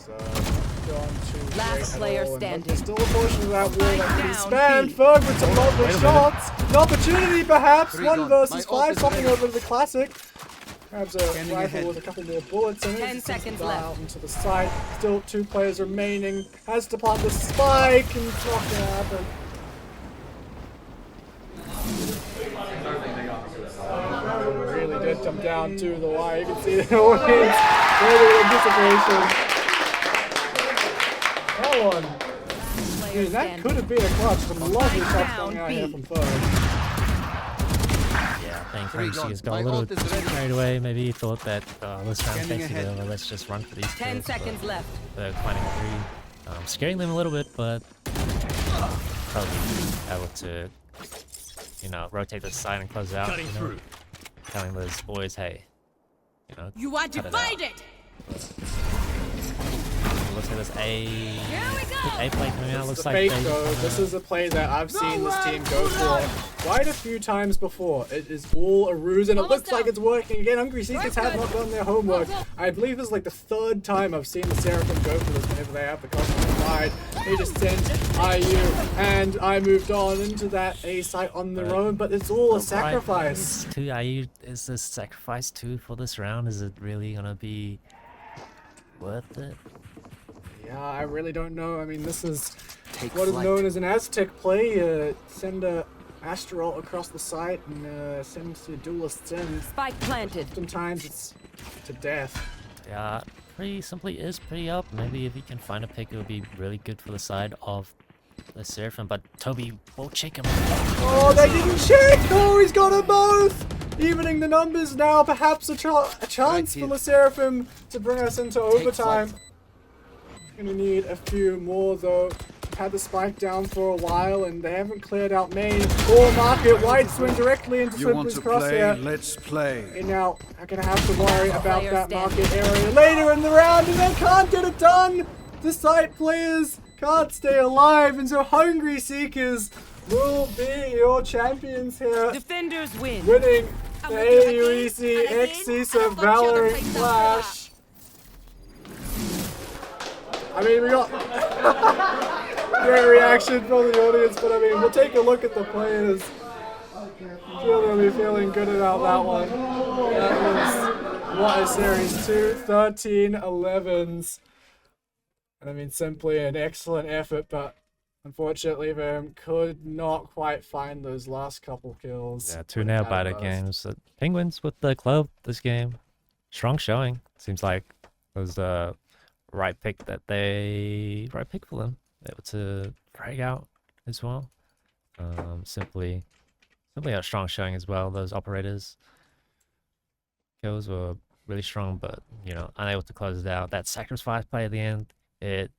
[SPEAKER 1] Gone too
[SPEAKER 3] Last
[SPEAKER 1] great at
[SPEAKER 3] player
[SPEAKER 1] all, and
[SPEAKER 3] standing.
[SPEAKER 1] there's still a portion of that wall that can be
[SPEAKER 3] Down,
[SPEAKER 1] spammed.
[SPEAKER 3] B.
[SPEAKER 1] Ferg with some lovely shots. An opportunity, perhaps.
[SPEAKER 8] Three
[SPEAKER 1] 1
[SPEAKER 8] gone.
[SPEAKER 1] versus
[SPEAKER 8] My ult
[SPEAKER 1] 5,
[SPEAKER 8] is
[SPEAKER 1] something
[SPEAKER 8] ready.
[SPEAKER 1] over to the classic. Grabs a
[SPEAKER 8] Scanning
[SPEAKER 1] rifle
[SPEAKER 8] ahead.
[SPEAKER 1] with a couple more bullets in it.
[SPEAKER 3] 10
[SPEAKER 1] Sends
[SPEAKER 3] seconds
[SPEAKER 1] it
[SPEAKER 3] left.
[SPEAKER 1] out into the side. Still 2 players remaining. Has to plant the spike, and it's not gonna happen. Really did come down to the wire. You can see the audience really anticipation. That one.
[SPEAKER 3] Player
[SPEAKER 1] Dude, that
[SPEAKER 3] standing.
[SPEAKER 1] could have been a clutch. Some lovely shots
[SPEAKER 3] down,
[SPEAKER 1] coming out here
[SPEAKER 3] B.
[SPEAKER 1] from Ferg.
[SPEAKER 2] Yeah, I think
[SPEAKER 8] Three
[SPEAKER 2] Crazy
[SPEAKER 8] gone.
[SPEAKER 2] has got
[SPEAKER 8] My
[SPEAKER 2] a little
[SPEAKER 8] ult is ready.
[SPEAKER 2] carried away. Maybe he thought that this round
[SPEAKER 8] Scanning
[SPEAKER 2] takes it
[SPEAKER 8] ahead.
[SPEAKER 2] over, let's just run for these
[SPEAKER 3] 10
[SPEAKER 2] kills, but
[SPEAKER 3] seconds left.
[SPEAKER 2] they're finding a 3. Scaring them a little bit, but probably able to, you know, rotate the side and close out.
[SPEAKER 4] Cutting
[SPEAKER 2] You know,
[SPEAKER 4] through.
[SPEAKER 2] telling those boys, hey, you know,
[SPEAKER 6] You are
[SPEAKER 2] cut it out.
[SPEAKER 6] divided.
[SPEAKER 2] Looks like there's A.
[SPEAKER 6] Here we go.
[SPEAKER 2] A play coming out.
[SPEAKER 1] This
[SPEAKER 2] Looks
[SPEAKER 1] is a
[SPEAKER 2] like
[SPEAKER 1] fake
[SPEAKER 2] they,
[SPEAKER 1] though. This is a play that I've seen this team go for quite a few times before. It is all a ruse, and it
[SPEAKER 6] Almost
[SPEAKER 1] looks like
[SPEAKER 6] done.
[SPEAKER 1] it's working again. Hungry Seekers have not done their homework.
[SPEAKER 6] Go, go.
[SPEAKER 1] I believe this is like the 3rd time I've seen the SSERAFIM go for this whenever they have the customer side. They just send IU And I moved on into that A site on their own, but it's all a sacrifice.
[SPEAKER 2] Is this sacrifice 2 for this round? Is it really gonna be worth it?
[SPEAKER 1] Yeah, I really don't know. I mean, this is what is known as an Aztec play. Send a Asteroid across the site and send the duelists in.
[SPEAKER 3] Spike planted.
[SPEAKER 1] Sometimes it's to death.
[SPEAKER 2] Yeah, pretty simply is pretty up. Maybe if he can find a pick, it would be really good for the side of the SSERAFIM, but Toby will check him.
[SPEAKER 1] Oh, they didn't check! Oh, he's got them both! Evening the numbers now, perhaps a chance for the SSERAFIM to bring us into overtime. Gonna need a few more though. Had the spike down for a while and they haven't cleared out main or market. Wide swing directly into Slipper's crosshair.
[SPEAKER 8] Let's play.
[SPEAKER 1] And now I'm gonna have to worry about that market area later in the round, and they can't get it done! The site players can't stay alive, and so Hungry Seekers will be your champions here.
[SPEAKER 3] Defenders win.
[SPEAKER 1] Winning the AUEC x SESA Valorant Clash. I mean, we got great reaction from the audience, but I mean, we'll take a look at the players. Really feeling good about that one. That was what a series 2, 13-11s. And I mean, simply an excellent effort, but unfortunately them could not quite find those last couple kills.
[SPEAKER 2] Yeah, 2 nail biter games. The Penguins with the club this game. Strong showing. Seems like it was the right pick for them. Able to frag out as well. Simply a strong showing as well. Those operators kills were really strong, but you know, unable to close it out. That sacrifice play at the end, it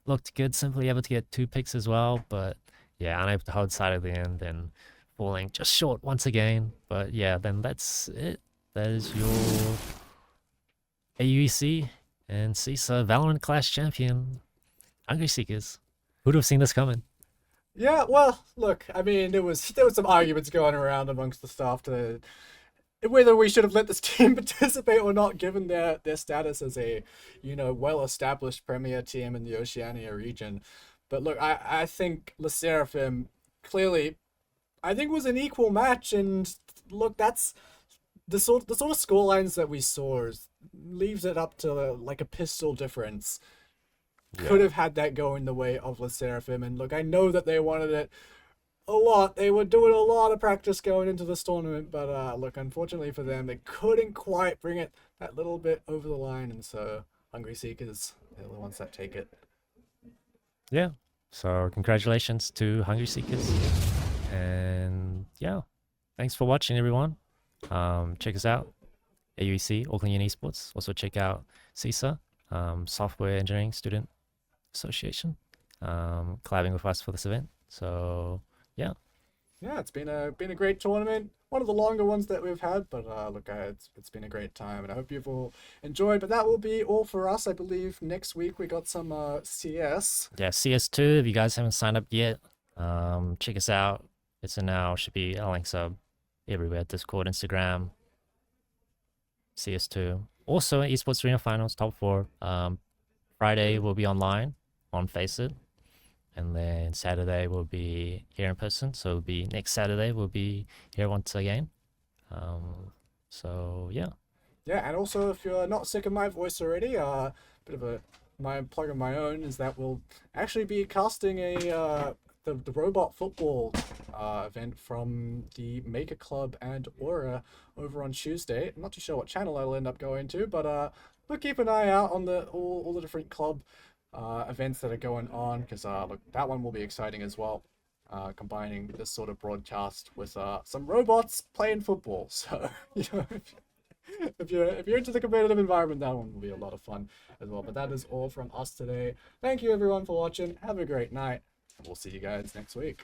[SPEAKER 2] looked good. Simply able to get 2 picks as well, but yeah, unable to hold side at the end and falling just short once again. But yeah, then that's it. That is your AUEC and SESA Valorant Clash champion, Hungry Seekers. Who'd have seen this coming?
[SPEAKER 1] Yeah, well, look, I mean, there was some arguments going around amongst the staff to whether we should have let this team participate or not, given their status as a, you know, well-established premier team in the Oceania region. But look, I think SSERAFIM clearly, I think, was an equal match, and look, that's the sort of scorelines that we saw leaves it up to like a pistol difference. Yeah. Could have had that go in the way of SSERAFIM, and look, I know that they wanted it a lot. They were doing a lot of practice going into this tournament, but look, unfortunately for them, they couldn't quite bring it that little bit over the line, and so Hungry Seekers, they're the ones that take it.
[SPEAKER 2] Yeah, so congratulations to Hungry Seekers, and yeah, thanks for watching, everyone. Check us out, AUEC, Auckland Uni Esports. Also check out SESA, Software Engineering Student Association, collabing with us for this event. So yeah,
[SPEAKER 1] it's been a great tournament, one of the longer ones that we've had, but look, it's been a great time, and I hope you've all enjoyed. But that will be all for us. I believe next week we got some CS.
[SPEAKER 2] Yeah, CS2. If you guys haven't signed up yet, check us out. It's in our, should be our links up everywhere: Discord, Instagram, CS2. Also, Esports Arena Finals, top 4. Friday will be online on Faceit, and then Saturday will be here in person. So it'll be next Saturday we'll be here once again. So yeah.
[SPEAKER 1] Yeah, and also if you're not sick of my voice already, bit of my plug of my own is that we'll actually be casting the robot football event from the Maker Club and Aura over on Tuesday. I'm not too sure what channel I'll end up going to, but look, keep an eye out on all the different club events that are going on, because look, that one will be exciting as well, combining this sort of broadcast with some robots playing football. So you know, if you're into the competitive environment, that one will be a lot of fun as well. But that is all from us today. Thank you everyone for watching. Have a great night. We'll see you guys next week.